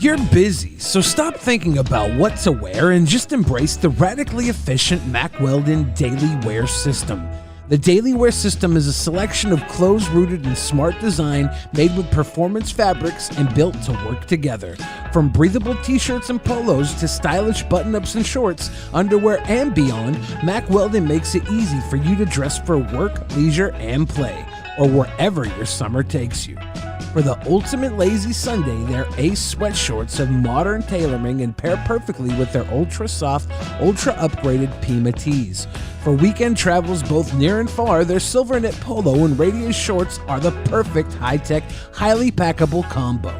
You're busy, so stop thinking about what to wear and just embrace the radically efficient Mack Weldon Daily Wear System. The Daily Wear System is a selection of clothes rooted in smart design, made with performance fabrics and built to work together. From breathable t-shirts and polos to stylish button-ups and shorts, underwear and beyond, Mack Weldon makes it easy for you to dress for work, leisure, and play, or wherever your summer takes you. For the ultimate lazy Sunday, their Ace sweatshorts have modern tailoring and pair perfectly with their ultra-soft, ultra-upgraded Pima tees. For weekend travels both near and far, their silver knit polo and radius shorts are the perfect high-tech, highly packable combo.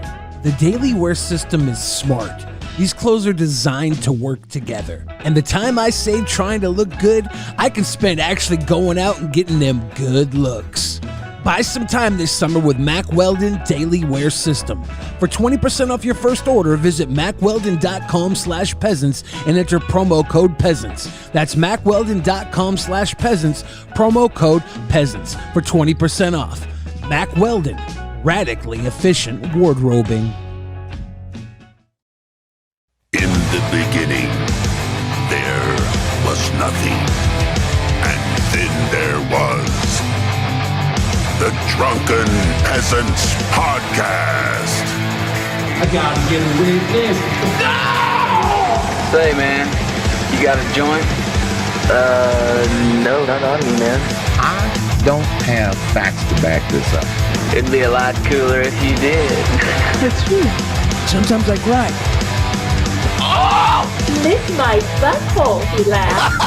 The Daily Wear System is smart. These clothes are designed to work together. And the time I save trying to look good, I can spend actually going out and getting them good looks. Buy some time this summer with Mack Weldon Daily Wear System. For 20% off your first order, visit mackweldon.com/peasants and enter promo code peasants. That's mackweldon.com/peasants, promo code peasants for 20% off. Mack Weldon, radically efficient wardrobing. In the beginning, there was nothing. And then there was the Drunken Peasants Podcast. I gotta get a witness. No! Say, man, you got a joint? No, not on me, man. I don't have facts to back this up. It'd be a lot cooler if you did. That's true. Sometimes I cry. Oh! Lick my butthole, he laughed.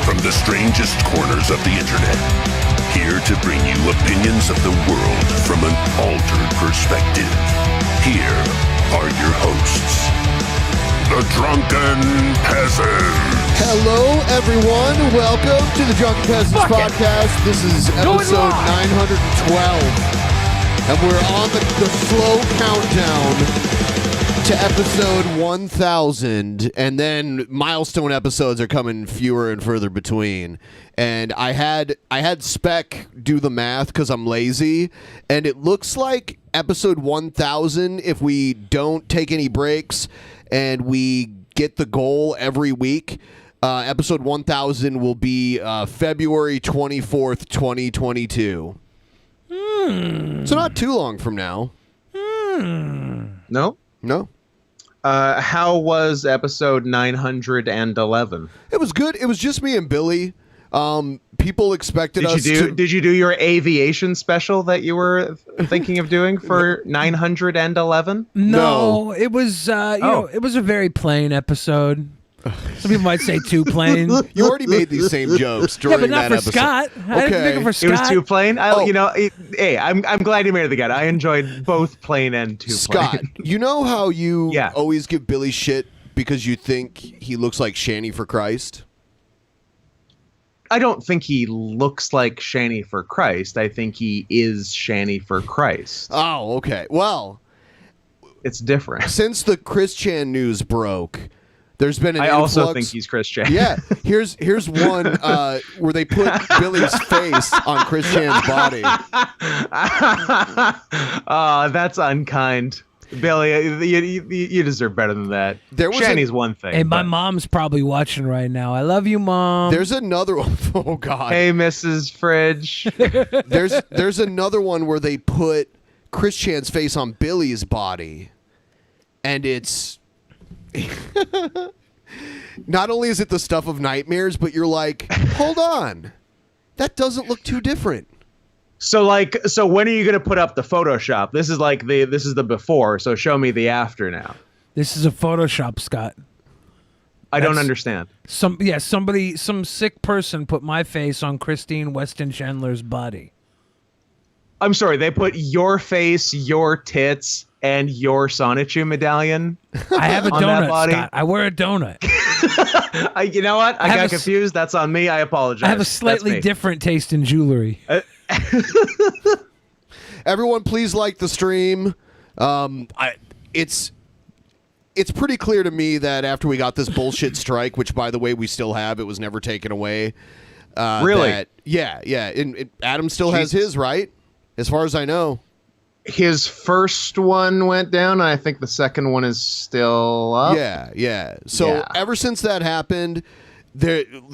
From the strangest corners of the internet, here to bring you opinions of the world from an altered perspective. Here are your hosts, the Drunken Peasants. Hello, everyone. Welcome to the Drunken Peasants Podcast. This is episode 912, and we're on the slow countdown to episode 1000, and then milestone episodes are coming fewer and further between. And I had Spec do the math because I'm lazy, and it looks like episode 1000, if we don't take any breaks and we get the goal every week, episode 1000 will be February 24th, 2022. So not too long from now. No? How was episode 911? It was good. It was just me and Billy. People expected us to... Did you do your aviation special that you were thinking of doing for 911? No, it was it was a very plain episode. Some people might say too plain. You already made these same jokes during that episode. Yeah, but not for Scott. I didn't make it for Scott. It was too plain? Hey, I'm glad you made it again. I enjoyed both plain and too Scott, plain. you know how you always give Billy shit because you think he looks like Shanny for Christ? I don't think he looks like Shanny for Christ. I think he is Shanny for Christ. Oh, okay. Well, it's different. Since the Chris Chan news broke, there's been an influx. Also think he's Chris Chan. Yeah, here's one where they put Billy's face on Chris Chan's body. Oh, that's unkind. Billy, you deserve better than that. Shanny's one thing. Hey, my mom's probably watching right now. I love you, Mom. There's another one. Oh, God. Hey, Mrs. Fridge. There's another one where they put Chris Chan's face on Billy's body, and it's... Not only is it the stuff of nightmares, but you're like, hold on, that doesn't look too different. So when are you gonna put up the Photoshop? This is the before, so show me the after now. This is a Photoshop, Scott. I don't understand. Some sick person put my face on Christine Weston Chandler's body. I'm sorry, they put your face, your tits, and your Sonichu medallion. I have a donut, Scott. I wear a donut. You know what? I got confused. That's on me. I apologize. I have a slightly different taste in jewelry. Everyone, please like the stream. It's pretty clear to me that after we got this bullshit strike, which, by the way, we still have, it was never taken away. Really? Yeah. And Adam still has his, right? As far as I know. his first one went down, and I think the second one is still up. Yeah. So ever since that happened,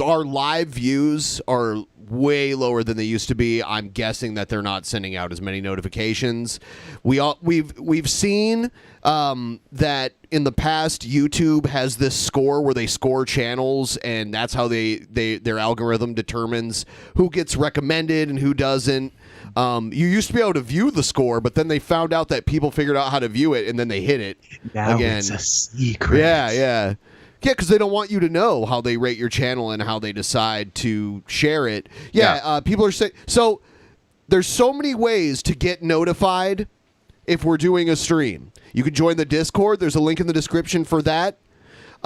our live views are way lower than they used to be. I'm guessing that they're not sending out as many notifications. We've seen that in the past, YouTube has this score where they score channels, and that's how their algorithm determines who gets recommended and who doesn't. You used to be able to view the score, but then they found out that people figured out how to view it, and then they hit it now again. It's a secret. Yeah, because they don't want you to know how they rate your channel and how they decide to share it. People are saying... So, there's so many ways to get notified if we're doing a stream. You can join the Discord. There's a link in the description for that.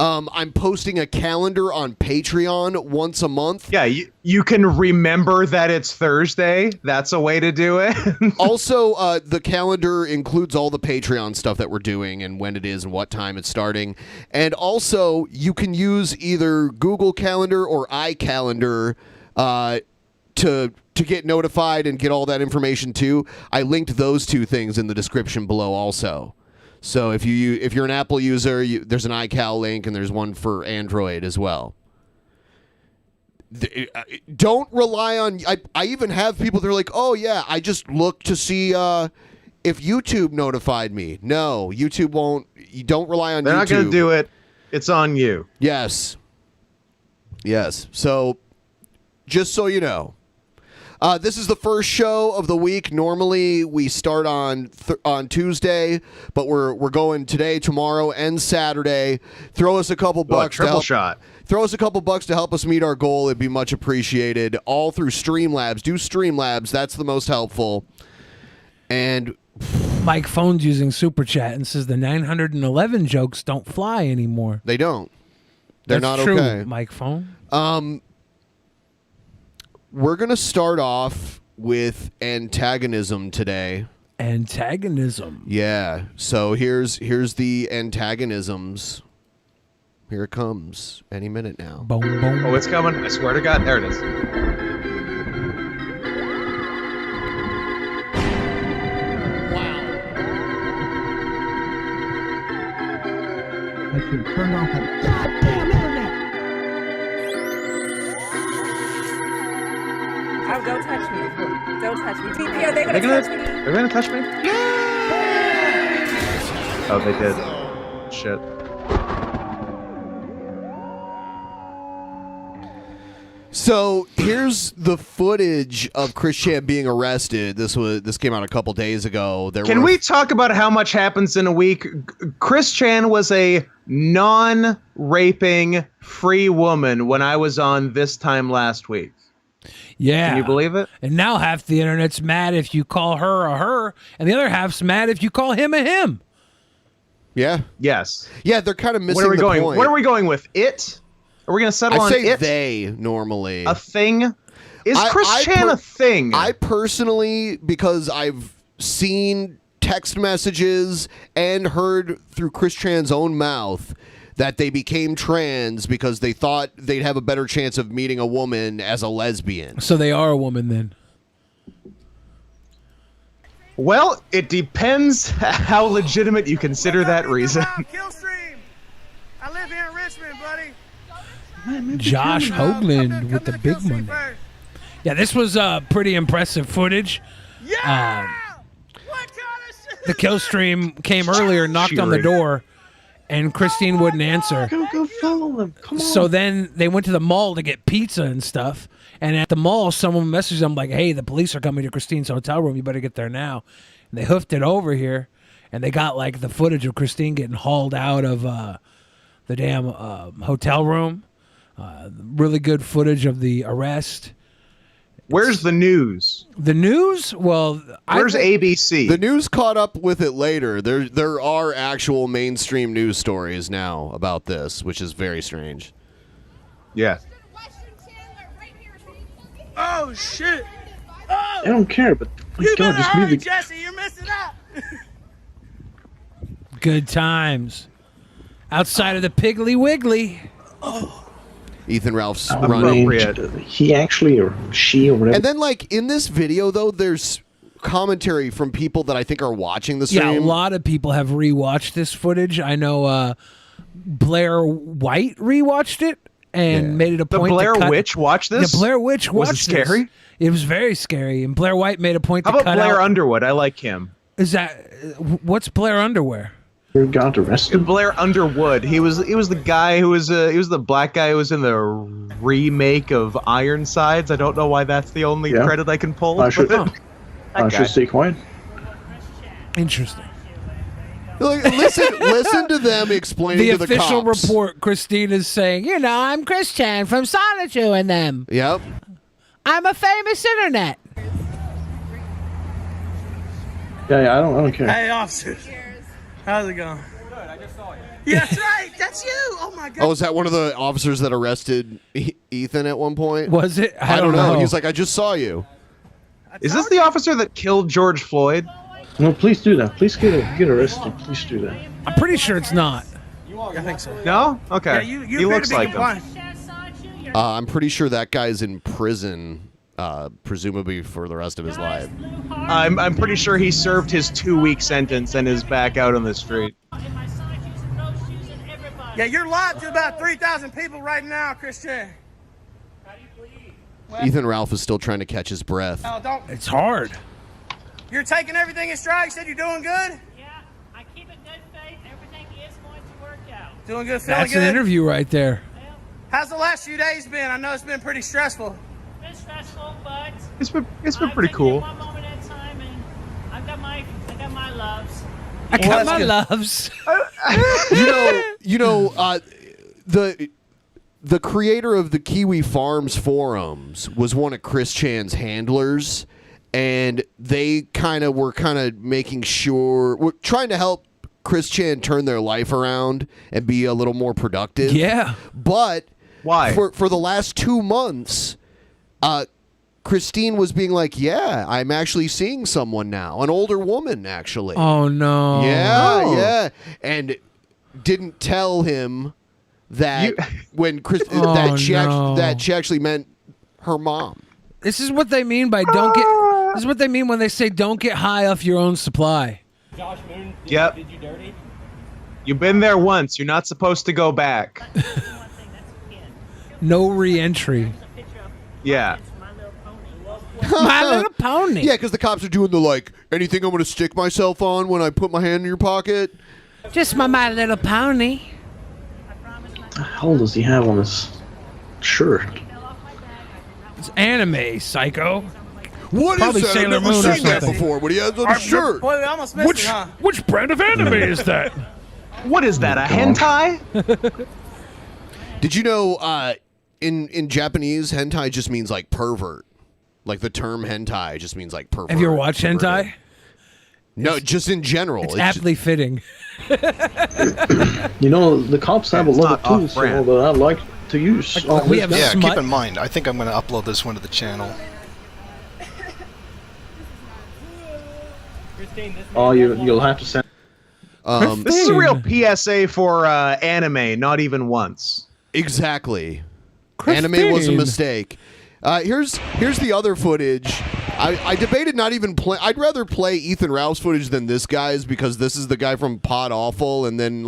I'm posting a calendar on Patreon once a month. Yeah, you can remember that it's Thursday. That's a way to do it. Also, the calendar includes all the Patreon stuff that we're doing and when it is and what time it's starting. And also, you can use either Google Calendar or iCalendar to get notified and get all that information too. I linked those two things in the description below also. So if you're an Apple user, there's an iCal link, and there's one for Android as well. Don't rely on... I even have people that are like, oh, yeah, I just look to see if YouTube notified me. No, YouTube won't. You don't rely on YouTube. They're not going to do it. It's on you. Yes. So, just so you know. This is the first show of the week. Normally, we start on Tuesday, but we're going today, tomorrow, and Saturday. Throw us a couple bucks. Triple shot. Throw us a couple bucks to help us meet our goal. It'd be much appreciated. All through Streamlabs. Do Streamlabs. That's the most helpful. And Mike Phone's using Super Chat and says the 911 jokes don't fly anymore. They don't. They're That's not true, okay. Mike Phone. We're going to start off with antagonism today. Antagonism. Yeah. So here's the antagonisms. Here it comes any minute now. Boom, boom. Oh, it's coming. I swear to God. There it is. I should turn off the goddamn internet. Oh, don't touch me. Don't touch me. TP, are they They're going to touch me? They're going to touch me? Oh, they did. Shit. So here's the footage of Chris Chan being arrested. This came out a couple days ago. Can we talk about how much happens in a week? Chris Chan was a non-raping free woman when I was on this time last week. Yeah. Can you believe it? And now half the internet's mad if you call her a her, and the other half's mad if you call him a him. Yeah. Yes. Yeah, they're kind of missing the point. Where are we going with it? Are we going to settle on I say it? they normally. A thing? Is Chris Chan a thing? I personally, because I've seen text messages and heard through Chris Chan's own mouth that they became trans because they thought they'd have a better chance of meeting a woman as a lesbian. So they are a woman then. Well, it depends how legitimate you consider that reason. I live here in Richmond, buddy. Josh Hoagland with the big money. Yeah, this was pretty impressive footage. Yeah! The kill stream came earlier, knocked on the door, and Christine wouldn't answer. Go follow them. Come on. So then they went to the mall to get pizza and stuff. And at the mall, someone messaged them like, hey, the police are coming to Christine's hotel room. You better get there now. And they hoofed it over here. And they got like the footage of Christine getting hauled out of the damn hotel room. Really good footage of the arrest. Where's the news? The news? Well, where's ABC? The news caught up with it later. There are actual mainstream news stories now about this, which is very strange. Yeah. Oh shit! Oh! I don't care, but You God, better just hurry, move the... Jesse. You're missing out. Good times. Outside of the Piggly Wiggly. Ethan Ralph's I running. mean, he actually, or she, or whatever. And then, like, in this video, though, there's commentary from people that I think are watching the stream. Yeah, a lot of people have rewatched this footage. I know Blair White rewatched it and made it a point. The Blair to cut. Witch watched this? The Blair Witch watched Was it scary? this. It was very scary. And Blair White made a point How to about cut Blair out. Underwood? I like him. Is that what's Blair Underwear? You got arrested? Blair Underwood. He was the guy who was he was the black guy who was in the remake of Ironsides. I don't know why that's the only credit I can pull. I should stay quiet. Interesting. Listen to them explaining to the cops. official report, Christine is saying, you know, I'm Christian from Sonichu and them. Yep. I'm a famous internet. Yeah, I don't care. Hey, officers. How's it going? Good, I just saw you. Yeah, that's right. That's you. Oh, my God. Oh, is that one of the officers that arrested Ethan at one point? Was it? I don't know. He's like, I just saw you. Is this the officer that killed George Floyd? No, please do that. Please get arrested. Please do that. I'm pretty sure it's not. I think so. No? Okay. Yeah, you he appear looks to be like compliant. him. I'm pretty sure that guy's in prison, presumably for the rest of his life. I'm pretty sure he served his 2-week sentence and is back out on the street. Yeah, you're live to about 3,000 people right now, Christian. Ethan Ralph is still trying to catch his breath. Oh, don't. It's hard. You're taking everything in stride. You said you're doing good? Yeah, I keep it good faith. Everything is going to work out. Doing good, feeling That's good? an interview right there. How's the last few days been? I know it's been pretty stressful. It's been stressful, but It's been pretty cool. one moment at a time, and I got my loves. I got my loves. The creator of the Kiwi Farms forums was one of Chris Chan's handlers, and they were making sure, we're trying to help Chris Chan turn their life around and be a little more productive. Yeah. But why? For the last 2 months, Christine was being like, yeah, I'm actually seeing someone now, an older woman, actually. Oh, no. Yeah. And didn't tell him that when that she actually meant her mom. This is what they mean by this is what they mean when they say don't get high off your own supply. Josh Moon, did you dirty? You've been there once. You're not supposed to go back. No re-entry. Yeah. My Little Pony. Yeah, because the cops are doing the anything I'm going to stick myself on when I put my hand in your pocket. Just My Little Pony. What the hell does he have on his shirt? It's anime, psycho. What Probably is that? Sailor I've never Moon or seen that something. before. What he has on his shirt? Boy, we almost missed it, huh? Which brand of anime is that? What is that, a hentai? Did you know in Japanese, hentai just means pervert? Like the term hentai just means pervert. Have you ever watched hentai? No, just in general. It's aptly fitting. You know, the cops have a lot of tools that I like to use. Yeah, keep in mind, I think I'm going to upload this one to the channel. Oh, you'll have to send. This is a real PSA for anime, not even once. Exactly. Christine. Anime was a mistake. Here's the other footage. I debated not even play. I'd rather play Ethan Ralph's footage than this guy's because this is the guy from Pod Awful, and then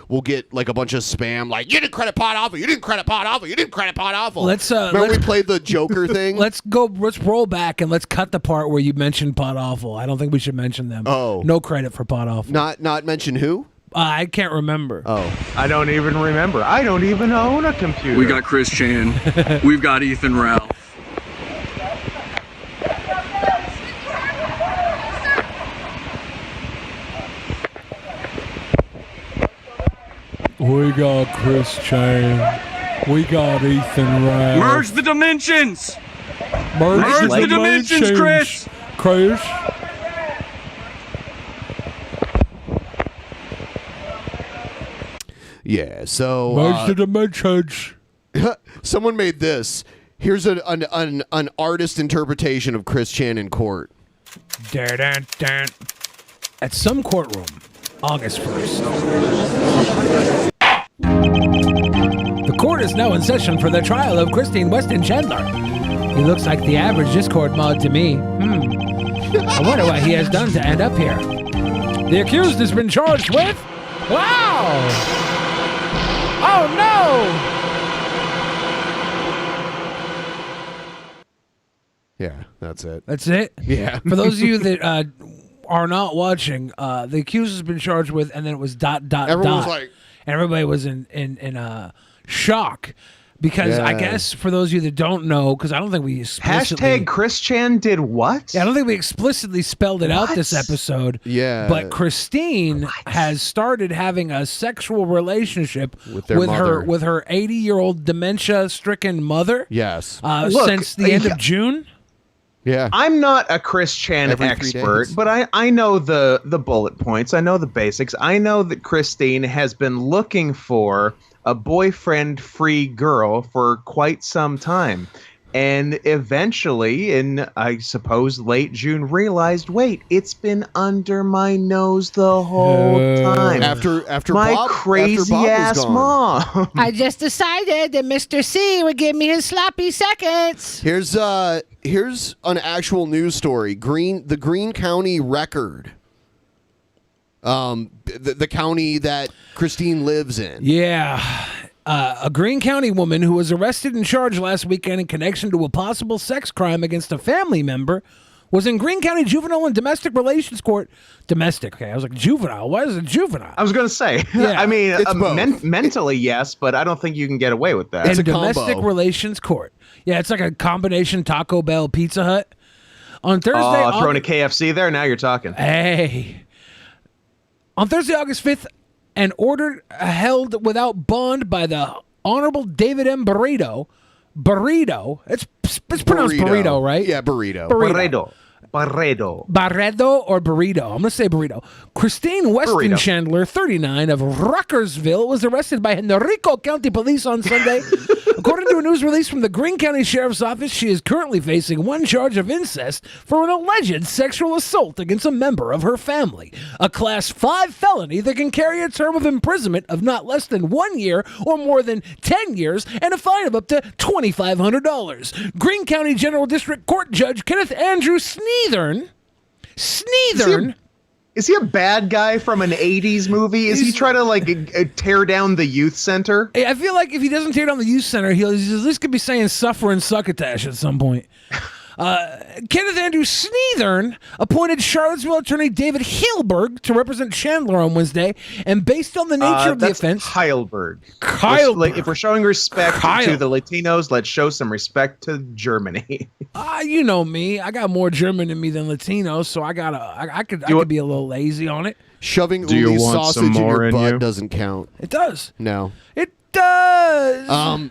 we'll get a bunch of spam you didn't credit Pod Awful, you didn't credit Pod Awful, you didn't credit Pod Awful. Remember we played the Joker thing? Let's roll back and let's cut the part where you mentioned Pod Awful. I don't think we should mention them. Oh, no credit for Pod Awful. Not mention who? I can't remember. Oh, I don't even remember. I don't even own a computer. We got Chris Chan. We've got Ethan Ralph. We got Chris Chan. We got Ethan Ralph. Merge the dimensions. Merge the dimensions, Chris. Chris. Yeah, so Merge the dimensions. someone made this. Here's an artist interpretation of Chris Chan in court. At some courtroom, August 1st. The court is now in session for the trial of Christine Weston Chandler. He looks like the average Discord mod to me. I wonder what he has done to end up here. The accused has been charged with... Wow! Oh, no! Yeah, that's it. That's it? Yeah. For those of you that are not watching, the accused has been charged with, and then it was ... Everyone was like... And everybody was in shock. Because I guess for those of you that don't know, because I don't think we explicitly... Chris Chan did what? Yeah, I don't think we explicitly spelled it out this episode. Yeah. But Christine has started having a sexual relationship with her 80-year-old dementia-stricken mother. Yes. Since the end of June. Yeah. I'm not a Chris Chan expert, but I know the bullet points. I know the basics. I know that Christine has been looking for a boyfriend-free girl for quite some time. And eventually, in, I suppose, late June, realized, wait, it's been under my nose the whole time. After my Bob, crazy-ass mom. I just decided that Mr. C would give me his sloppy seconds. Here's an actual news story. The Greene County Record. The county that Christine lives in. Yeah. A Greene County woman who was arrested and charged last weekend in connection to a possible sex crime against a family member was in Greene County Juvenile and Domestic Relations Court. Domestic, okay. I was like, juvenile. Why is it juvenile? I was going to say. Yeah. I mean, mentally, yes, but I don't think you can get away with that. It's a Domestic Relations Court. Yeah, it's like a combination Taco Bell Pizza Hut. On Thursday... throwing a KFC there? Now you're talking. Hey... On Thursday, August 5th, an order held without bond by the Honorable David M. Burrito. It's pronounced burrito, right? Yeah, burrito. Barredo or burrito? I'm going to say burrito. Christine Weston Chandler, 39, of Ruckersville, was arrested by Henrico County Police on Sunday. According to a news release from the Greene County Sheriff's Office, she is currently facing one charge of incest for an alleged sexual assault against a member of her family, a Class 5 felony that can carry a term of imprisonment of not less than 1 year or more than 10 years and a fine of up to $2,500. Greene County General District Court Judge Kenneth Andrew Sneathern. Is he a bad guy from an 80s movie? Is he trying to tear down the youth center? I feel like if he doesn't tear down the youth center, he'll at least could be saying suffer and succotash at some point. Kenneth Andrew Sneathern appointed Charlottesville attorney David Heilberg to represent Chandler on Wednesday, and based on the nature of the offense... Heilberg. If we're showing respect to the Latinos, let's show some respect to Germany. You know me. I got more German in me than Latino, so I could be a little lazy on it. Shoving Uli sausage in your butt doesn't count. It does. No. It does.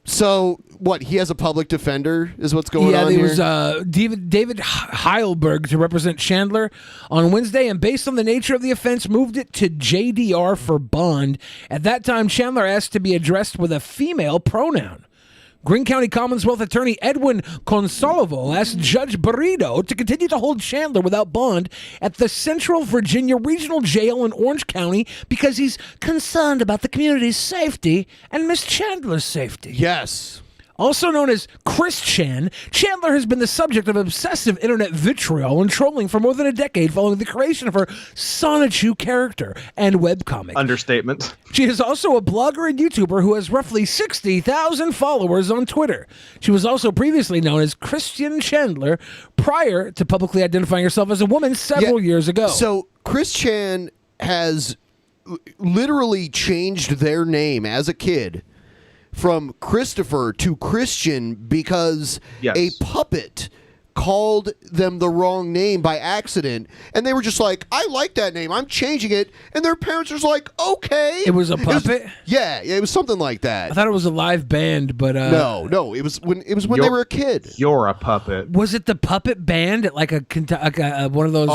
So, what, he has a public defender is what's going on here? Yeah, there was David Heilberg to represent Chandler on Wednesday, and based on the nature of the offense, moved it to JDR for bond. At that time, Chandler asked to be addressed with a female pronoun. Greene County Commonwealth Attorney Edwin Consalvo asked Judge Burrito to continue to hold Chandler without bond at the Central Virginia Regional Jail in Orange County because he's concerned about the community's safety and Miss Chandler's safety. Yes. Also known as Chris Chan, Chandler has been the subject of obsessive internet vitriol and trolling for more than a decade following the creation of her Sonichu character and webcomic. Understatement. She is also a blogger and YouTuber who has roughly 60,000 followers on Twitter. She was also previously known as Christian Chandler prior to publicly identifying herself as a woman several years ago. So Chris Chan has literally changed their name as a kid from Christopher to Christian because a puppet called them the wrong name by accident, and they were just like, I like that name, I'm changing it, and their parents were like, okay. It was a puppet? It was something like that. I thought it was a live band, but no, it was when they were a kid. You're a puppet. Was it the puppet band at like a one of those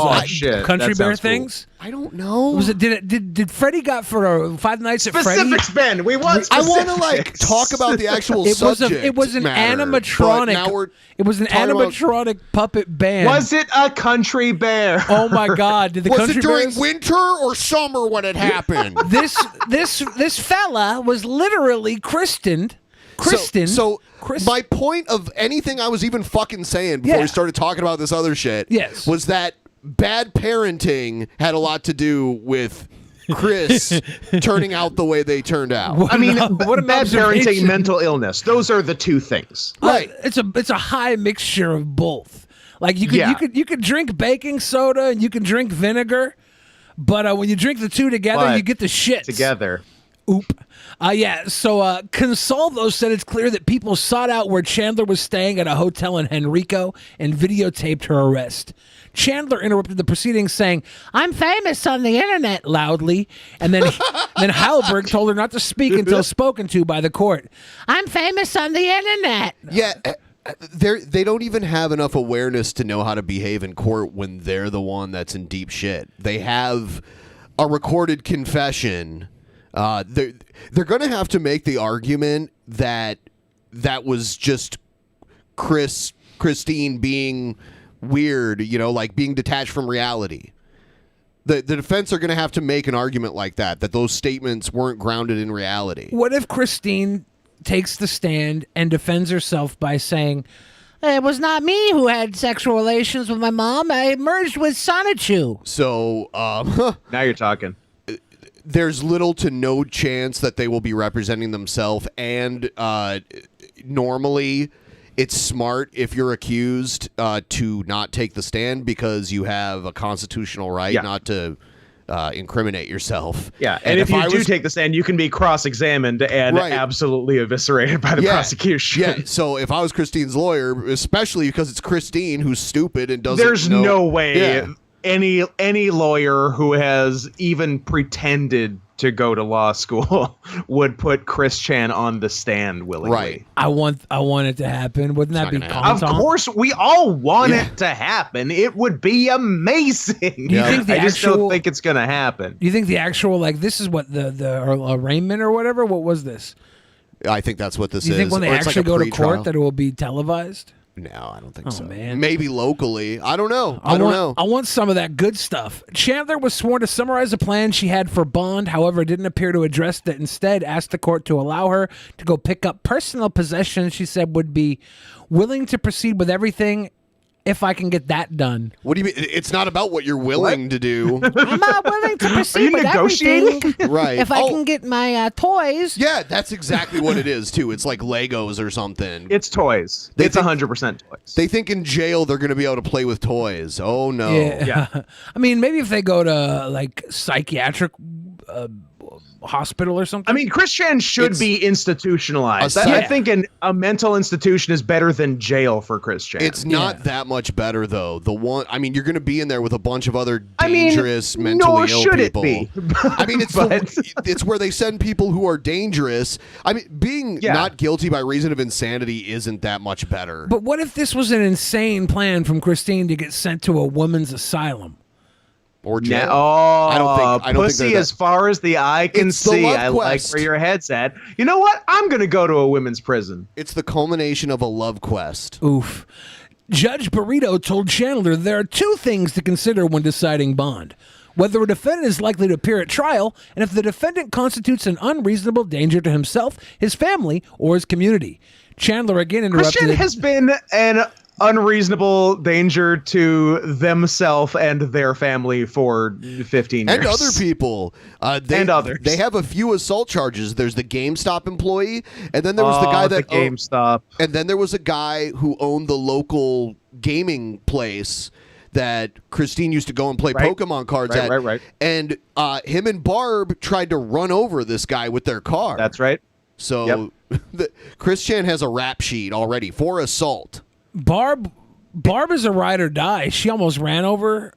country bear things? Cool. I don't know. Was it? Did Freddie got for 5 Nights at Freddy? Specifics, Ben. We want I specifics. want to talk about the actual subject. It was an animatronic. It was an animatronic puppet band. Was it a country bear? Oh my God! Did the was country it during bears? winter or summer when it happened? This fella was literally christened Kristen. So my point of anything I was even fucking saying before we started talking about this other shit was that bad parenting had a lot to do with Chris turning out the way they turned out. What bad parenting, mental illness. Those are the two things. Right. It's a high mixture of both. Like you could drink baking soda and you can drink vinegar, but when you drink the two together, you get the shit together. Oop. So Consalvo said it's clear that people sought out where Chandler was staying at a hotel in Henrico and videotaped her arrest. Chandler interrupted the proceedings saying, "I'm famous on the internet," loudly. And then Halberg told her not to speak until spoken to by the court. "I'm famous on the internet." Yeah. They don't even have enough awareness to know how to behave in court when they're the one that's in deep shit. They have a recorded confession. They're going to have to make the argument that was just Christine being weird, like being detached from reality. The defense are going to have to make an argument like that those statements weren't grounded in reality. What if Christine takes the stand and defends herself by saying, "It was not me who had sexual relations with my mom. I merged with Sonichu." So, now you're talking. There's little to no chance that they will be representing themselves, and normally it's smart if you're accused to not take the stand because you have a constitutional right not to incriminate yourself. Yeah, and if you do take the stand, you can be cross-examined and absolutely eviscerated by the prosecution. Yeah, so if I was Christine's lawyer, especially because it's Christine who's stupid and doesn't There's know, no way any lawyer who has even pretended to go to law school would put Chris Chan on the stand willingly. Right. I want it to happen. Wouldn't that be Of course, we all want it to happen. It would be amazing. You think I just don't think it's going to happen. Do you think the actual, this is what the arraignment or whatever? What was this? I think that's what this is. You think when they actually go to court that it will be televised? No, I don't think so. Man. Maybe locally. I don't know. I don't know. I want some of that good stuff. Chandler was sworn to summarize a plan she had for bond. However, it didn't appear to address that. Instead, asked the court to allow her to go pick up personal possessions. She said would be willing to proceed with everything if I can get that done. What do you mean? It's not about what you're willing to do. I'm not willing to proceed with everything. Right. If I can get my toys. Yeah, that's exactly what it is, too. It's like Legos or something. It's toys. It's 100% toys. They think in jail they're going to be able to play with toys. Oh, no. Yeah. I mean, maybe if they go to, psychiatric hospital or something. I mean, Chris Chan should be institutionalized. I think a mental institution is better than jail for Chris Chan. It's not that much better, though. You're going to be in there with a bunch of other dangerous, mentally ill people. It be. I mean, it's where they send people who are dangerous. I mean, being not guilty by reason of insanity isn't that much better. But what if this was an insane plan from Christine to get sent to a women's asylum? Or jail. I don't think pussy as far as the eye can see. I like where your head's at. You know what? I'm going to go to a women's prison. It's the culmination of a love quest. Oof. Judge Burrito told Chandler there are two things to consider when deciding bond. Whether a defendant is likely to appear at trial, and if the defendant constitutes an unreasonable danger to himself, his family, or his community. Chandler again interrupted. Christian has been an unreasonable danger to themselves and their family for 15 years. And other people. And others. They have a few assault charges. There's the GameStop employee, and then there was the guy that GameStop. And then there was a guy who owned the local gaming place that Christine used to go and play Pokemon cards at. Right. And him and Barb tried to run over this guy with their car. That's right. So Chris Chan has a rap sheet already for assault. Barb is a ride or die. She almost ran over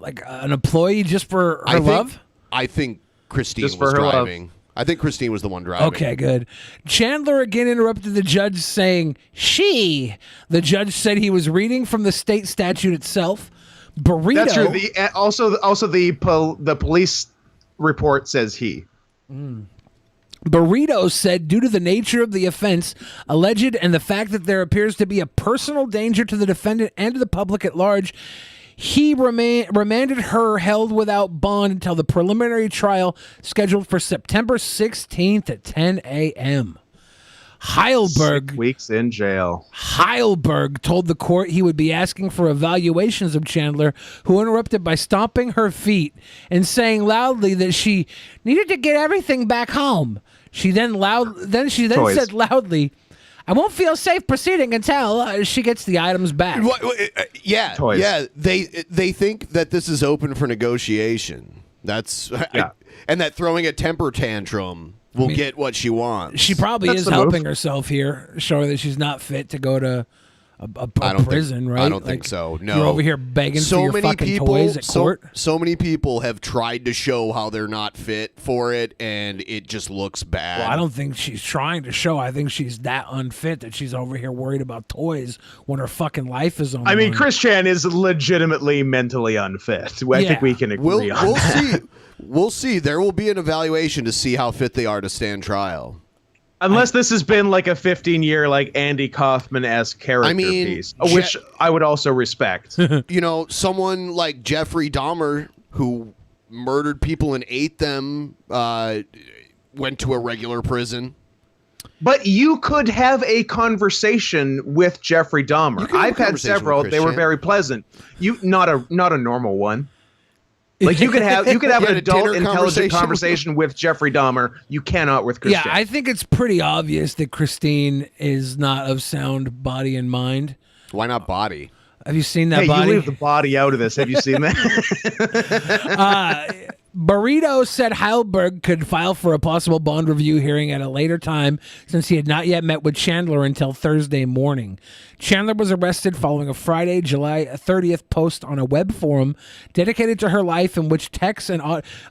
an employee just for her love. I think Christine was driving. Love. I think Christine was the one driving. Okay, good. Chandler again interrupted the judge saying, she. The judge said he was reading from the state statute itself. Burrito. That's true. Also the police report says he. Burrito said due to the nature of the offense alleged and the fact that there appears to be a personal danger to the defendant and to the public at large, he remanded her held without bond until the preliminary trial scheduled for September 16th at 10 a.m. Heilberg. 6 weeks in jail. Heilberg told the court he would be asking for evaluations of Chandler, who interrupted by stomping her feet and saying loudly that she needed to get everything back home. She then said loudly, "I won't feel safe proceeding until she gets the items back." Yeah, Toys. yeah. They think that this is open for negotiation. That's and that throwing a temper tantrum will get what she wants. She probably That's is the helping move. herself here, showing that she's not fit to go to a prison, right? I don't think so. No, You're over here begging for your fucking toys at court. So many people have tried to show how they're not fit for it, and it just looks bad. Well, I don't think she's trying to show. I think she's that unfit that she's over here worried about toys when her fucking life is on the I mean, line. Chris Chan is legitimately mentally unfit. I think we can agree on we'll that. see. We'll see. There will be an evaluation to see how fit they are to stand trial. Unless this has been like a 15-year like Andy Kaufman-esque character piece, which I would also respect. You know, someone like Jeffrey Dahmer, who murdered people and ate them, went to a regular prison. But you could have a conversation with Jeffrey Dahmer. I've had several. They were very pleasant. Not a normal one. Like you could have an adult intelligent conversation with Jeffrey Dahmer. You cannot with Christian. Yeah, I think it's pretty obvious that Christine is not of sound body and mind. Why not body? Have you seen that hey, body? You leave the body out of this. Have you seen that? Burrito said Heilberg could file for a possible bond review hearing at a later time since he had not yet met with Chandler until Thursday morning. Chandler was arrested following a Friday, July 30th post on a web forum dedicated to her life in which texts and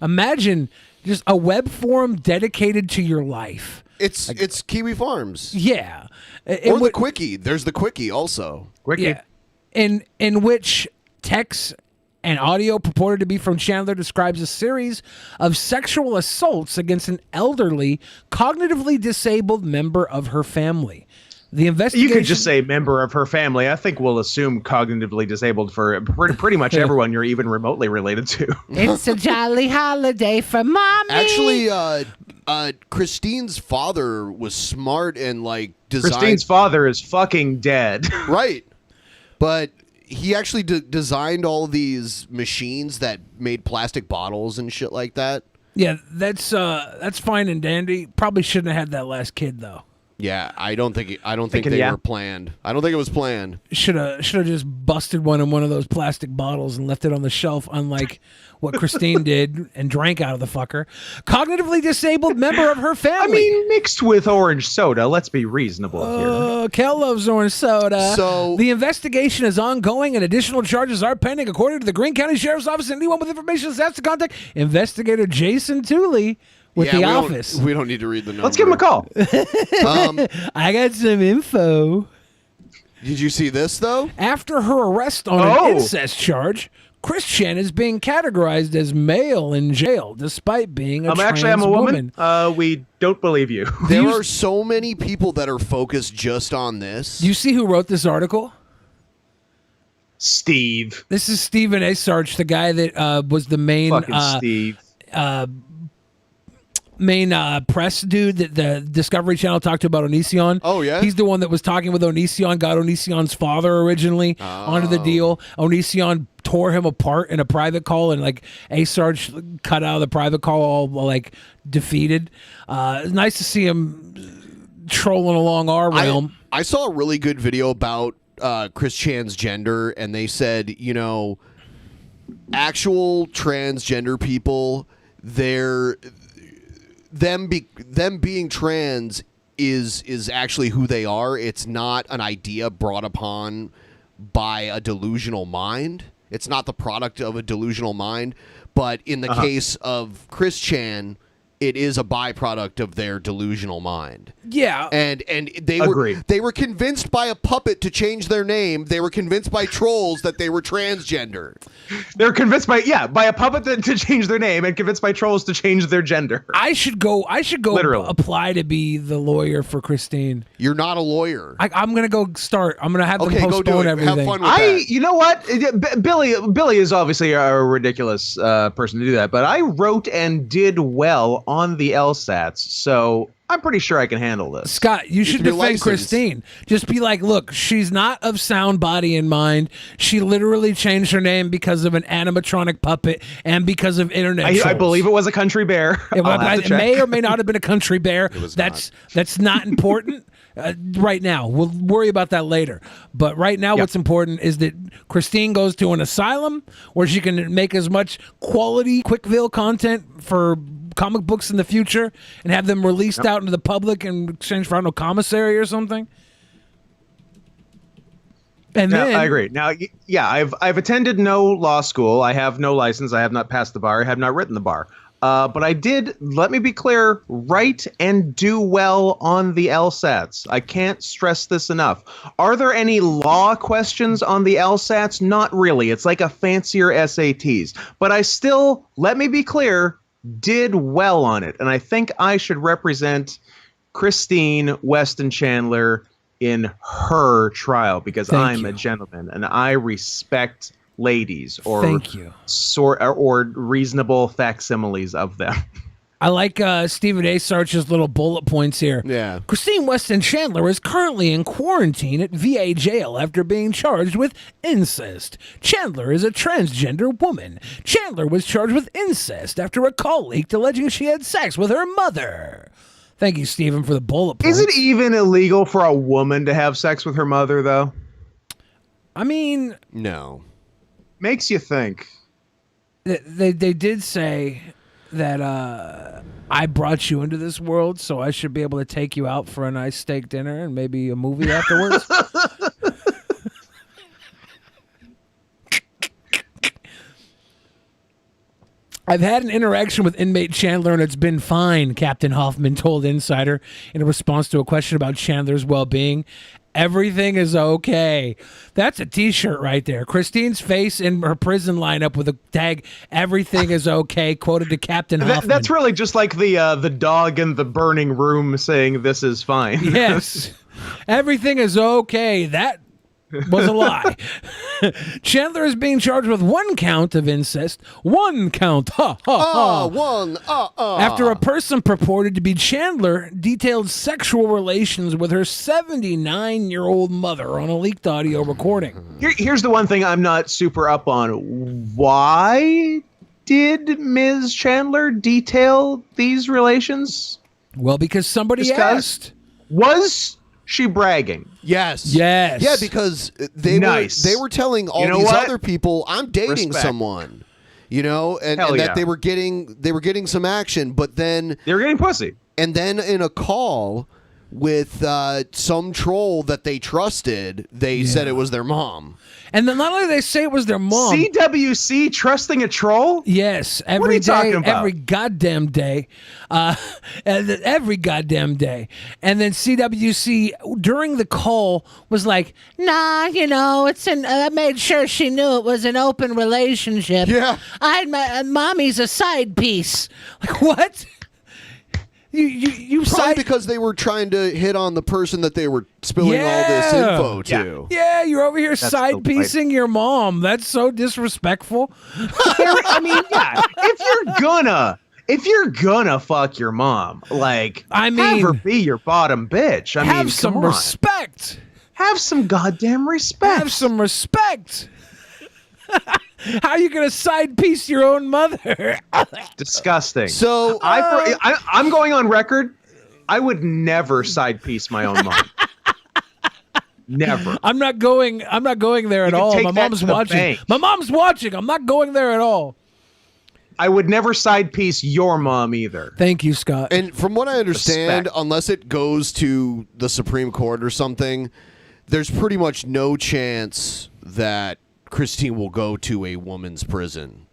imagine just a web forum dedicated to your life. It's Kiwi Farms. Yeah. Or the Quickie. There's the Quickie also. Quickie. Yeah. In which texts and audio purported to be from Chandler describes a series of sexual assaults against an elderly, cognitively disabled member of her family. The investigation. You could just say member of her family. I think we'll assume cognitively disabled for pretty much everyone you're even remotely related to. It's a jolly holiday for mommy. Actually, Christine's father was smart and like designed. Christine's father is fucking dead. Right. But he actually designed all these machines that made plastic bottles and shit like that. Yeah, that's fine and dandy. Probably shouldn't have had that last kid though. Yeah, I don't think they were planned. I don't think it was planned. Should have just busted one in one of those plastic bottles and left it on the shelf, unlike what Christine did and drank out of the fucker. Cognitively disabled member of her family. I mean, mixed with orange soda. Let's be reasonable here. Kel loves orange soda. So the investigation is ongoing and additional charges are pending, according to the Greene County Sheriff's Office. And anyone with information is asked to contact Investigator Jason Tooley with the office. We don't need to read the number. Let's give him a call. I got some info. Did you see this, though? After her arrest on an incest charge, Chris Chan is being categorized as male in jail, despite being a trans I'm a woman. woman. We don't believe you. There are so many people that are focused just on this. Do you see who wrote this article? Steve. This is Stephen Asarch, the guy that was the main Steve. Main press dude that the Discovery Channel talked to about Onision. Oh, yeah? He's the one that was talking with Onision, got Onision's father originally onto the deal. Onision tore him apart in a private call, and like Asarch cut out of the private call all like defeated. Nice to see him trolling along our realm. I saw a really good video about Chris Chan's gender, and they said, you know, actual transgender people, them being trans is actually who they are. It's not an idea brought upon by a delusional mind. It's not the product of a delusional mind. But in the case of Chris Chan, it is a byproduct of their delusional mind. Yeah. And they were convinced by a puppet to change their name. They were convinced by trolls that they were transgender. They're convinced by a puppet to change their name, and convinced by trolls to change their gender. I should go Literally. apply to be the lawyer for Christine. You're not a lawyer. I'm gonna go start. I'm gonna have them go do postpone it. everything. Have fun with that. You know what? Billy is obviously a ridiculous person to do that, but I wrote and did well on the LSATs, so I'm pretty sure I can handle this. Scott, you should defend Christine. Just be like, look, she's not of sound body and mind. She literally changed her name because of an animatronic puppet and because of internet I believe it was a country bear. It may or may not have been a country bear. That's not important right now. We'll worry about that later. But right now, what's important is that Christine goes to an asylum where she can make as much quality Quickville content for comic books in the future and have them released out into the public in exchange for, I don't know, commissary or something. And then I agree. Now, I've attended no law school. I have no license. I have not passed the bar. I have not written the bar. But I did, let me be clear, write and do well on the LSATs. I can't stress this enough. Are there any law questions on the LSATs? Not really. It's like a fancier SATs. But I still, let me be clear, did well on it. And I think I should represent Christine Weston Chandler in her trial because I'm a gentleman and I respect ladies or or reasonable facsimiles of them. I like Stephen A. Sarch's little bullet points here. Yeah. Christine Weston Chandler is currently in quarantine at VA jail after being charged with incest. Chandler is a transgender woman. Chandler was charged with incest after a call leaked alleging she had sex with her mother. Thank you, Stephen, for the bullet points. Is it even illegal for a woman to have sex with her mother, though? I mean... No. Makes you think. They did say that I brought you into this world, so I should be able to take you out for a nice steak dinner and maybe a movie afterwards. I've had an interaction with inmate Chandler and it's been fine, Captain Hoffman told Insider in response to a question about Chandler's well-being. Everything is okay. That's a t-shirt right there. Christine's face in her prison lineup with a tag, everything is okay, quoted to Captain Hoffman. That's really just like the dog in the burning room saying this is fine. Yes. Everything is okay. That was a lie. Chandler is being charged with one count of incest. One count. After a person purported to be Chandler detailed sexual relations with her 79-year-old mother on a leaked audio recording. Here's the one thing I'm not super up on. Why did Ms. Chandler detail these relations? Well, because somebody asked. Was she bragging? Yes. Yes. Yeah, because they were telling all these other people, I'm dating someone. You know, and that they were getting some action, but then they were getting pussy. And then in a call with some troll that they trusted, they said it was their mom. And then not only did they say it was their mom. CWC trusting a troll? Yes. What are you talking about? Every goddamn day. Every goddamn day. And then CWC, during the call, was like, nah, you know, I made sure she knew it was an open relationship. Yeah. Mommy's a side piece. Like, what? You Probably because they were trying to hit on the person that they were spilling all this info to. Yeah, you're over here side piecing your mom. That's so disrespectful. I mean, yeah. If you're gonna fuck your mom, like, have her be your bottom bitch. Have some respect. Have some goddamn respect. Have some respect. How are you going to side piece your own mother? Disgusting. So I'm going on record. I would never side piece my own mom. Never. I'm not going there at all. My mom's watching. My mom's watching. I'm not going there at all. I would never side piece your mom either. Thank you, Scott. And from what I understand, unless it goes to the Supreme Court or something, there's pretty much no chance that Christine will go to a woman's prison.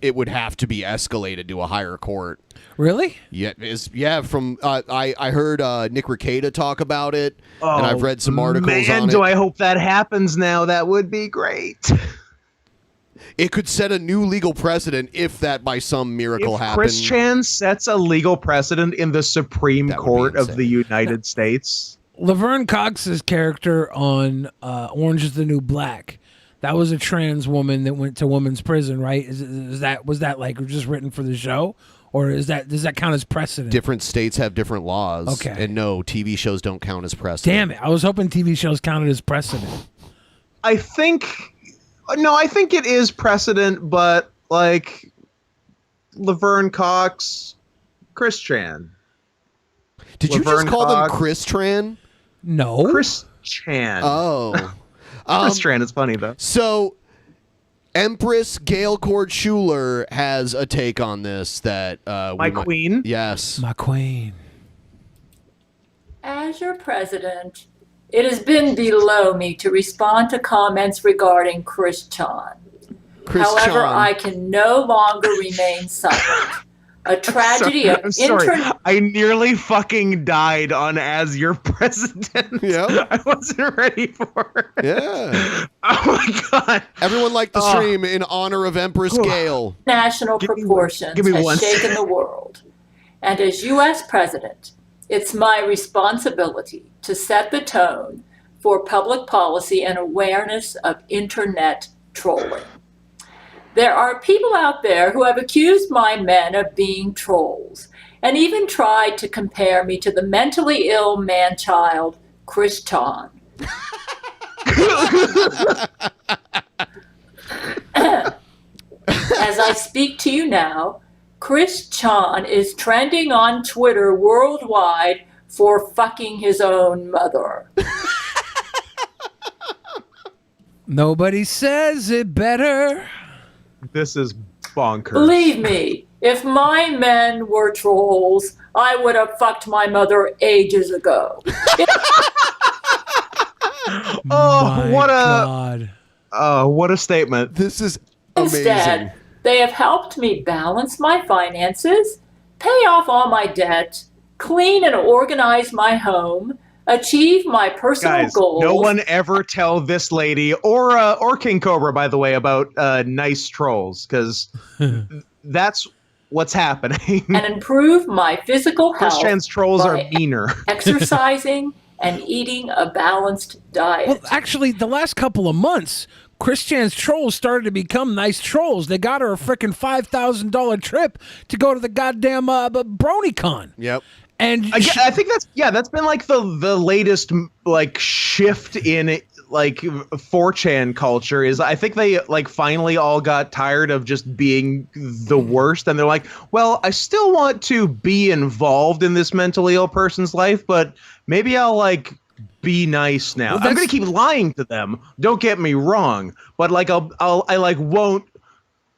It would have to be escalated to a higher court. Really? Yeah. From I heard Nick Rekieta talk about it, and I've read some articles on it. Do I hope that happens now? That would be great. It could set a new legal precedent if that by some miracle happened. Chris Chan sets a legal precedent in the Supreme Court of the United States. Laverne Cox's character on Orange is the New Black. That was a trans woman that went to women's prison, right? Was that like just written for the show, Or does that count as precedent? Different states have different laws. Okay. And no, TV shows don't count as precedent. Damn it. I was hoping TV shows counted as precedent. I think it is precedent, but like Laverne Cox, Chris Chan. Did you just call them Chris Tran? No. Chris Chan. Oh. Chris Tran is funny, though. So, Empress Gail Cord Schuler has a take on this that... My queen? Yes. My queen. As your president, it has been below me to respond to comments regarding Chris Chan. However, I can no longer remain silent. A tragedy of internet. I nearly fucking died on As Your President. Yeah. I wasn't ready for it. Yeah. Oh my God. Everyone liked the stream in honor of Empress Gail. National proportions has shaken the world. And as U.S. President, it's my responsibility to set the tone for public policy and awareness of internet trolling. There are people out there who have accused my men of being trolls and even tried to compare me to the mentally ill man-child, Chris Chan. As I speak to you now, Chris Chan is trending on Twitter worldwide for fucking his own mother. Nobody says it better. This is bonkers. Believe me, if my men were trolls, I would have fucked my mother ages ago. What a statement. This is amazing. Instead, they have helped me balance my finances, pay off all my debt, clean and organize my home, achieve my personal goals. No one ever tell this lady or King Cobra, by the way, about nice trolls, because that's what's happening. And improve my physical health. Chris Chan's trolls are meaner. Exercising and eating a balanced diet. Well, actually, the last couple of months, Chris Chan's trolls started to become nice trolls. They got her a freaking $5,000 trip to go to the goddamn BronyCon. Yep. And I think that's been like the latest like shift in like 4chan culture is I think they like finally all got tired of just being the worst, and they're like, well, I still want to be involved in this mentally ill person's life, but maybe I'll like be nice now. I'm gonna keep lying to them. Don't get me wrong, but like I like won't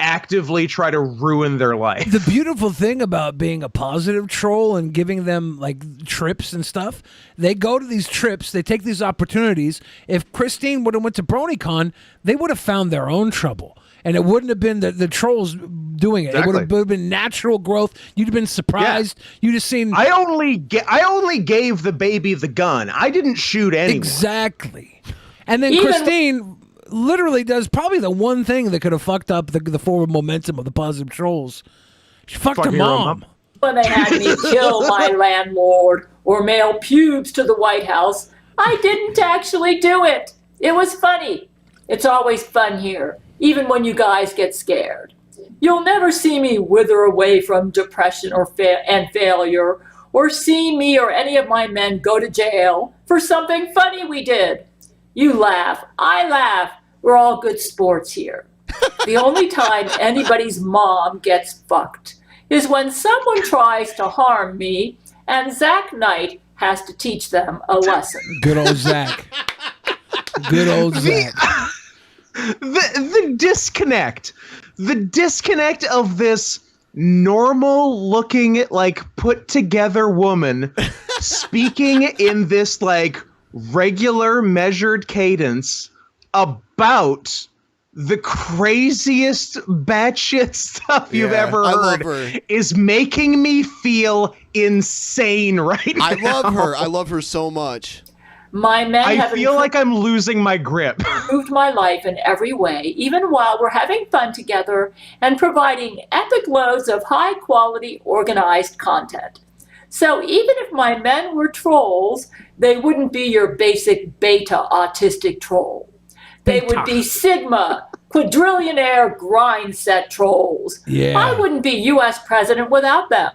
actively try to ruin their life. The beautiful thing about being a positive troll and giving them like trips and stuff, they go to these trips, they take these opportunities. If Christine would have went to BronyCon, they would have found their own trouble. And it wouldn't have been the trolls doing it. Exactly. It would have been natural growth. You'd have been surprised. Yeah. You'd have seen. I only gave the baby the gun. I didn't shoot anyone. Exactly. And then Christine literally does probably the one thing that could have fucked up the forward momentum of the positive trolls. She fucked her mom. When they had me kill my landlord or mail pubes to the White House, I didn't actually do it. It was funny. It's always fun here, even when you guys get scared. You'll never see me wither away from depression and failure, or see me or any of my men go to jail for something funny we did. You laugh. I laugh. We're all good sports here. The only time anybody's mom gets fucked is when someone tries to harm me and Zach Knight has to teach them a lesson. Good old Zach. Good old Zach. The disconnect. The disconnect of this normal looking, like put together woman speaking in this like regular measured cadence about the craziest batshit stuff you've ever heard is making me feel insane right now. I love her. I love her so much. My men I feel like I'm losing my grip. Improved my life in every way, even while we're having fun together and providing epic loads of high-quality, organized content. So even if my men were trolls, they wouldn't be your basic beta autistic troll. They would be Sigma, quadrillionaire grind set trolls. Yeah. I wouldn't be U.S. president without them.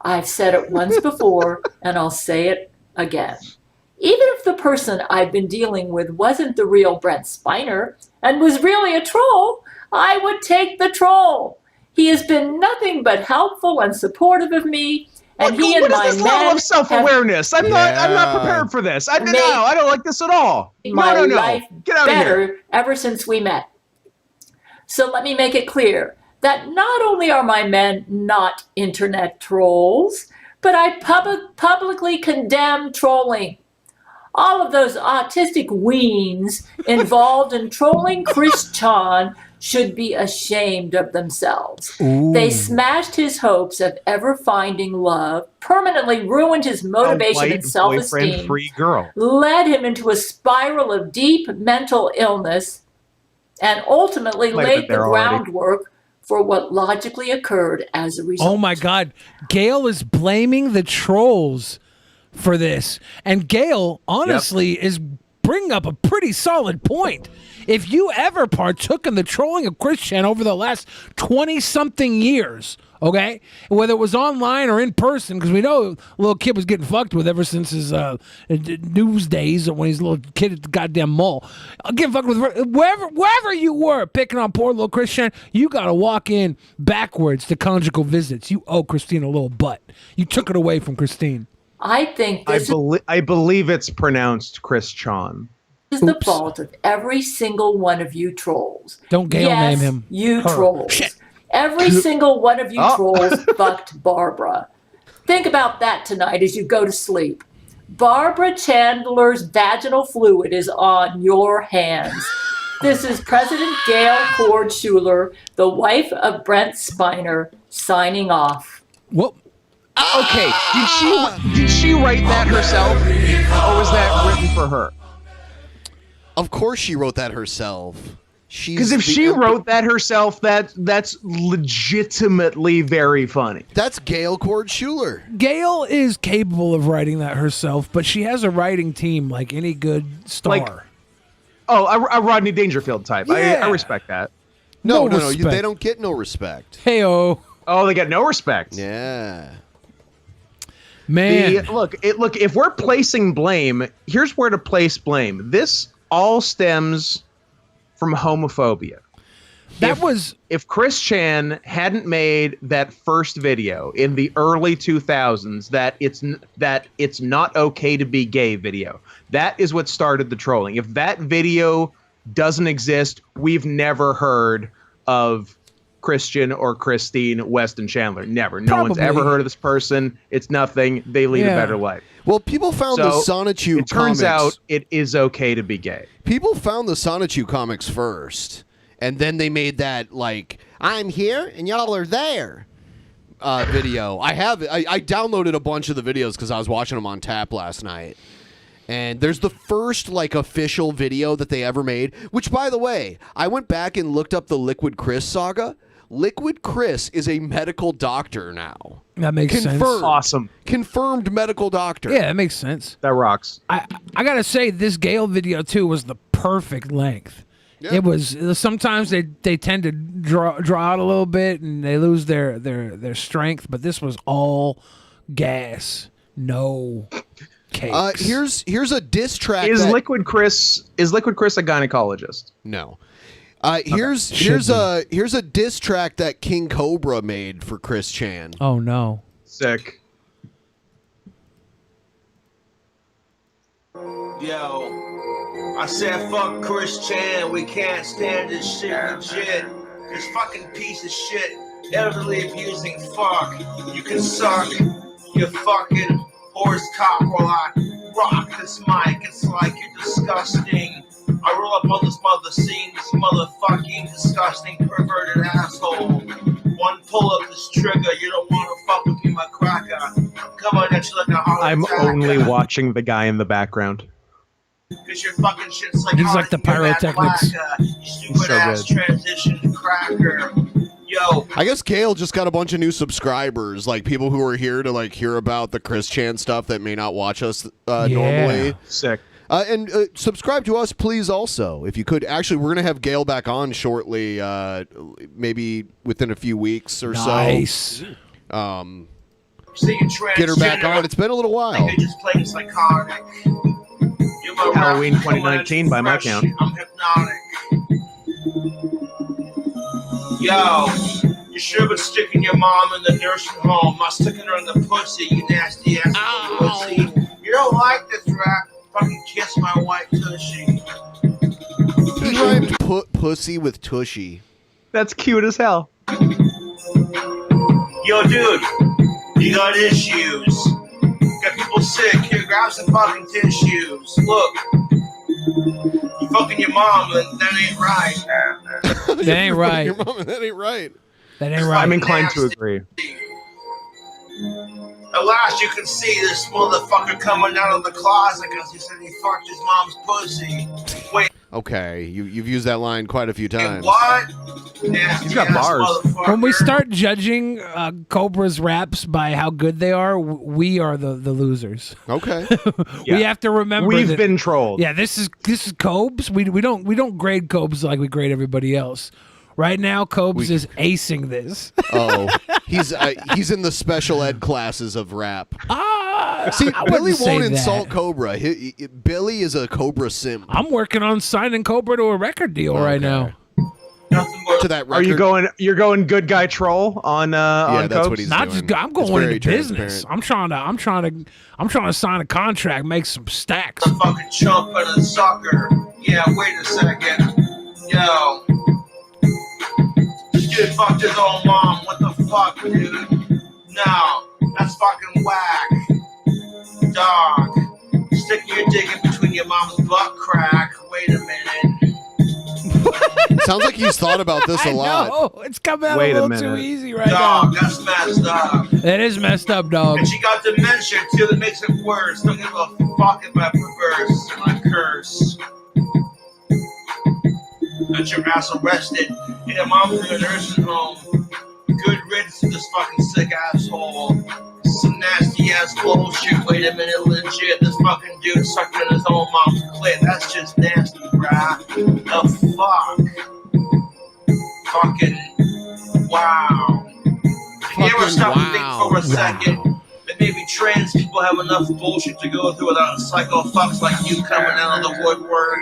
I've said it once before, and I'll say it again. Even if the person I've been dealing with wasn't the real Brent Spiner and was really a troll, I would take the troll. He has been nothing but helpful and supportive of me, and he and my men. What is this level of self-awareness? I'm not prepared for this. I don't like this at all. My No. life Get out of here. better ever since we met. So let me make it clear that not only are my men not internet trolls, but I publicly condemn trolling. All of those autistic weens involved in trolling Chris Chan should be ashamed of themselves. Ooh. They smashed his hopes of ever finding love, permanently ruined his motivation and self-esteem, free girl. led him into a spiral of deep mental illness, and ultimately laid the groundwork for what logically occurred as a result. Oh my God. Gail is blaming the trolls for this. And Gail, honestly, is bringing up a pretty solid point. If you ever partook in the trolling of Chris Chan over the last 20-something years, okay, whether it was online or in person, because we know the little kid was getting fucked with ever since his news days when he's a little kid at the goddamn mall. Getting fucked with wherever you were picking on poor little Chris Chan, you got to walk in backwards to conjugal visits. You owe Christine a little butt. You took it away from Christine. I think I believe it's pronounced Chris Chan. This is the fault of every single one of you trolls. Don't Gail name him. You Her. trolls. Shit. Every single one of you trolls fucked Barbara. Think about that tonight as you go to sleep. Barbara Chandler's vaginal fluid is on your hands. This is President Gail Cord Schuler, the wife of Brent Spiner, signing off. What? Okay, did she write that herself, or was that written for her? Of course she wrote that herself. Because if she wrote that herself, that's legitimately very funny. That's Gail Cord Schuler. Gail is capable of writing that herself, but she has a writing team like any good star. A Rodney Dangerfield type. Yeah. I respect that. No, they don't get no respect. Hey-oh. Oh, they get no respect. Yeah. Man. Look, if we're placing blame, here's where to place blame. This all stems from homophobia. If Chris Chan hadn't made that first video in the early 2000s, that it's not okay to be gay video, that is what started the trolling. If that video doesn't exist, we've never heard of Christian or Christine Weston Chandler. Never. No one's ever heard of this person. It's nothing. They lead a better life. Well, people found the Sonichu It turns out it is okay to be gay. People found the Sonichu comics first, and then they made that, like, I'm here and y'all are there video. I downloaded a bunch of the videos because I was watching them on tap last night. And there's the first, like, official video that they ever made, which, by the way, I went back and looked up the Liquid Chris saga. Liquid Chris is a medical doctor now. That makes sense. Awesome. Confirmed medical doctor. Yeah, that makes sense. That rocks. I gotta say, this Gail video too was the perfect length. Yeah. It was. Sometimes they tend to draw out a little bit and they lose their strength, but this was all gas, no cakes. Here's a diss track. Is Liquid Chris a gynecologist? No. Here's a diss track that King Cobra made for Chris Chan. Oh no. Sick. Yo, I said fuck Chris Chan, we can't stand this shit legit. This fucking piece of shit, elderly abusing fuck. You can suck your fucking horse cock while I rock this mic. It's like you're disgusting. I roll up on this mother scene, this motherfucking disgusting perverted asshole. One pull of this trigger, you don't want to fuck with me, my cracker. Come on, at you like a heart I'm attack. only watching the guy in the background. Cause your fucking shit's like He's like the pyrotechnics. You stupid ass transition cracker. Yo. I guess Gail just got a bunch of new subscribers, like people who are here to like hear about the Chris Chan stuff that may not watch us normally. Sick. And subscribe to us, please, also, if you could. Actually, we're going to have Gail back on shortly, maybe within a few weeks or so. Get her back on. It's been a little while. Just playing psychotic. Halloween 2019 by my count. I'm hypnotic. Yo, you should have been sticking your mom in the nursing home. Not sticking her in the pussy, you nasty ass pussy. You don't like this rap? Fucking kiss my white tushy. He rhymed pussy with tushy. That's cute as hell. Yo, dude, you got issues. Got people sick. Here, grab some fucking tissues. Look, you fucking your mom, and that ain't right. That ain't right. Your mom, and that ain't right. That ain't right. I'm inclined to agree. At last, you can see this motherfucker coming out of the closet because he said he fucked his mom's pussy. Wait. Okay, you've used that line quite a few times. What? He's got bars. When we start judging Cobra's raps by how good they are, we are the losers. Okay. We have to remember We've been trolled. Yeah, this is Cobes. We don't grade Cobes like we grade everybody else. Right now, Cobes is acing this. Oh, he's in the special ed classes of rap. See, I Billy wouldn't say won't insult that. Cobra. Billy is a Cobra simp. I'm working on signing Cobra to a record deal right now. To that record. Are you going? You're going good guy troll on on that's Cobes? what he's Not doing. just I'm going very into business. transparent. I'm trying to sign a contract, make some stacks. A fucking chump and a sucker. Yeah, wait a second. Yo. This dude fucked his own mom. What the fuck, dude? No, that's fucking whack. Dog. Sticking your dick in between your mom's butt crack. Wait a minute. Sounds like he's thought about this a lot. No, it's coming out Wait a a little too minute. easy right Dog, now. that's messed up. That is messed up, dog. And she got dementia too, that makes it worse. Don't give a fuck if I perverse and I curse. Got your ass arrested in a mom's in a nursing home. Good riddance to this fucking sick asshole. Some nasty ass bullshit. Wait a minute, legit. This fucking dude sucked in his own mom's clit. That's just nasty, bruh. The fuck? Fucking wow. If you ever stop to think for a second that maybe trans people have enough bullshit to go through without psycho fucks like you coming out of the woodwork.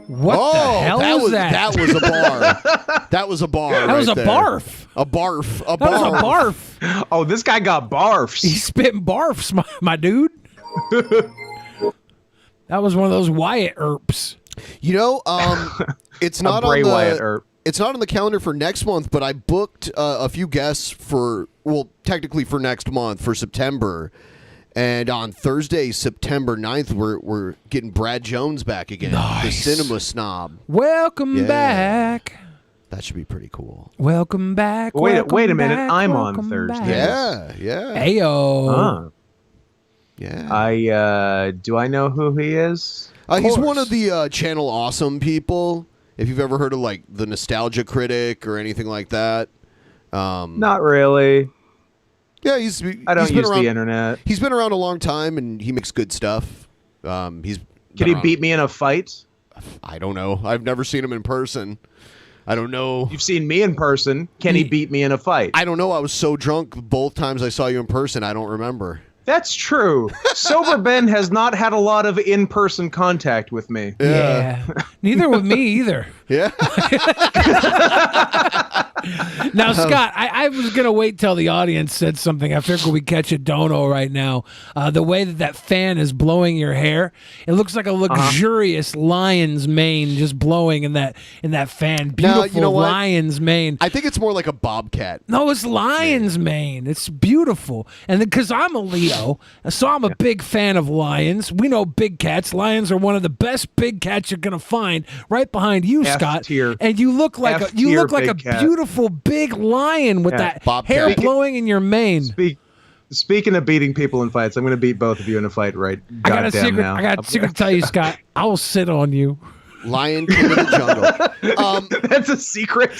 What the hell was that? That was a bar. That was a bar. That was right a there. barf. A barf. A That was a barf. barf. Oh, this guy got barfs. He's spitting barfs, my dude. That was one of those Wyatt Earps. You know, it's not Bray on Wyatt the. Earp. It's not on the calendar for next month, but I booked a few guests for, well, technically for next month, for September. And on Thursday, September 9th, we're getting Brad Jones back again. Nice. The cinema snob. Welcome back. That should be pretty cool. Welcome back. Wait a welcome minute. back, I'm on welcome Thursday. back. Yeah. Ayo. Huh. Yeah. Do I know who he is? He's one of the Channel Awesome people. If you've ever heard of like the Nostalgia Critic or anything like that. Not really. Yeah, I don't been use around, the internet. He's been around a long time and he makes good stuff. Can he beat me in a fight? I don't know. I've never seen him in person. I don't know. You've seen me in person. Can he beat me in a fight? I don't know. I was so drunk both times I saw you in person. I don't remember. That's true. Sober Ben has not had a lot of in-person contact with me. Yeah. Neither with me either. Yeah. Now, Scott, I was going to wait till the audience said something. I figured we catch a dono right now. The way that fan is blowing your hair, it looks like a luxurious lion's mane just blowing in that fan. Beautiful you know what? lion's mane. I think it's more like a bobcat. No, it's lion's mane. It's beautiful. And because I'm a Leo, so I'm a big fan of lions. We know big cats. Lions are one of the best big cats you're going to find right behind you, Scott. F-tier. And you look like a big cat. beautiful big lion with that bobcat. hair blowing in your mane. Speaking of beating people in fights, I'm going to beat both of you in a fight right I got a goddamn secret. now. I got a secret to tell you, Scott. I will sit on you. Lion King of the Jungle. That's a secret.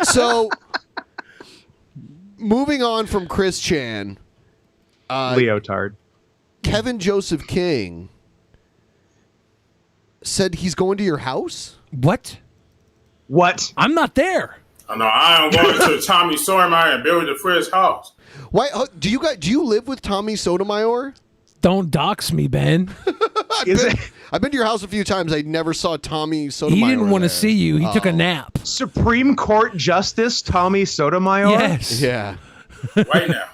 So, moving on from Chris Chan. Leotard. Kevin Joseph King said he's going to your house? What? I'm not there. Oh, no, I am going to Tommy Sotomayor and Billy DeFrizz's house. Why? Do you live with Tommy Sotomayor? Don't dox me, Ben. I've been to your house a few times. I never saw Tommy Sotomayor. He didn't want to there. see you. He took a nap. Supreme Court Justice Tommy Sotomayor? Yes. Yeah. Right now.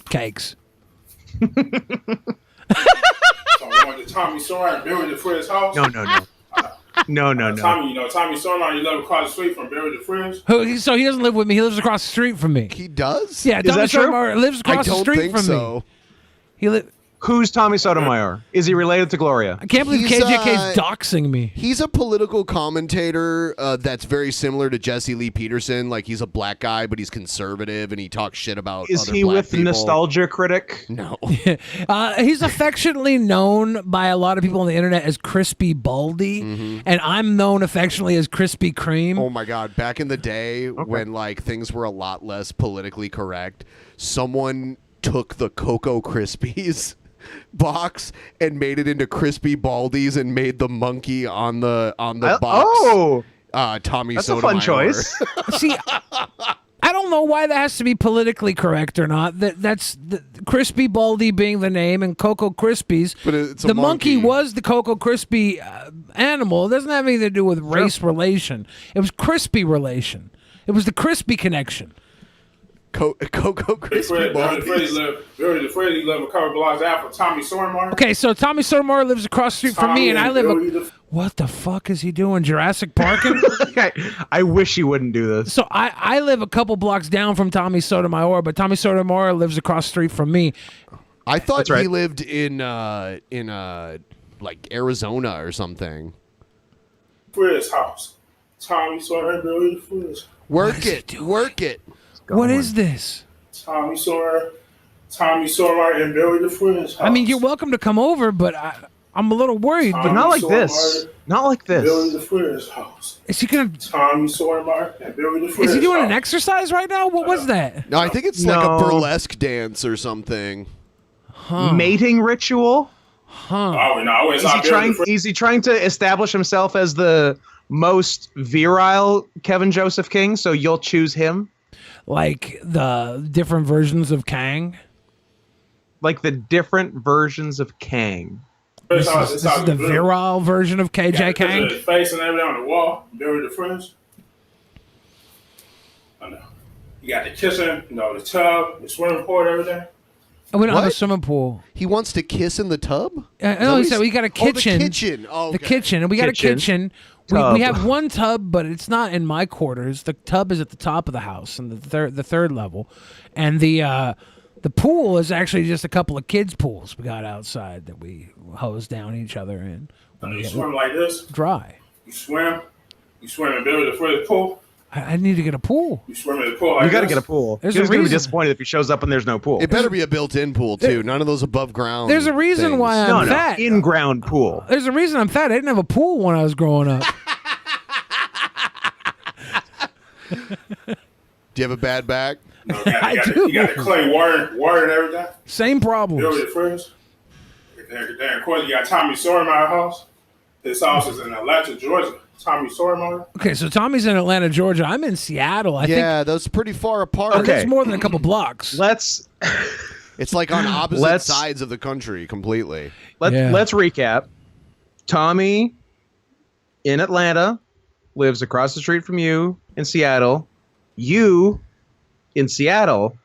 Cakes. So I'm going to Tommy Sotomayor and Billy DeFrizz's house. No. Tommy, Tommy Sotomayor, you live across the street from Billy DeFrizz. So he doesn't live with me. He lives across the street from me. He does? Yeah, Is Tommy that true? Sotomayor lives across the street from me. Who's Tommy Sotomayor? Is he related to Gloria? I can't believe He's, KJK's doxing me. He's a political commentator that's very similar to Jesse Lee Peterson. Like, he's a black guy, but he's conservative, and he talks shit about Is other he black with people. Nostalgia Critic? No. He's affectionately known by a lot of people on the internet as Crispy Baldy, and I'm known affectionately as Krispy Kreme. Oh my God! Back in the day when like things were a lot less politically correct, someone took the Cocoa Krispies box and made it into Crispy Baldies and made the monkey on the box. Oh, Tommy that's Sotomayor. a fun choice. See, I don't know why that has to be politically correct or not. That's the Crispy Baldy being the name and Cocoa Krispies. But it's a the monkey monkey. was the Cocoa Crispy animal. It doesn't have anything to do with race relation. It was crispy relation. It was the crispy connection. Cocoa Crispy Baldies. Billy DeFrizz live a couple blocks after Tommy Sotomayor. Okay, so Tommy Sotomayor lives across the street from me, and I live. What the fuck is he doing? Jurassic Parking? I wish he wouldn't do this. So I live a couple blocks down from Tommy Sotomayor, but Tommy Sotomayor lives across the street from me. I thought That's right. he lived in like Arizona or something. Frizz's house. Tommy Sotomayor and Billy DeFrizz. Work it. What is this? Tommy Sotomayor and Billy DeFrizz's house. I mean, you're welcome to come over, but I'm a little worried. But not like this. Not like this. Billy DeFrizz's house. Is he gonna? Tommy Sotomayor and Billy DeFrizz's Is he doing an house. exercise right now? What was that? No, I think it's like a burlesque dance or something. Mating ritual? Huh. Oh, no, Is he trying to establish himself as the most virile Kevin Joseph King, so you'll choose him? Like the different versions of Kang? Like the different versions of Kang. This is the virile version of KJ Kang? His face and everything on the wall. Billy DeFrizz. I know. You got the kitchen, the tub, the swimming pool, everything. We don't have a swimming pool. He wants to kiss in the tub? No, he said we got a kitchen. Oh, the kitchen. Oh, The kitchen. And we got a kitchen. We Tub. have one tub, but it's not in my quarters. The tub is at the top of the house in the third level. And the pool is actually just a couple of kids' pools we got outside that we hose down each other in. You swim like this. Dry. You swim in Billy DeFrizz's pool. I need to get a pool. You swim in the pool like You got to this. get a pool. There's He's a going to be reason. disappointed if he shows up and there's no pool. It better be a built-in pool, too. None of those above ground. There's a reason things. why I'm fat. In-ground pool. There's a reason I'm fat. I didn't have a pool when I was growing up. Do you have a bad back? No, you got the clean water and everything. Same problems. Billy DeFrizz. Then, of course, you got Tommy Sotomayor's house. His house is in Atlanta, Georgia. Tommy Sotomayor. Okay, so Tommy's in Atlanta, Georgia. I'm in Seattle. I think that's pretty far apart. That's more than a couple blocks. It's like on opposite sides of the country completely. Let's recap. Tommy in Atlanta lives across the street from you in Seattle. You in Seattle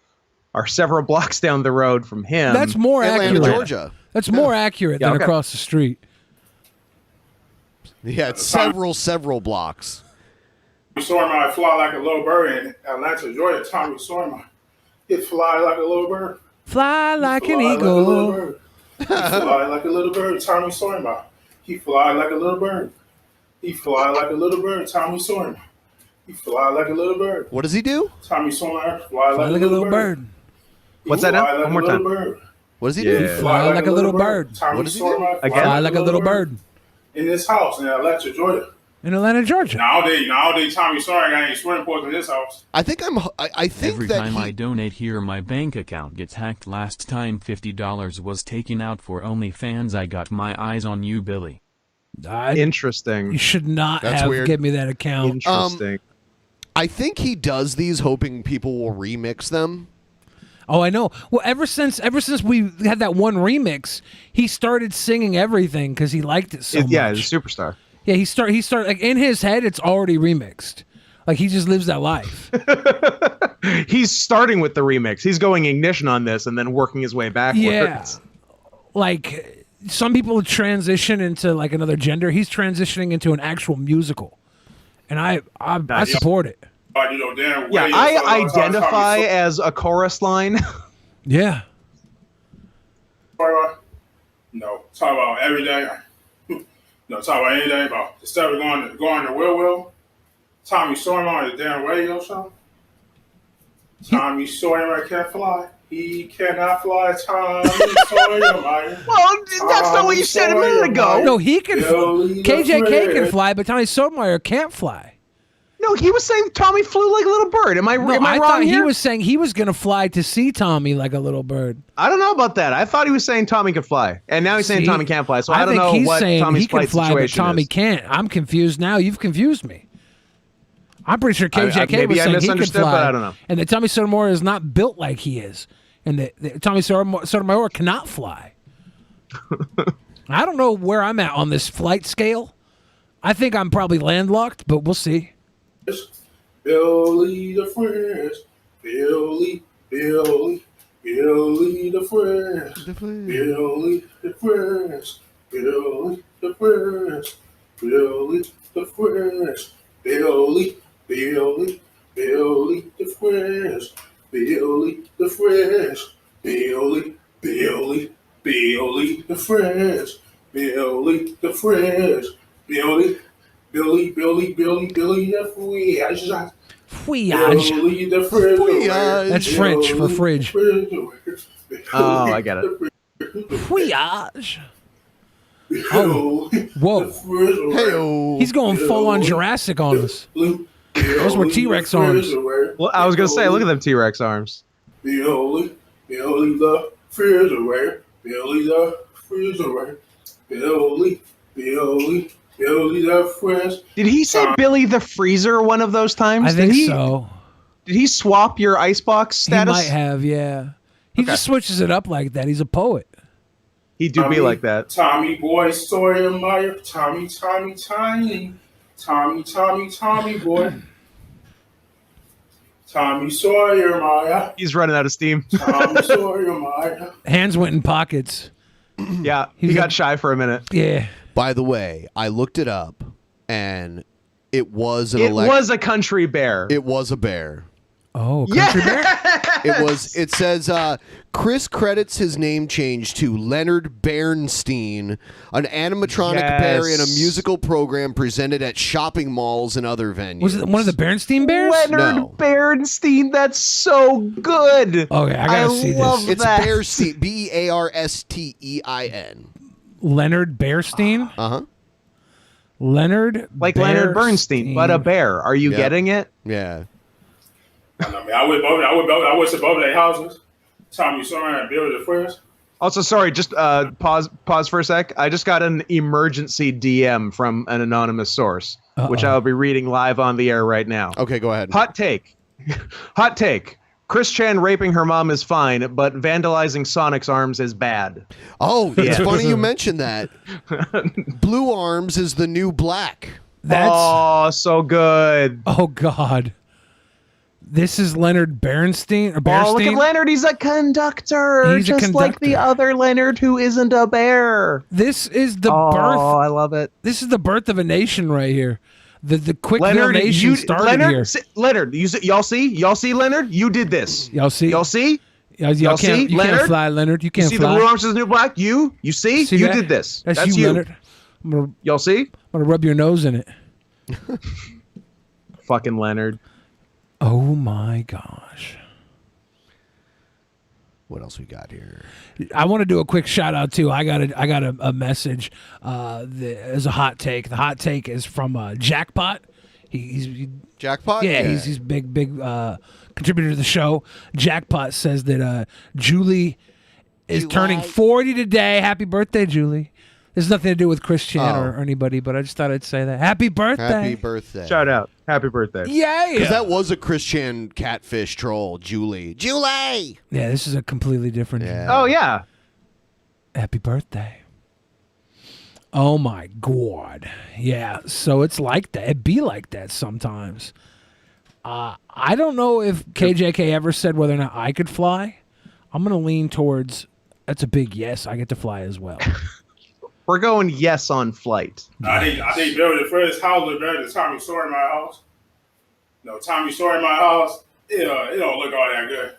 are several blocks down the road from him. That's more Atlanta, accurate. Georgia. That's more accurate than okay. across the street. Yeah, it's several blocks. Tommy Sotomayor fly like a little bird in Atlanta, Georgia. Tommy Sotomayor. He fly like a little bird. Fly like an Fly eagle. Like a little bird. He fly like a little bird. Tommy Sotomayor. He fly like a little bird. He fly like a little bird. Tommy Sotomayor. He fly like a little bird. What does he do? Tommy Sotomayor fly like a little bird. What's that now? One more time. What does he do? Fly like a little bird. Tommy What does he do? Sotomayor Fly like a little bird. In this house in Atlanta, Georgia. In Atlanta, Georgia. Nowadays, Tommy Sawyer ain't swimming pools in his house. I think Every that time I donate here, my bank account gets hacked. Last time $50 was taken out for OnlyFans. I got my eyes on you, Billy. Interesting. You should not give me that account. Interesting. I think he does these hoping people will remix them. Oh, I know. Well, ever since we had that one remix, he started singing everything because he liked it so much. Yeah, he's a superstar. Yeah, he started like in his head, it's already remixed. Like he just lives that life. He's starting with the remix. He's going ignition on this and then working his way backwards. Yeah. Like some people transition into like another gender. He's transitioning into an actual musical, and I support it. Yeah, I identify as a chorus line. Yeah. No, talk about every day. No, talk about anything about instead of going to Will. Tommy Sawyer on the damn radio show. Tommy Sawyer can't fly. He cannot fly. Tommy Sawyer, man. Well, that's not what you said a minute ago. No, he can. KJK can fly, but Tommy Sotomayor can't fly. No, he was saying Tommy flew like a little bird. Am I wrong thought here? He was saying he was going to fly to see Tommy like a little bird. I don't know about that. I thought he was saying Tommy could fly, and now he's saying Tommy can't fly. So I don't know what Tommy's flight situation is. Tommy can't. I'm confused now. You've confused me. I'm pretty sure KJK was saying he could fly, but I don't know. And that Tommy Sotomayor is not built like he is, and that Tommy Sotomayor cannot fly. I don't know where I'm at on this flight scale. I think I'm probably landlocked, but we'll see. Billy the Friends, Billy the Friends, Billy the Friends, Billy the Friends, Billy the Friends, Billy the Friends, Billy the Friends, Billy the Friends, Billy the Friends, Billy the Friends, Billy the Fouillage. Fouillage. That's French for fridge. Oh, I get it. Fouillage. Oh, whoa. Hey-o. He's going full on Jurassic on us. Those were T-Rex arms. Well, I was going to say, look at them T-Rex arms. Billy the Freezer, Billy the Freezer, Billy the Friends. Did he say Billy the Freezer one of those times? I think so. Did he swap your icebox status? He might have, yeah. He just switches it up like that. He's a poet. He do be like that. Tommy Boy Sawyer Meyer, Tommy Boy. Tommy Sawyer Meyer. He's running out of steam. Tommy Sawyer Meyer. Hands went in pockets. Yeah, he got shy for a minute. Yeah. By the way, I looked it up, and it was It was a country bear. It was a bear. Oh, country bear? It was. It says Chris credits his name change to Leonard Bernstein, an animatronic bear in a musical program presented at shopping malls and other venues. Was it one of the Bernstein bears? Leonard Bernstein. That's so good. Okay, I gotta see this. It's Bearstein. Bearstein. Leonard Bernstein. Leonard, like Leonard Bernstein, but a bear. Are you getting it? Yeah. I mean, I went above their houses. Tommy Sawyer and Billy the Friends. Also, sorry, just pause for a sec. I just got an emergency DM from an anonymous source, which I'll be reading live on the air right now. Okay, go ahead. Hot take. Hot take. Chris Chan raping her mom is fine, but vandalizing Sonic's arms is bad. Oh, it's funny you mentioned that. Blue arms is the new black. That's so good. Oh God. This is Leonard Bernstein. Oh, look at Leonard. He's a conductor. He's just like the other Leonard who isn't a bear. This is the birth. Oh, I love it. This is the birth of a nation right here. The quick nation started here. Leonard, y'all see? Y'all see, Leonard? You did this. Y'all see? Y'all see? Y'all see? You can't fly, Leonard. You can't fly. You see the blue arms is the new black? You see? You did this. That's you, Leonard. Y'all see? I'm going to rub your nose in it. Fucking Leonard. Oh my gosh. What else we got here? I want to do a quick shout out too. I got a message as a hot take. The hot take is from Jackpot. He's Jackpot. Yeah, he's big contributor to the show. Jackpot says that Julie is turning 40 today. Happy birthday, Julie. There's nothing to do with Chris Chan or anybody, but I just thought I'd say that. Happy birthday. Happy birthday. Shout out. Happy birthday. Yay. Because that was a Chris Chan catfish troll, Julie. Julie! Yeah, this is a completely different. Yeah. Oh, yeah. Happy birthday. Oh, my God. Yeah, so it's like that. It be like that sometimes. I don't know if KJK ever said whether or not I could fly. I'm going to lean towards that's a big yes. I get to fly as well. We're going yes on flight. I think building the first house look better than Tommy Sawyer in my house. No, Tommy Sawyer in my house, it don't look all that good.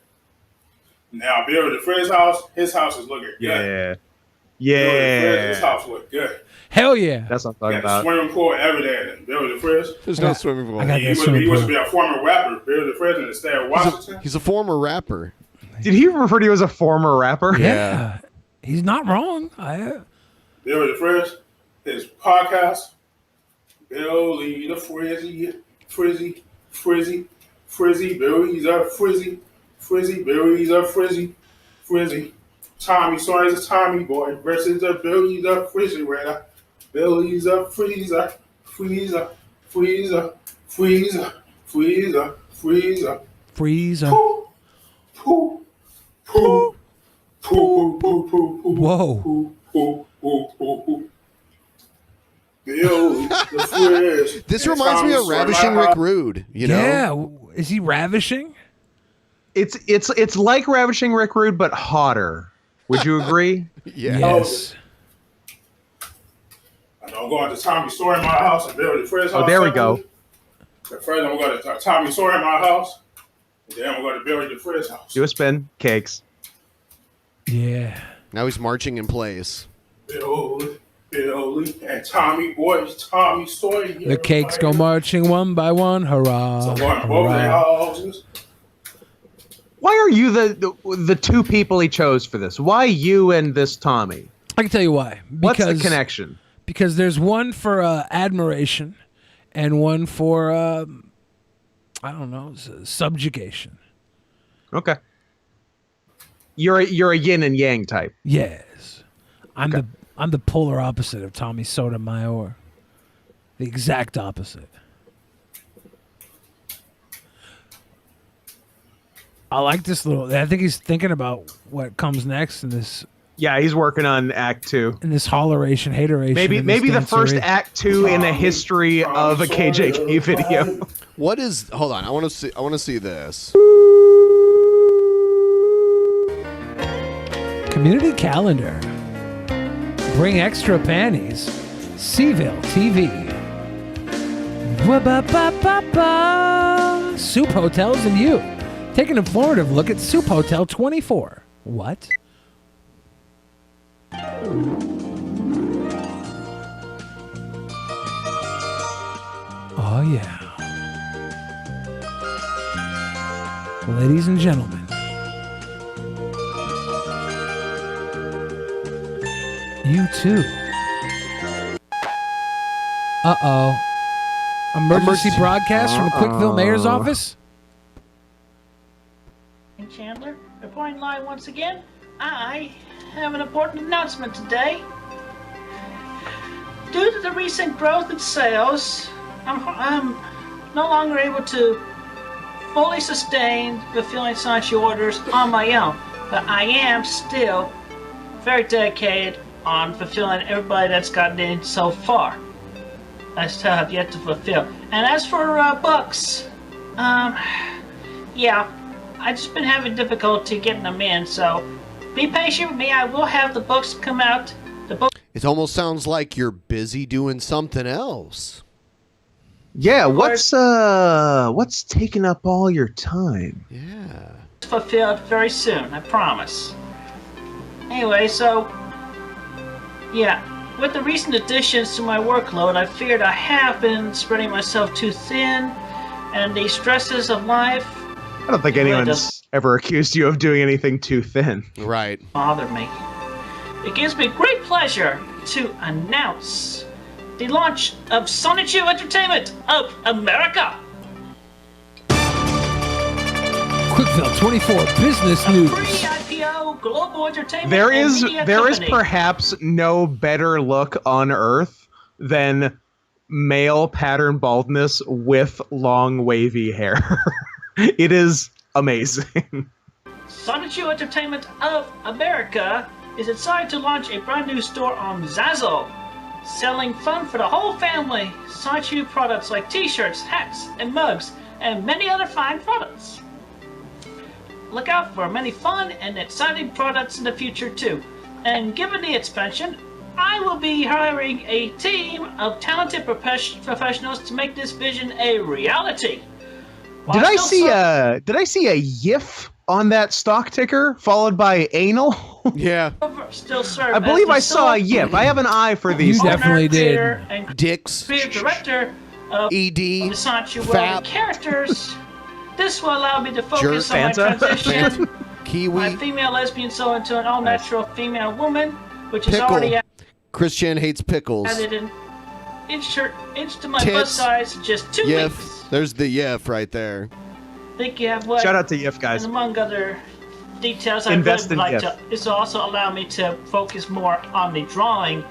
Now, building the first house, his house is looking good. Yeah. His house look good. Hell yeah. That's what I'm talking about. Swimming pool, everything. Building the first. There's no swimming pool. He used to be a former rapper. Building the first in the state of Washington. He's a former rapper. Did he refer to you as a former rapper? Yeah. He's not wrong. Billy the Fresh, his podcast, Billy the Frizzy, Billy's a Frizzy, Billy's a Frizzy. Tommy Sawyer's a Tommy boy versus the Billy's a Frizzy radar. Billy's a freezer. Whoa. This reminds me of Ravishing Rick Rude. You know? Yeah. Is he ravishing? It's like Ravishing Rick Rude, but hotter. Would you agree? Yes. I'm going to Tommy Sawyer in my house and Billy the Fresh house. Oh, there we go. First, I'm going to Tommy Sawyer in my house, and then I'm going to Billy the Fresh house. Do a spin. Cakes. Yeah. Now he's marching in place. Billy and Tommy boys, Tommy Sawyer. The cakes go marching one by one. Hurrah. Houses. Why are you the two people he chose for this? Why you and this Tommy? I can tell you why. What's the connection? Because there's one for admiration and one for, I don't know, subjugation. Okay. You're a yin and yang type. Yes. I'm the polar opposite of Tommy Sotomayor. The exact opposite. I like this I think he's thinking about what comes next in this. Yeah, he's working on Act 2. In this holleration, hateration. Maybe the first Act 2 in the history of a KJK video. What is? Hold on, I want to see this. Community calendar. Bring extra panties. Seaville TV. Soup Hotels and you. Take an informative look at Soup Hotel 24. What? Oh, yeah. Ladies and gentlemen. You too. Uh-oh. Emergency broadcast from the Quickville Mayor's office? Chandler, reporting live once again. I have an important announcement today. Due to the recent growth in sales, I'm no longer able to fully sustain fulfilling Sanchi orders on my own, but I am still very dedicated on fulfilling everybody that's gotten in so far. I still have yet to fulfill. And as for books, yeah, I've just been having difficulty getting them in, so be patient with me. I will have the books come out. It almost sounds like you're busy doing something else. Yeah, what's taking up all your time? Yeah. Fulfilled very soon, I promise. Anyway, so yeah, with the recent additions to my workload, I feared I have been spreading myself too thin, and the stresses of life. I don't think anyone's ever accused you of doing anything too thin. Right. Bother me. It gives me great pleasure to announce the launch of Sonic U Entertainment of America. Quickville 24 business news. Pre-IPO global entertainment. There and is media company. perhaps no better look on Earth than male pattern baldness with long wavy hair. It is amazing. Sonic U Entertainment of America is excited to launch a brand new store on Zazzle, selling fun for the whole family. Sonic U products like t-shirts, hats, and mugs, and many other fine products. Look out for many fun and exciting products in the future too. And given the expansion, I will be hiring a team of talented professionals to make this vision a reality. Did I see a YIF on that stock ticker followed by anal? Yeah. Still serve I believe as I the saw a YIF. I have an eye for these. You definitely did. And Dicks. creative director of ED. the Sonic U world Fap. and characters. This will allow me to focus Jerk. on my Fanta. transition. Kiwi. My female lesbian soul into an all-natural female woman, which is Pickle. already Chris Chan hates pickles. added an inch to my Tits. bust size in just 2 Yif. weeks. There's the Yif right there. Think you have what? Shout out to YIF, guys. And among other details, I Invest really would in like GIF. to. This will also allow me to focus more on the drawing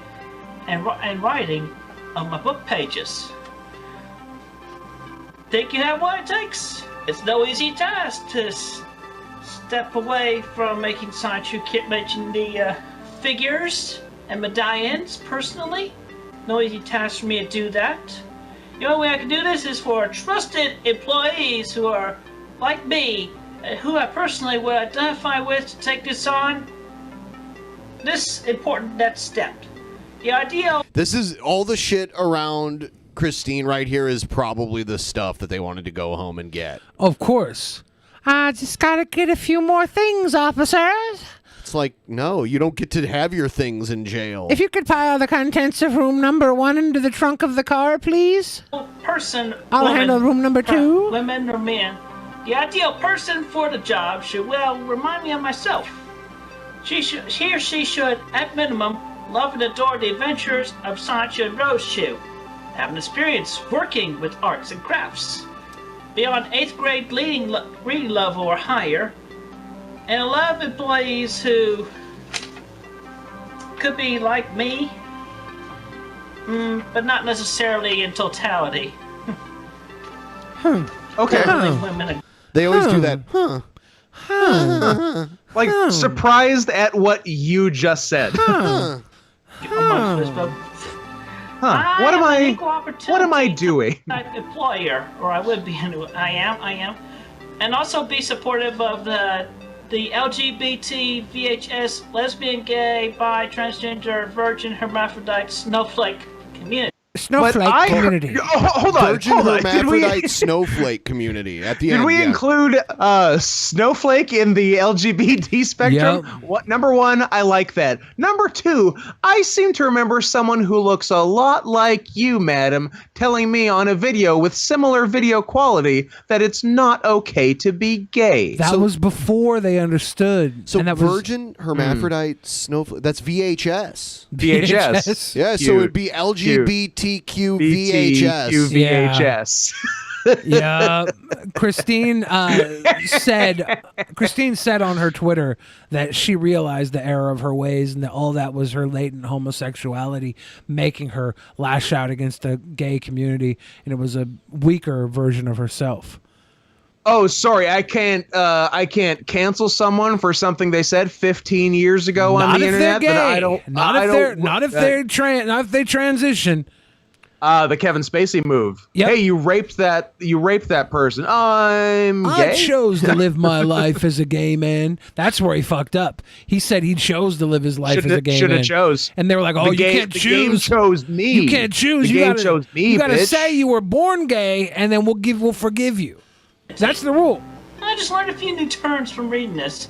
and writing of my book pages. Think you have what it takes? It's no easy task to step away from making Sonic U kit, making the figures and medallions personally. No easy task for me to do that. The only way I can do this is for trusted employees who are like me, who I personally would identify with to take this on. This important next step. The ideal. This is all the shit around Christine right here is probably the stuff that they wanted to go home and get. Of course. I just gotta get a few more things, officers. It's like, no, you don't get to have your things in jail. If you could pile the contents of room number 1 into the trunk of the car, please. Person, I'll woman, handle room number 2. Women or men. The ideal person for the job should, well, remind me of myself. He or she should, at minimum, love and adore the adventures of Sonic and Rose Chew. Have an experience working with arts and crafts. Be on 8th grade reading level or higher. And love employees who could be like me, but not necessarily in totality. Okay. Women. They always do that. Like surprised at what you just said. What am I doing? Type employer, or I would be anyway. I am. And also be supportive of the LGBT, VHS, lesbian, gay, bi, transgender, virgin, hermaphrodite, snowflake community. Snowflake community. Hold on. Virgin hermaphrodite snowflake community at the end. Did we include snowflake in the LGBT spectrum? Yep. What, number 1, I like that. Number 2, I seem to remember someone who looks a lot like you, madam, telling me on a video with similar video quality that it's not okay to be gay. That was before they understood. So and that virgin hermaphrodite snowflake. That's VHS. VHS. Yeah, so it'd be LGBTQ VHS. VHS. Yeah. Christine said on her Twitter that she realized the error of her ways and that all that was her latent homosexuality making her lash out against the gay community, and it was a weaker version of herself. Oh, sorry, I can't cancel someone for something they said 15 years ago on the internet. They're gay. That I don't. Not if they transition. The Kevin Spacey move. Yep. Hey, you raped that person. I'm gay. I chose to live my life as a gay man. That's where he fucked up. He said he chose to live his life as a gay man. Should have chose. And they were like, "Oh, you can't choose. The game chose me. You can't choose. The game chose me. You gotta bitch. say you were born gay, and then we'll forgive you. That's the rule." I just learned a few new terms from reading this.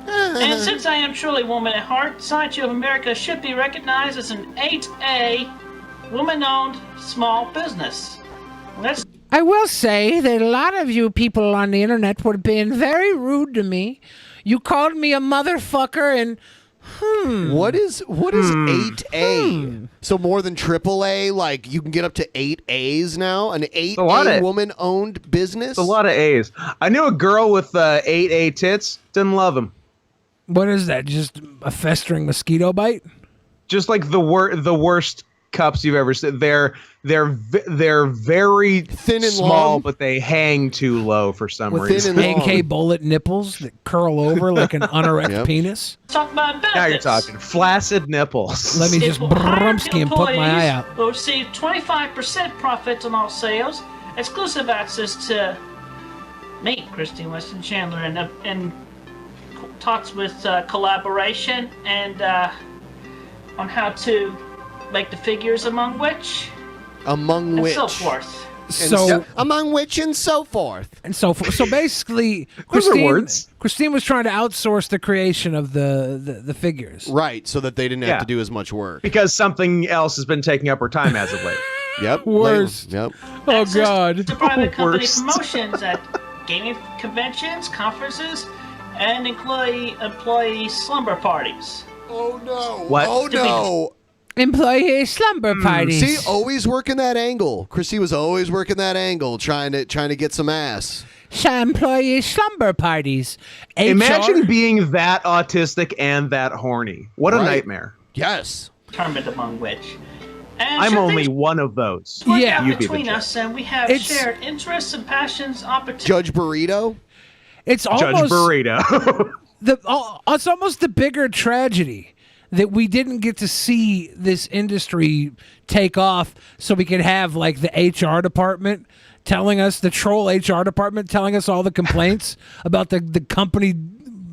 And since I am truly woman at heart, Sonic U of America should be recognized as an 8A woman-owned small business. I will say that a lot of you people on the internet were being very rude to me. You called me a motherfucker and What is 8A? So more than AAA? Like you can get up to 8 A's now? An 8A woman-owned business? It's a lot of A's. I knew a girl with 8A tits. Didn't love them. What is that? Just a festering mosquito bite? Just like the worst cups you've ever seen. They're very thin and small, long, but they hang too low for some reason. AK bullet nipples that curl over like an unerect penis. Talk about benefits. Now you're talking flaccid nipples. Let me just brumsky and poke my eye out. Will receive 25% profit on all sales, exclusive access to me, Christine Weston Chandler, and talks with collaboration and on how to make the figures among which and so forth. So among which and so forth. And so forth. So basically, Christine was trying to outsource the creation of the figures. Right, so that they didn't have to do as much work. Because something else has been taking up her time as of late. Yep. Worst. Yep. Oh, God. To private company promotions at gaming conventions, conferences, and employee slumber parties. Oh, no. What? Oh, no. Employee slumber parties. See, always working that angle. Chrissy was always working that angle, trying to get some ass. Employee slumber parties. Imagine being that autistic and that horny. What a nightmare. Yes. Determined among which. And I'm only one of those. Yeah. You be Between the us, and we have shared interests and passions, opportunities. Judge Burrito? It's almost Judge Burrito. It's almost the bigger tragedy that we didn't get to see this industry take off so we could have like the HR department telling us, the troll HR department telling us all the complaints about the company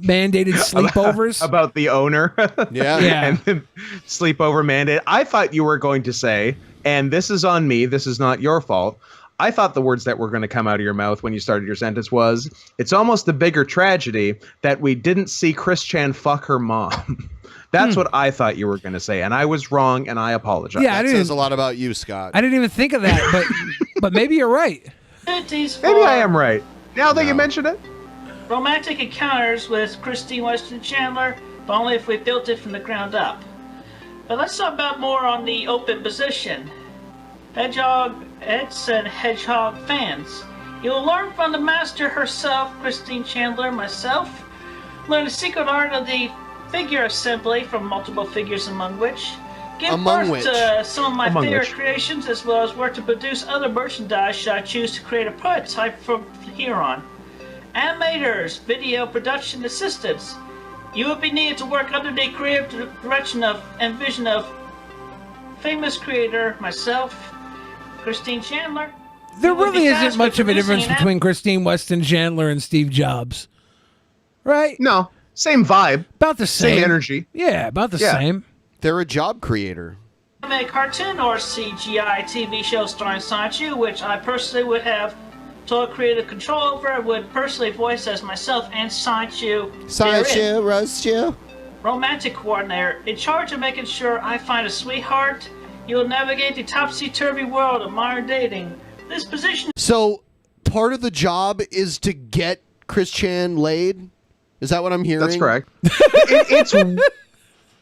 mandated sleepovers. About the owner. Yeah. And the sleepover mandate. I thought you were going to say, and this is on me, this is not your fault, I thought the words that were going to come out of your mouth when you started your sentence was, it's almost a bigger tragedy that we didn't see Chris Chan fuck her mom. That's what I thought you were going to say, and I was wrong, and I apologize. Yeah, that says a lot about you, Scott. I didn't even think of that, but maybe you're right. Maybe I am right. Now that you mention it. Romantic encounters with Christine Weston Chandler, but only if we built it from the ground up. But let's talk about more on the open position. Hedgehogs and Hedgehog fans. You'll learn from the master herself, Christine Chandler, myself. Learn the secret art of the figure assembly from multiple figures among which. Give birth to some of my favorite creations, as well as work to produce other merchandise should I choose to create a prototype from here on. Animators, video production assistants. You will be needed to work under the creative direction of and vision of famous creator, myself, Christine Chandler. There really isn't much of a difference between Christine Weston Chandler and Steve Jobs. Right? No. Same vibe. About the same. Same energy. Yeah, about the same. They're a job creator. A cartoon or CGI TV show starring Sanchu, which I personally would have total creative control over. I would personally voice as myself and Sanchu. Sanchu, Rostu. Romantic coordinator, in charge of making sure I find a sweetheart. You will navigate the topsy-turvy world of modern dating. This position... So, part of the job is to get Chris Chan laid? Is that what I'm hearing? That's correct. It's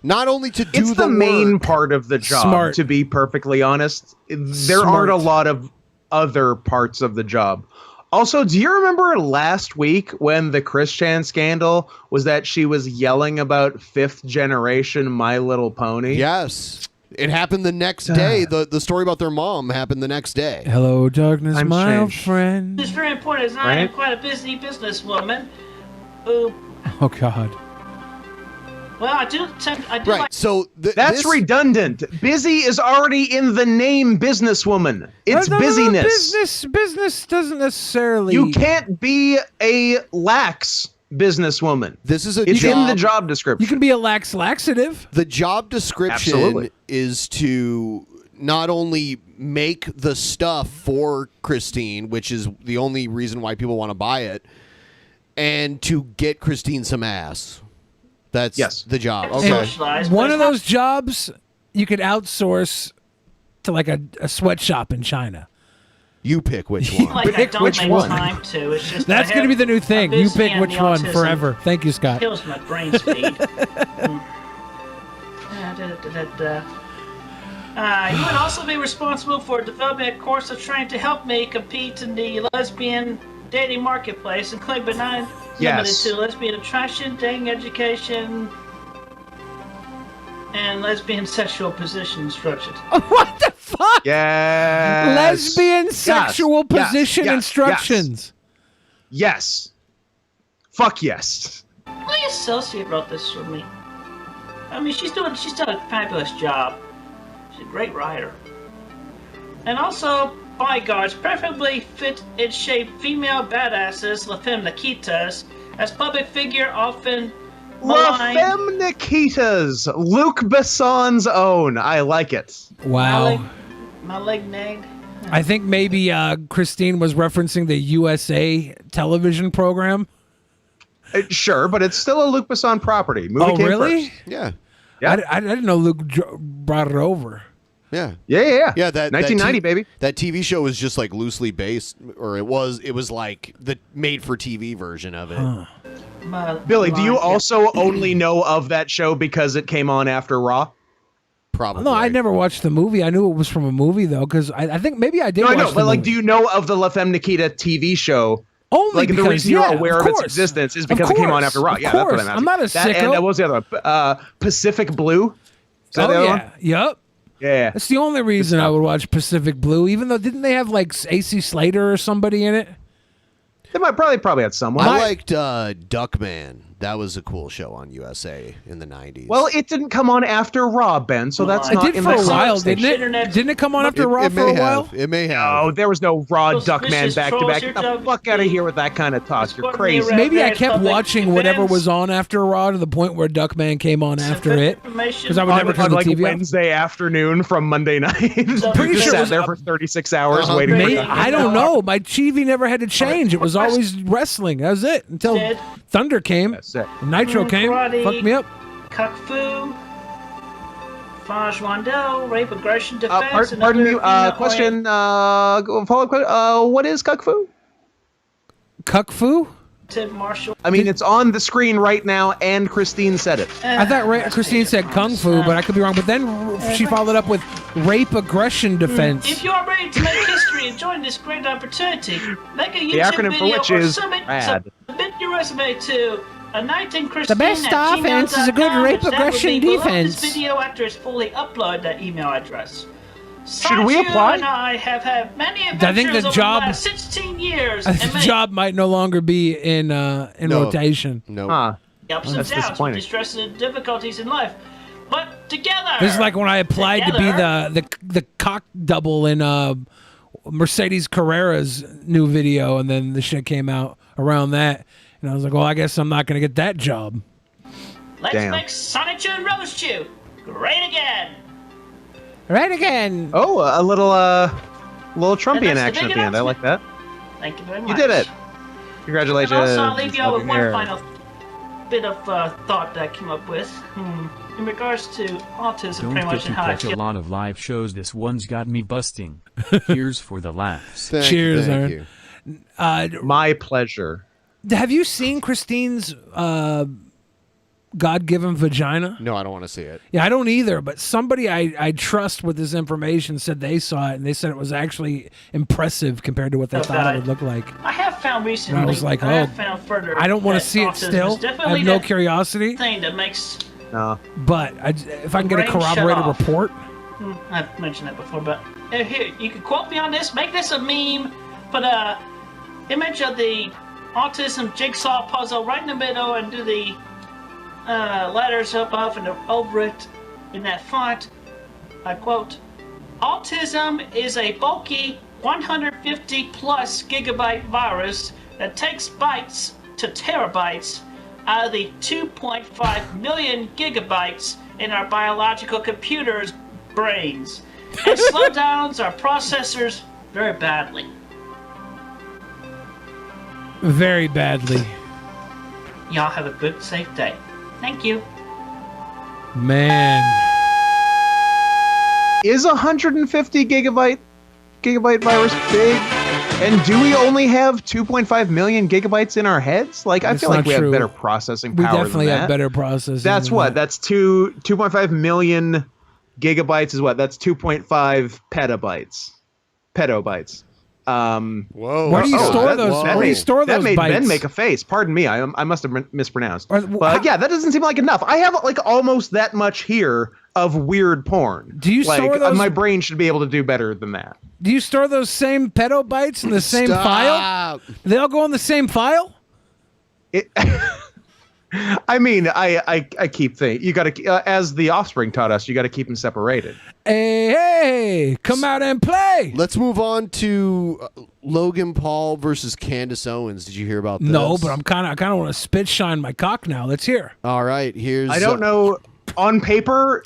not only to do the main part of the job, to be perfectly honest. There aren't a lot of other parts of the job. Also, do you remember last week when the Chris Chan scandal was that she was yelling about 5th generation My Little Pony? Yes. It happened the next day. The story about their mom happened the next day. Hello, darkness, my old friend. It's very important, as I am quite a busy businesswoman who... Oh, God. Well, I do like... So that's redundant. Busy is already in the name businesswoman. It's busyness. Business doesn't necessarily... You can't be a lax businesswoman. This is it's in the job description. You can be a laxative. The job description is to not only make the stuff for Christine, which is the only reason why people want to buy it, and to get Christine some ass. That's the job. Okay. One of those jobs you could outsource to like a sweatshop in China. You pick which one. Like I don't make time to. It's just That's going to be the new thing. You pick which one forever. Thank you, Scott. Kills my brain speed. You would also be responsible for developing a course of training to help me compete in the lesbian dating marketplace, including but not limited to lesbian attraction, dating education, and lesbian sexual position instruction. What the fuck? Yes. Lesbian sexual position instructions. Yes. Fuck yes. My associate wrote this for me. I mean, she's done a fabulous job. She's a great writer. And also, bodyguards, preferably fit in shape female badasses, La Femme Nikitas, as public figure often La Femme Nikitas, Luc Besson's own. I like it. Wow. My leg nagged. I think maybe Christine was referencing the USA television program. Sure, but it's still a Luc Besson property. Movie came really? first. Yeah. I didn't know Luke brought it over. Yeah. Yeah. That 1990, baby. That TV show was just like loosely based, or it was like the made for TV version of it. Billy, do you also only know of that show because it came on after Raw? Probably. No, I never watched the movie. I knew it was from a movie though, because I think maybe I did. No, I watch know, the but like, movie. do you know of the La Femme Nikita TV show? Only like because, the reason you're aware of its existence is because it came on after Raw. Of Yeah, that's what course. I'm I'm not a that, sicko. And what was the other one? Pacific Blue? Is that the other one? Yep. Yeah. That's the only reason I would watch Pacific Blue, even though didn't they have like AC Slater or somebody in it? They might probably had someone. I liked Duckman. That was a cool show on USA in the 90s. Well, it didn't come on after Raw, Ben, so that's not It did in for a that while, conversation. didn't it? Didn't it come on after Raw for a while? It may have. No, there was no Raw Those Duckman vicious back to trolls, back. you're Get the talking- fuck out of here with that kind of talk. You're crazy. Maybe I Various kept public watching whatever events. was on after Raw to the point where Duckman came on after it. Because I would never turn on the like TV off. Wednesday afternoon from Monday night. Pretty Just sure it sat was there up- for 36 hours waiting for Maybe, Duckman. I don't know. My TV never had to change. It was always wrestling. That was it. Until Thunder came. That's it. Nitro came. Karate. Fucked me up. Kung Fu, Fajwando, rape, aggression, defense. and Pardon me. other Question. Follow-up question. What is Kung Fu? Kung Fu? Martial. I mean, it's on the screen right now, and Christine said it. I thought Christine said Kung Fu, but I could be wrong. But then she followed up with rape, aggression, defense. If you are ready to make history and join this great opportunity, make a YouTube The acronym for video which or is submit RAD. your resume to a night in Christine The best offense is a good rape, aggression, defense. This video after it's fully uploaded that email address. Should we Sanju apply? And I have had many I adventures think the over job- the last 16 years. The and many job might no longer be in rotation. No. ups and That's downs, disappointing. distresses and difficulties in life. But together. This is like when I applied to be Together. the cock double in Mercedes Carrera's new video, and then the shit came out around that, and I was like, well, I guess I'm not gonna get that job. Let's Damn. make Sonic Chew and Roast Chew great again. Right again. Oh, a little Trumpian And that's the action at big the end. I like that. Thank you very much. You did it. Congratulations. And also, I'll leave you all with Logan one here. final bit of thought that I came up with. In regards to autism, Don't pretty get much to and how I catch a feel. lot of live shows. This one's got me busting. Here's for the laughs. Cheers, thank Aaron. you. My pleasure. Have you seen Christine's God-given vagina? No, I don't want to see it. Yeah, I don't either, but somebody I trust with this information said they saw it, and they said it was actually impressive compared to what they thought it would look like. I have found recently. And I was like, have oh, found further I don't want that to see it autism still. is I definitely have no that curiosity, thing that makes. No. but if I can get a brain shut corroborated off. report. I've mentioned that before, but here you can quote me on this. Make this a meme. Put a image of the autism jigsaw puzzle right in the middle, and do the letters above and over it in that font. I quote: "Autism is a bulky 150 plus gigabyte virus that takes bytes to terabytes out of the 2.5 million gigabytes in our biological computers' brains, and slow downs our processors very badly." Very badly. Y'all have a good, safe day. Thank you. Man. Is 150 gigabyte gigabyte virus big? And do we only have 2.5 million gigabytes in our heads? Like, I feel like we have better processing power. We definitely than that. have better processing. That's what? That's 2.5 million gigabytes is what? That's 2.5 petabytes. Petabytes. Whoa. Where do you store those? Where do you store those That made bytes? Ben make a face. Pardon me. I must have mispronounced. But yeah, that doesn't seem like enough. I have like almost that much here of weird porn. Do you store those? My brain should be able to do better than that. Do you store those same petabytes in the same file? They all go in the same file? I mean, I keep things. You got to, as the Offspring taught us, you got to keep them separated. Hey, come out and play. Let's move on to Logan Paul versus Candice Owens. Did you hear about this? No, but I kind of want to spit shine my cock now. Let's hear. All right, here's. I don't know on paper,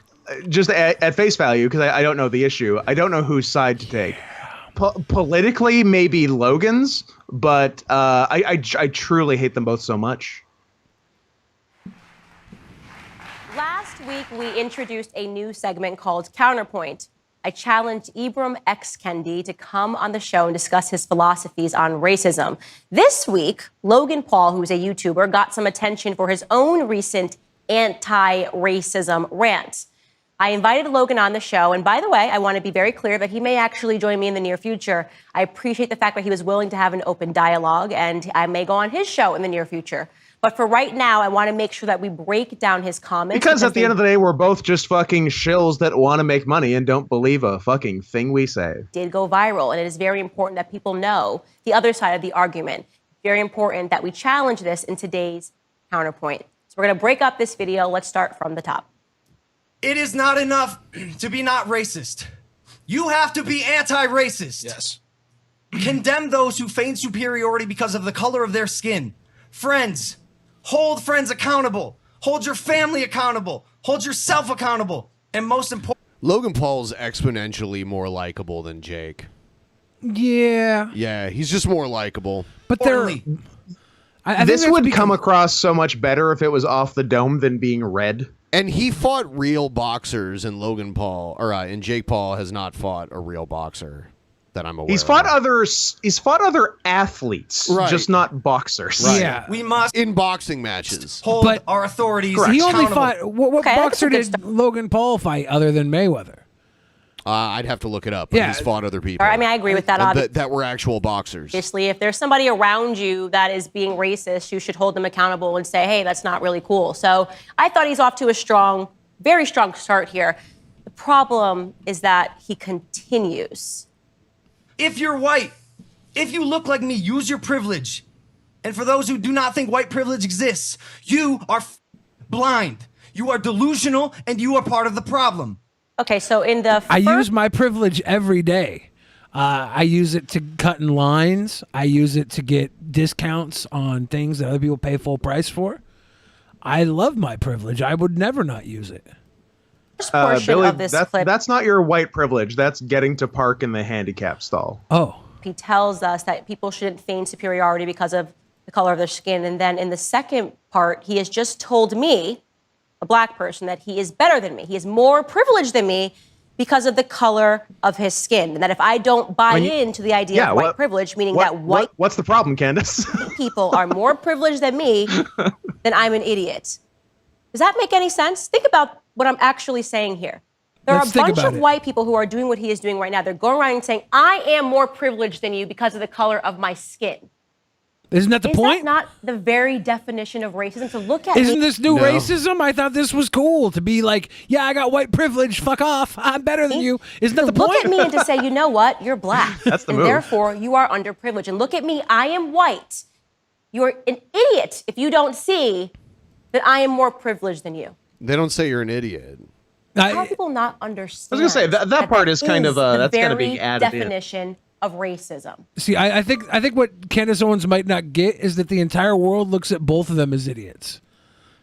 just at face value, because I don't know the issue. I don't know whose side to take. Politically, maybe Logan's, but I truly hate them both so much. Last week, we introduced a new segment called Counterpoint. I challenged Ibram X. Kendi to come on the show and discuss his philosophies on racism. This week, Logan Paul, who's a YouTuber, got some attention for his own recent anti-racism rant. I invited Logan on the show, and by the way, I want to be very clear that he may actually join me in the near future. I appreciate the fact that he was willing to have an open dialogue, and I may go on his show in the near future. But for right now, I want to make sure that we break down his comments. Because at the end of the day, we're both just fucking shills that want to make money and don't believe a fucking thing we say. Did go viral, and it is very important that people know the other side of the argument. Very important that we challenge this in today's Counterpoint. So we're going to break up this video. Let's start from the top. It is not enough to be not racist. You have to be anti-racist. Yes. Condemn those who feign superiority because of the color of their skin. Friends, hold friends accountable. Hold your family accountable. Hold yourself accountable. And most important, Logan Paul's exponentially more likable than Jake. Yeah. Yeah, he's just more likable. But they're... This would come across so much better if it was off the dome than being red. And he fought real boxers, and Logan Paul, and Jake Paul has not fought a real boxer that I'm aware He's fought other athletes, Right. just not boxers. Right. Yeah. we must in boxing matches. hold our authorities He only accountable. fought... What boxer did Logan Paul fight other than Mayweather? I'd have to look it up. But Yeah. he's fought other people. I mean, I agree with that. That were actual boxers. Obviously, if there's somebody around you that is being racist, you should hold them accountable and say, hey, that's not really cool. So I thought he's off to a very strong start here. The problem is that he continues. If you're white, if you look like me, use your privilege. And for those who do not think white privilege exists, you are blind. You are delusional, and you are part of the problem. Okay, so in the I use my privilege every day. I use it to cut in lines. I use it to get discounts on things that other people pay full price for. I love my privilege. I would never not use it. first portion Billy, of this clip, that's not your white privilege. That's getting to park in the handicap stall. Oh. he tells us that people shouldn't feign superiority because of the color of their skin. And then in the second part, he has just told me, a black person, that he is better than me. He is more privileged than me because of the color of his skin. And that if I don't buy into the idea of white privilege, meaning that what's the problem, Candice? people are more privileged than me, then I'm an idiot. Does that make any sense? Think about what I'm actually saying here. There are a bunch of white people who are doing what he is doing right now. They're going around and saying, I am more privileged than you because of the color of my skin. Isn't that the point? Is that not the very definition of racism? To look at Isn't this new racism? I thought this was cool to be like, yeah, I got white privilege. Fuck off. I'm better than you. Isn't that the point? Look at me and to say, you know what? You're black. That's the and move. therefore, you are underprivileged. And look at me. I am white. You're an idiot if you don't see that I am more privileged than you. They don't say you're an idiot. How do people not understand? I was gonna say that part is kind of that's gonna be added in. Definition of racism. See, I think what Candice Owens might not get is that the entire world looks at both of them as idiots.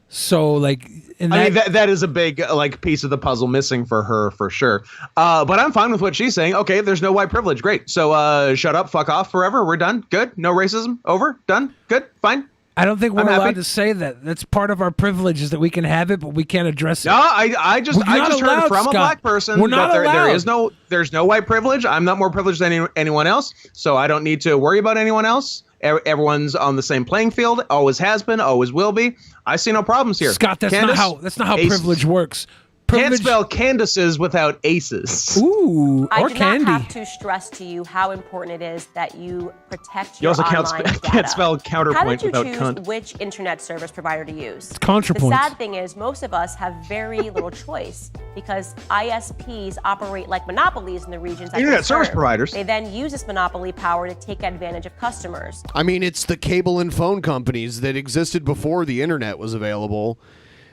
So like, that is a big piece of the puzzle missing for her for sure. But I'm fine with what she's saying. Okay, there's no white privilege. Great. So shut up, fuck off forever. We're done. Good. No racism. Over. Done. Good. Fine. I don't think we're I'm allowed happy. to say that. That's part of our privilege is that we can have it, but we can't address it. No, I just We're not heard allowed, from a Scott. black person We're not that allowed. there's no white privilege. I'm not more privileged than anyone else, so I don't need to worry about anyone else. Everyone's on the same playing field. Always has been. Always will be. I see no problems here. Scott, that's not how aces. privilege works. Can't spell Candices without aces. Ooh, I or do candy. not have to stress to you how important it is that you protect You your also online data. can't spell counterpoint How did you without choose cunt. which internet service provider to use? It's ContraPoints. The sad thing is most of us have very little choice because ISPs operate like monopolies in the regions that Internet they service serve. providers. They then use this monopoly power to take advantage of customers. I mean, it's the cable and phone companies that existed before the internet was available.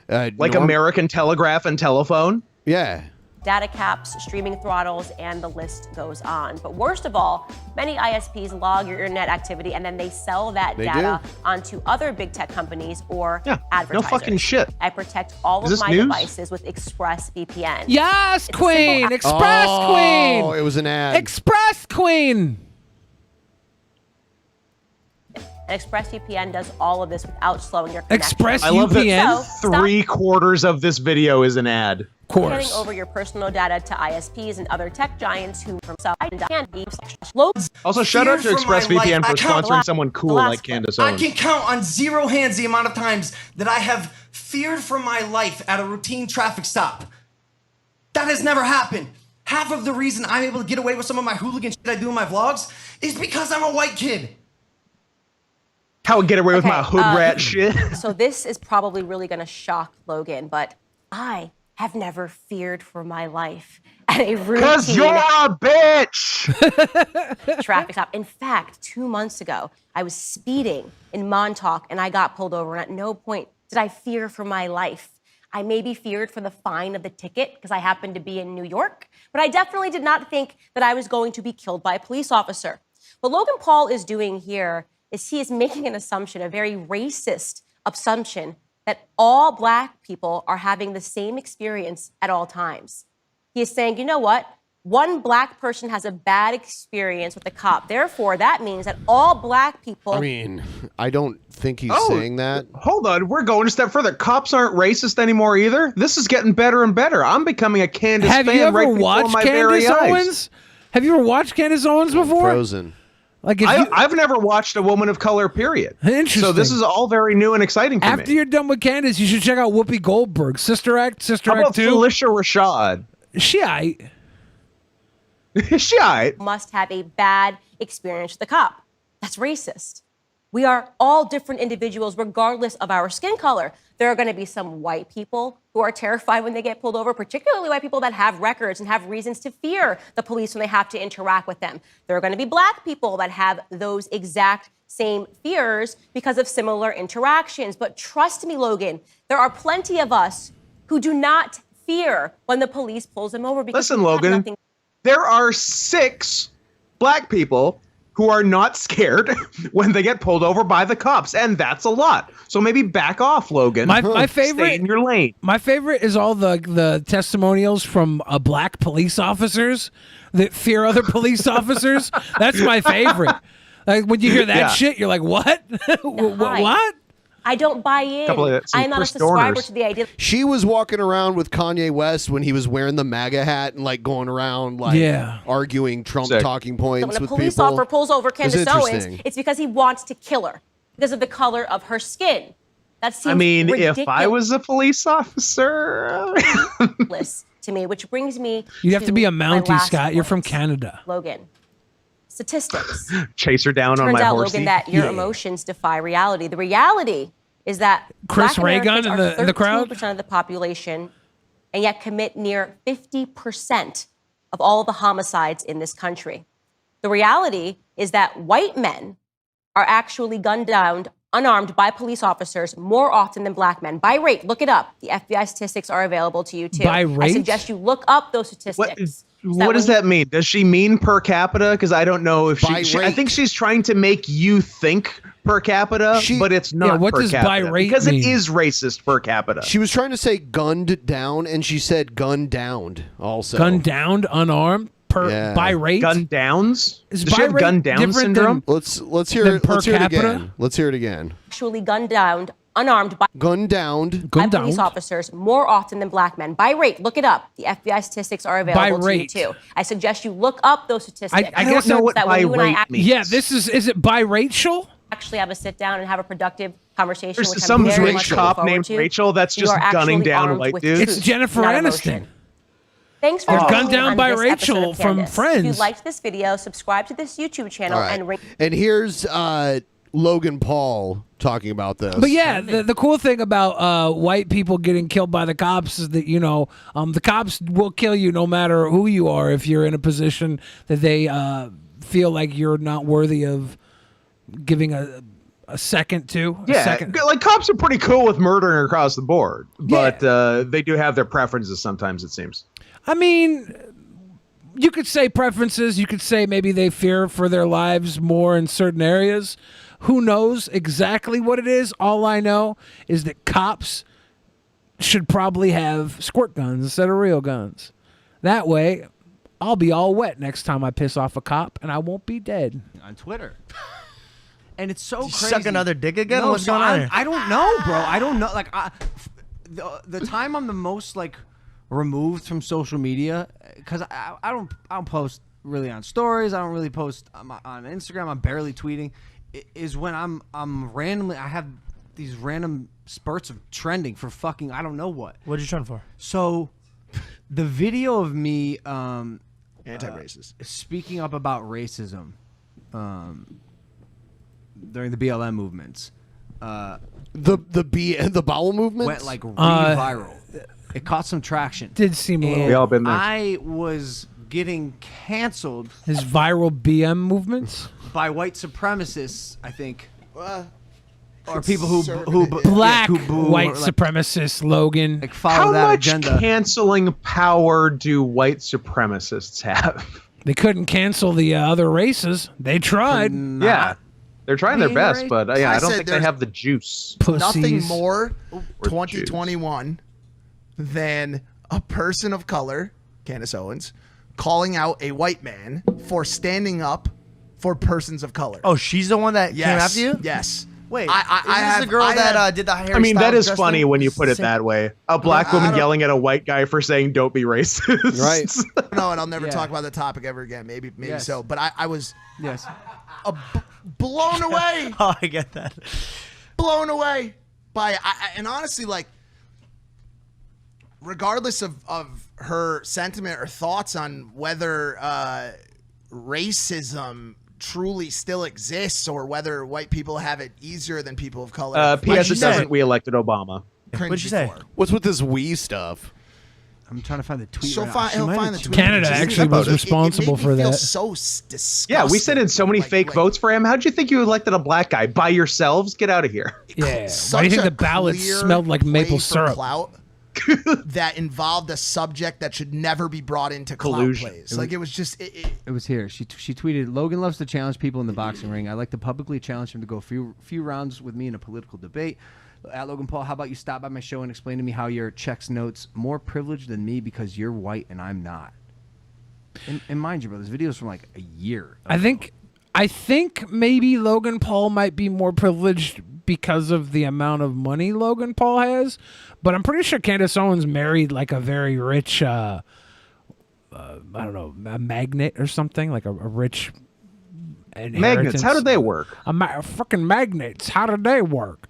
Like American Telegraph and Telephone? Yeah. Data caps, streaming throttles, and the list goes on. But worst of all, many ISPs log your internet activity and then they sell that data onto other big tech companies or advertisers. No fucking shit. I protect all Is of this my news? devices with ExpressVPN. Yes, It's a Queen! simple- Express Queen! Oh, it was an ad. Express Queen! And ExpressVPN does all of this without slowing your connection. I love that So, stop 3/4 of this video is an ad. handing over your personal data to ISPs and other tech giants who themselves can be loads. Also, shout out to Fear for my ExpressVPN life. for I count sponsoring someone cool like Candice I Owens. can count on 0 hands the amount of times that I have feared for my life at a routine traffic stop. That has never happened. Half of the reason I'm able to get away with some of my hooligan shit I do in my vlogs is because I'm a white kid. How get away with my hood rat shit? So this is probably really going to shock Logan, but I have never feared for my life at a routine 'Cause you're a bitch! traffic stop. In fact, 2 months ago, I was speeding in Montauk and I got pulled over, and at no point did I fear for my life. I maybe feared for the fine of the ticket because I happened to be in New York, but I definitely did not think that I was going to be killed by a police officer. What Logan Paul is doing here is he is making an assumption, a very racist assumption, that all black people are having the same experience at all times. He is saying, you know what? One black person has a bad experience with a cop. Therefore, that means that all black people... I mean, I don't think he's saying that. Hold on, we're going a step further. Cops aren't racist anymore either. This is getting better and better. I'm becoming a Candice fan Have you ever right before watched my very Candice eyes. Owens? Have you ever watched Candice Owens before? Frozen. Like if you, I've never watched a woman of color, period. Interesting. So this is all very new and exciting to after me. you're done with Candice, you should check out Whoopi Goldberg. Sister Act, Sister How Act about 2. Felicia Rashad? She aight. She aight. must have a bad experience with the cop. That's racist. We are all different individuals regardless of our skin color. There are going to be some white people who are terrified when they get pulled over, particularly white people that have records and have reasons to fear the police when they have to interact with them. There are going to be black people that have those exact same fears because of similar interactions. But trust me, Logan, there are plenty of us who do not fear when the police pulls them over. Because Listen, we have Logan, nothing- there are 6 black people who are not scared when they get pulled over by the cops, and that's a lot. So maybe back off, Logan. My favorite, Stay in your lane. My favorite is all the testimonials from black police officers that fear other police officers. That's my favorite. Like when you hear that shit, you're like, what? What? I don't buy in. I'm not a subscriber to the idea. She was walking around with Kanye West when he was wearing the MAGA hat and like going around like arguing Trump talking points When a with police people. officer pulls over It's Candice Owens, interesting. it's because he wants to kill her because of the color of her skin. That seems I mean, ridiculous if I was a police officer... to me, which brings me You have to be a my Mountie, last Scott. You're point. from Canada. Logan. Statistics. Chase her down on Turns my out, horsey. Logan, that your emotions defy reality. The reality is that Chris Black Americans Reagan are in the crowd? 13% of the population and yet commit near 50% of all the homicides in this country. The reality is that white men are actually gunned down unarmed by police officers more often than black men. By rate, look it up. The FBI statistics are available to you too. By I rate? suggest you look up those statistics. What does that mean? Does she mean per capita? Because I don't know if she I think she's trying to make you think per capita, but it's not what per does by capita. rate because mean? it is racist per capita. She was trying to say gunned down and she said gunned downed also. Gunned down, unarmed, birate? Gun downs? Is Does she have birate gun down different syndrome? Let's hear it. Let's hear it again. Let's hear it again. Actually gunned down, unarmed by police officers more often than black men. By rate, look it up. The FBI statistics are available to you too. I suggest you look up those statistics. I guess know what by rate means. Yeah, is it biracial? Actually have a sit down and have a productive conversation. There's which some I'm very rich much cop looking named forward to. Rachel that's You just are gunning actually down armed white with dudes. It's truth, Jennifer not Aniston. emotion. Thanks for They're joining gunned me down on by this episode Rachel of from Candice. Friends. If you liked this video, subscribe to this YouTube channel All right. and ring. And here's Logan Paul talking about this. But yeah, the cool thing about white people getting killed by the cops is that, the cops will kill you no matter who you are if you're in a position that they feel like you're not worthy of giving a second to. Yeah, like cops are pretty cool with murdering across the board, but they do have their preferences sometimes, it seems. I mean, you could say preferences. You could say maybe they fear for their lives more in certain areas. Who knows exactly what it is? All I know is that cops should probably have squirt guns instead of real guns. That way, I'll be all wet next time I piss off a cop, and I won't be dead. On Twitter. And it's so crazy. Suck another dick again? No, What's so going on here? I don't know, bro. I don't know. Like, the time I'm the most like removed from social media, because I don't post really on stories. I don't really post on Instagram. I'm barely tweeting. Is when I'm randomly. I have these random spurts of trending for fucking I don't know what. What did you trend for? So, the video of me anti-racist speaking up about racism. During the BLM movements, the bowel movement went like really viral. It caught some traction. Did seem a little. We all been there. I was getting canceled. His viral BM movements by white supremacists, I think, or people who black boo, white like, supremacists. Logan, like follow How that much agenda. canceling power do white supremacists have? They couldn't cancel the other races. They tried. Yeah. They're trying their best, right. but I don't said think they there's have the juice. Nothing Pussies. more 2021 than a person of color, Candice Owens, calling out a white man for standing up for persons of color. Oh, she's the one that came after you? Yes. Wait, I is this have the girl that did the Harry I mean, that Styles is dress funny thing? when you put it that way. A black woman yelling at a white guy for saying "Don't be racist." Right. No, and I'll never talk about the topic ever again. Maybe Yes. so. But I was Yes. blown away. Oh, I get that. Blown away by and honestly, like, regardless of her sentiment or thoughts on whether racism truly still exists or whether white people have it easier than people of color. P.S. It doesn't. We elected Obama. What'd you say? What's with this we stuff? I'm trying to find the tweet. She'll right find, now. he'll She might find the have tweet. Canada Just actually about was it. responsible it made for me feel that. so disgusting. Yeah, we sent in so many fake votes for him. How'd you think you elected a black guy by yourselves? Get out of here. Yeah. Why do you think the ballots smelled like maple syrup? Clout that involved a subject that should never be brought into clout Collusion. plays. Like, it was just It was here. She tweeted, "Logan loves to challenge people in the boxing ring. I like to publicly challenge him to go a few rounds with me in a political debate. At Logan Paul, how about you stop by my show and explain to me how your checks notes more privileged than me because you're white and I'm not." And mind you, bro, this video is from like a year. I think maybe Logan Paul might be more privileged because of the amount of money Logan Paul has, but I'm pretty sure Candice Owens married like a very rich, I don't know, a magnate or something, like a rich inheritance. Magnets, how did they work? Fucking magnates, how did they work?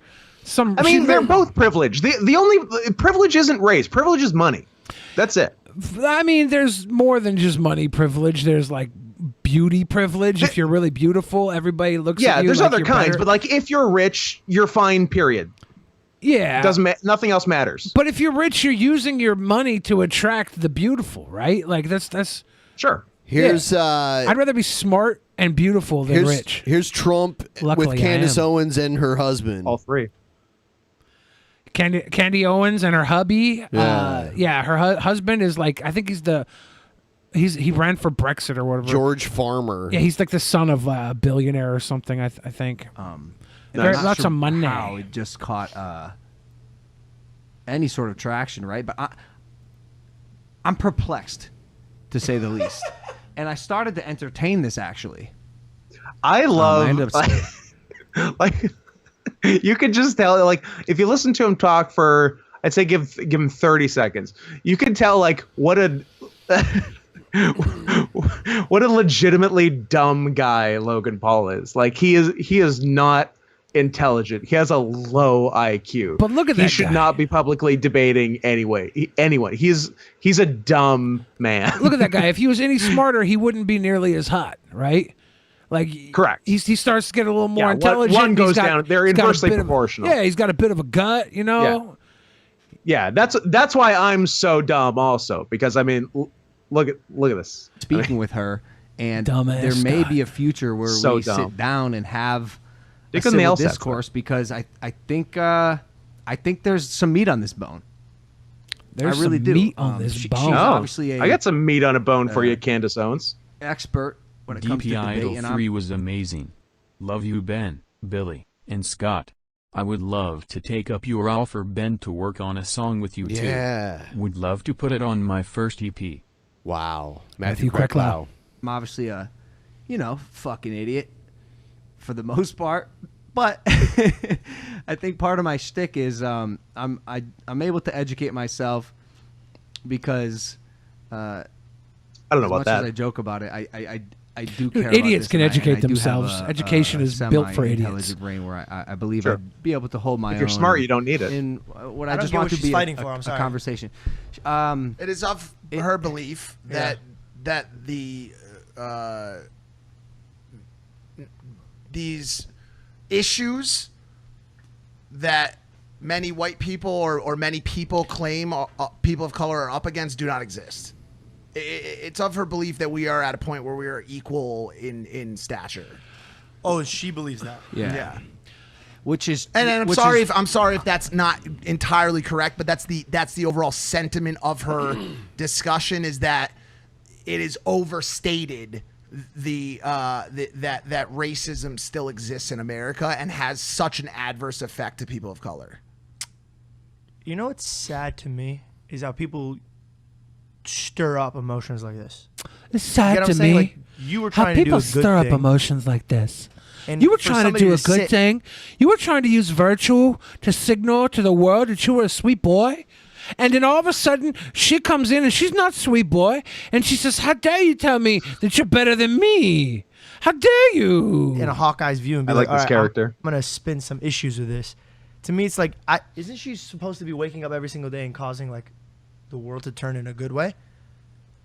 I mean, they're both privileged. The only privilege isn't race. Privilege is money. That's it. I mean, there's more than just money privilege. There's like beauty privilege. If you're really beautiful, everybody looks at you. Yeah, there's like other you're kinds, better. but like if you're rich, you're fine. Period. Yeah, nothing else matters. But if you're rich, you're using your money to attract the beautiful, right? Like that's sure. Here's I'd rather be smart and beautiful than rich. Here's Trump Luckily, with Candice Owens and her husband. All three. Candy Owens and her hubby. Yeah. Her husband is like, I think he ran for Brexit or whatever. George Farmer. Yeah, he's like the son of a billionaire or something. I think. There's lots of money. How it just caught any sort of traction, right? But I'm perplexed, to say the least, and I started to entertain this actually. I love I ended up like you could just tell, like, if you listen to him talk for, I'd say give him 30 seconds, you can tell like what a what a legitimately dumb guy Logan Paul is. Like he is not intelligent. He has a low IQ. But look at that He should guy. not be publicly debating anyone. He's a dumb man. Look at that guy. If he was any smarter, he wouldn't be nearly as hot, right? Like correct. He starts to get a little more Yeah, intelligent. one goes He's got- down. They're he's got a inversely bit of- proportional. yeah, he's got a bit of a gut, you know. Yeah, that's why I'm so dumb also, because I mean look at this. Speaking with her, and Dumbass there may guy. be a future where So we dumb. sit down and have a You can civil nail that discourse because I think there's some meat on this bone. There's I really some do. meat on this she's bone. obviously I got some meat on a bone for you, Candice Owens. expert when it comes to DP debate, Idol and 3 was amazing. Love you, Ben, Billy, and Scott. I would love to take up your offer, Ben, to work on a song with you Yeah. too. Would love to put it on my first EP. Wow. Matthew Krecklau. I'm obviously a, fucking idiot for the most part, but I think part of my shtick is I'm able to educate myself because I don't know as about much that. as I joke about it, I do Dude, care. idiots about this, can and educate I do have themselves. Education is built for idiots. semi-intelligent brain where I believe Sure. I'd be able to hold my own. If you're smart, you don't need it. In what I I don't just get want what to she's be fighting a for, I'm sorry. conversation. It is of her belief that the these issues that many white people or many people claim people of color are up against do not exist. It's of her belief that we are at a point where we are equal in stature. Oh, she believes that. Yeah. Which is, And I'm which sorry is- if I'm sorry if that's not entirely correct, but that's the overall sentiment of her discussion, is that it is overstated that racism still exists in America and has such an adverse effect to people of color. You know what's sad to me is how people stir up emotions like this. It's You sad get what to I'm saying? me Like, you were how trying to do people a good stir up thing. emotions like this. And You were for trying to somebody do a to good sit- thing. You were trying to use virtue to signal to the world that you were a sweet boy. And then all of a sudden, she comes in and she's not sweet boy. And she says, how dare you tell me that you're better than me? How dare you? in a Hawkeye's view and be I like "All this right, character." I'm gonna spin some issues with this. To me, it's like, isn't she supposed to be waking up every single day and causing like the world to turn in a good way?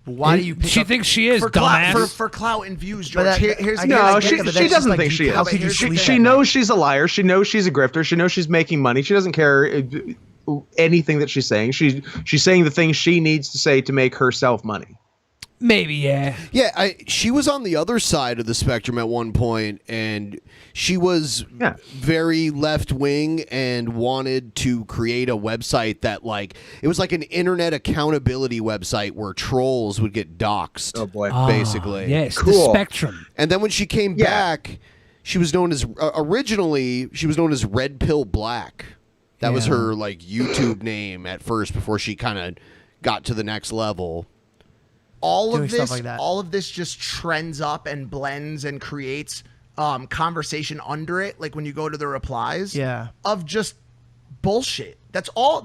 Why do you? Pick She up, thinks she is, For clout, dumbass. for clout and views, But George. that- Here's I the get it, No, I she get it, but that's just doesn't like, think she how is. could you sleep She at night? knows she's a liar. She knows she's a grifter. She knows she's making money. She doesn't care anything that she's saying. She's saying the things she needs to say to make herself money. Maybe, yeah. Yeah, she was on the other side of the spectrum at one point, and she was very left wing and wanted to create a website that, like, it was like an internet accountability website where trolls would get doxxed. Oh boy, basically. Yes, the spectrum. And then when she came back, she was known as originally she was known as Red Pill Black. That was Yeah. her like YouTube name at first before she kind of got to the next level. all Doing of stuff this, like that. all of this just trends up and blends and creates conversation under it. Like when you go to the replies, of just bullshit. That's all.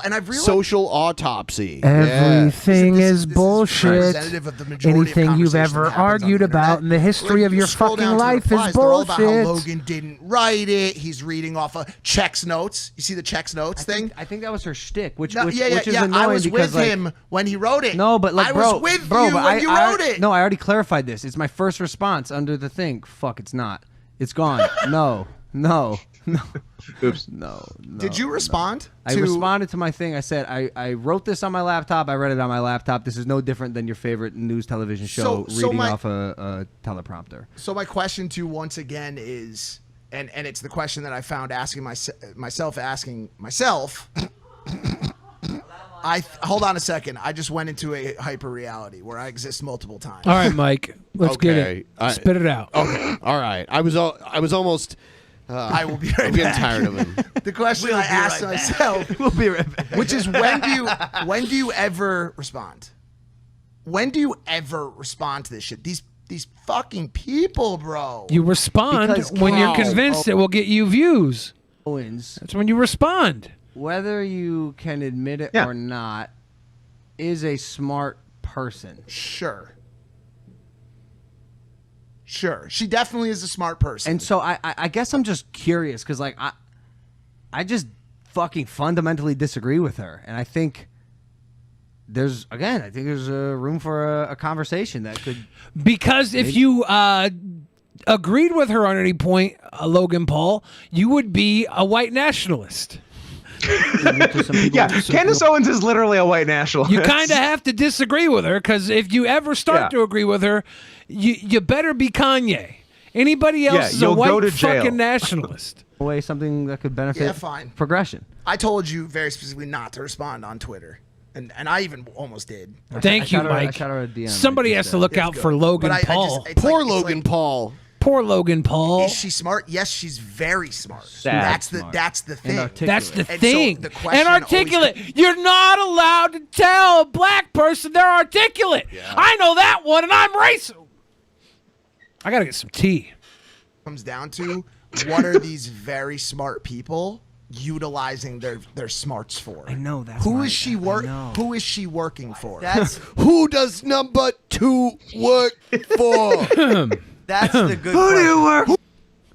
And I've realized Social autopsy. Everything is bullshit. representative of the majority of Anything you've conversation ever that happens on argued the internet. about in the history of You your scroll fucking down to the life replies, is they're all about how bullshit. Logan didn't write it. He's reading off of checks notes. You see the checks notes thing? I think that was her shtick, which No, which yeah, is yeah. annoying I was because with like, him when he wrote it. No, but like, I bro, was with bro, you but when you wrote it. No, I already clarified this. It's my first response under the thing. Fuck, it's not. It's gone. No. Oops. No. Did you respond? I responded to my thing. I said, I wrote this on my laptop. I read it on my laptop. This is no different than your favorite news television show reading off a teleprompter. So my question to you once again is, and it's the question that I found asking myself. Hold on a second. I just went into a hyper reality where I exist multiple times. All right, Mike. Let's get it. Okay. Spit it out. Okay. All right. I was almost. I will be right I'm getting back. tired of him. The question I asked myself, we'll be right back. which is when do you ever respond? When do you ever respond to this shit? These fucking people, bro. You respond when you're convinced it will get you views. Owens. That's when you respond. Whether you can admit it or not, is a smart person. Sure. She definitely is a smart person. And so I guess I'm just curious because like I just fucking fundamentally disagree with her, and I think there's a room for a conversation that could. Because if you agreed with her on any point, Logan Paul, you would be a white nationalist. Candice Owens is literally a white nationalist. You kind of have to disagree with her because if you ever start to agree with her, you better be Kanye. Anybody else is a white fucking nationalist. Away something that could benefit progression. I told you very specifically not to respond on Twitter. And I even almost did. Thank you, Mike. Somebody has to look out for Logan Paul. Poor Logan Paul. Poor Logan Paul. Is she smart? Yes, she's very smart. That's the thing. That's the thing. And articulate. You're not allowed to tell a black person they're articulate. I know that one, and I'm racist. I gotta get some tea. Comes down to what are these very smart people utilizing their smarts for? I know that. Who is she working for? That's who does number 2 work for? That's the good. Who do you work? Who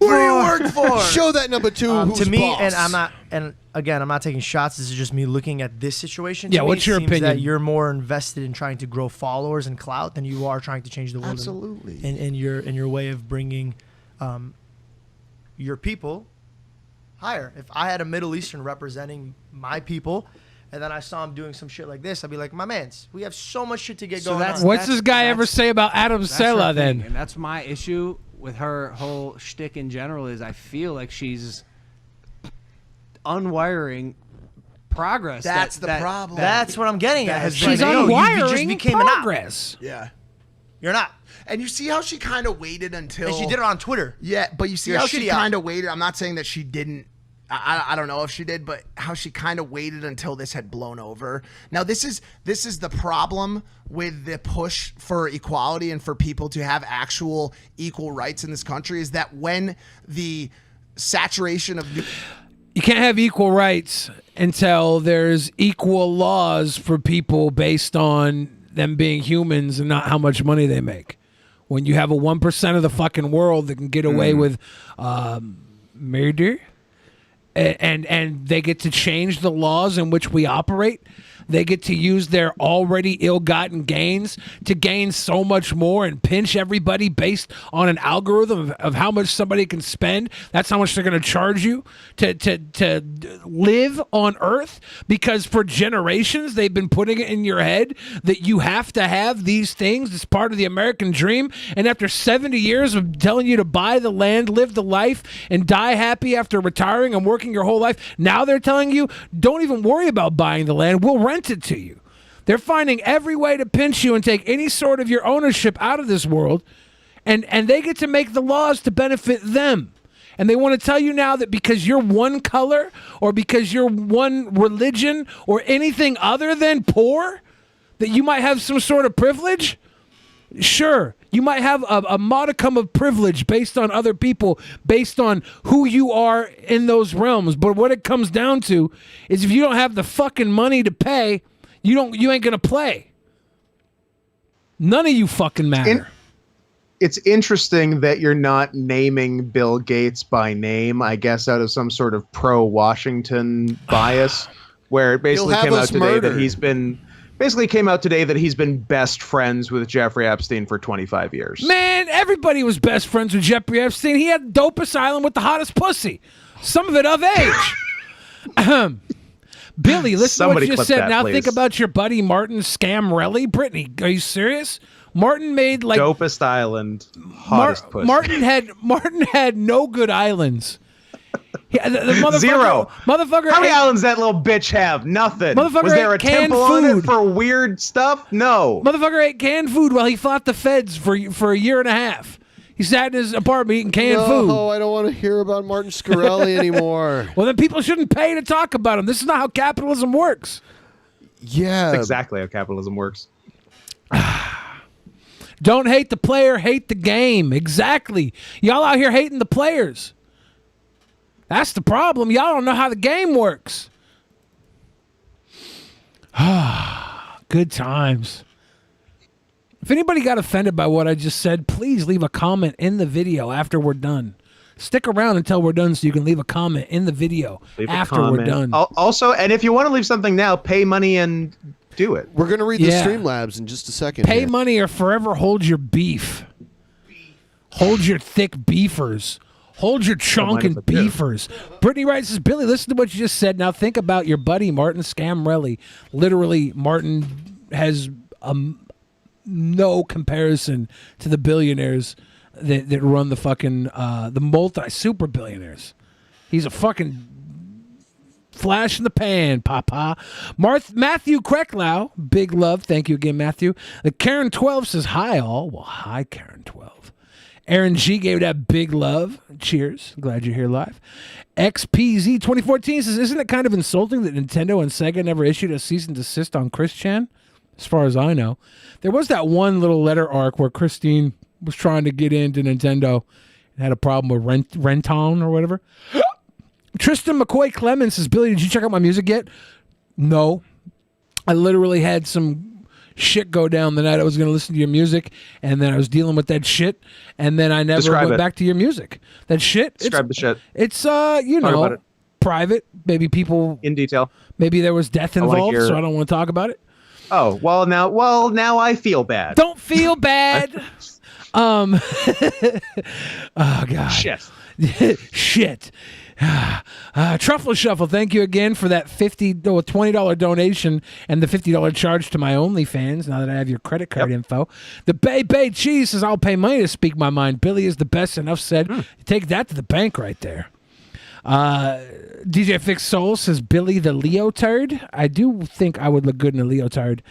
do you work for? Show that number 2. Who's to me, boss. and I'm not. And again, I'm not taking shots. This is just me looking at this situation. Yeah, To me, what's your it seems opinion? That you're more invested in trying to grow followers and clout than you are trying to change the world. Absolutely. In your way of bringing your people higher. If I had a Middle Eastern representing my people, and then I saw him doing some shit like this, I'd be like, my mans, we have so much shit to get going on. What's this guy ever say about Adam Sela then? And that's my issue with her whole shtick in general is I feel like she's unwiring progress. That's the problem. That's what I'm getting at. She's unwiring unwiring you just became progress. Yeah. You're not. And you see how she kind of waited until... And she did it on Twitter. Yeah, but you see You're how a she shitty kind of waited. I'm not saying that she didn't. I don't know if she did, but how she kind of waited until this had blown over. Now, this is the problem with the push for equality and for people to have actual equal rights in this country is that when the saturation of... You can't have equal rights until there's equal laws for people based on them being humans and not how much money they make. When you have a 1% of the fucking world that can get away with murder, and they get to change the laws in which we operate, they get to use their already ill-gotten gains to gain so much more and pinch everybody based on an algorithm of how much somebody can spend. That's how much they're going to charge you to live on Earth, because for generations they've been putting it in your head that you have to have these things. It's part of the American dream. And after 70 years of telling you to buy the land, live the life, and die happy after retiring and working your whole life, now they're telling you, don't even worry about buying the land. We'll rent it to you. They're finding every way to pinch you and take any sort of your ownership out of this world, and they get to make the laws to benefit them. And they want to tell you now that because you're one color or because you're one religion or anything other than poor, that you might have some sort of privilege. Sure, you might have a modicum of privilege based on other people, based on who you are in those realms. But what it comes down to is if you don't have the fucking money to pay, you ain't gonna play. None of you fucking matter. It's interesting that you're not naming Bill Gates by name, I guess out of some sort of pro-Washington bias, where it basically came out today that he's been best friends with Jeffrey Epstein for 25 years. Man, everybody was best friends with Jeffrey Epstein. He had the dopest island with the hottest pussy. Some of it of age. Billy, listen to what you just said. Now think about your buddy Martin Scamrelli. Brittany, are you serious? Martin made like dopest island, hottest pussy. Martin had no good islands. The motherfucker, Zero. Motherfucker. How many islands that little bitch have? Nothing. Motherfucker Was there a temple on it food. for weird stuff? No. Motherfucker ate canned food while he fought the feds for a year and a half. He sat in his apartment eating canned food. Oh, I don't want to hear about Martin Scarelli anymore. Well, then people shouldn't pay to talk about him. This is not how capitalism works. Yeah. That's exactly how capitalism works. Don't hate the player, hate the game. Exactly. Y'all out here hating the players. That's the problem. Y'all don't know how the game works. Good times. If anybody got offended by what I just said, please leave a comment in the video after we're done. Stick around until we're done so you can leave a comment in the video after we're done. Also, and if you want to leave something now, pay money and do it. We're going to read the Streamlabs in just a second. Pay here. money or forever hold your beef. Hold your thick beefers. Hold your chonkin' beefers. Brittany writes, says, Billy, listen to what you just said. Now think about your buddy, Martin Scamrelli. Literally, Martin has no comparison to the billionaires that run the fucking, the multi-super billionaires. He's a fucking flash in the pan, papa. Matthew Krecklau, big love. Thank you again, Matthew. The Karen 12 says, hi, all. Well, hi, Karen 12. Aaron G gave that big love. Cheers. Glad you're here live. XPZ 2014 says, isn't it kind of insulting that Nintendo and Sega never issued a cease and desist on Chris Chan? As far as I know. There was that one little letter arc where Christine was trying to get into Nintendo and had a problem with Renton or whatever. Tristan McCoy Clemens says, Billy, did you check out my music yet? No. I literally had some shit go down the night I was going to listen to your music, and then I was dealing with that shit, and then I never went back to your music. That shit. Describe the shit. It's private. Maybe people in detail. Maybe there was death involved, so I don't want to talk about it. Oh, now I feel bad. Don't feel bad. Oh god. Shit. Shit. Truffle Shuffle, thank you again for that $20 donation and the $50 charge to my OnlyFans now that I have your credit card info. The Bay Cheese says, I'll pay money to speak my mind. Billy is the best. Enough said. Take that to the bank right there. DJ Fix Soul says, Billy the leotard. I do think I would look good in a leotard.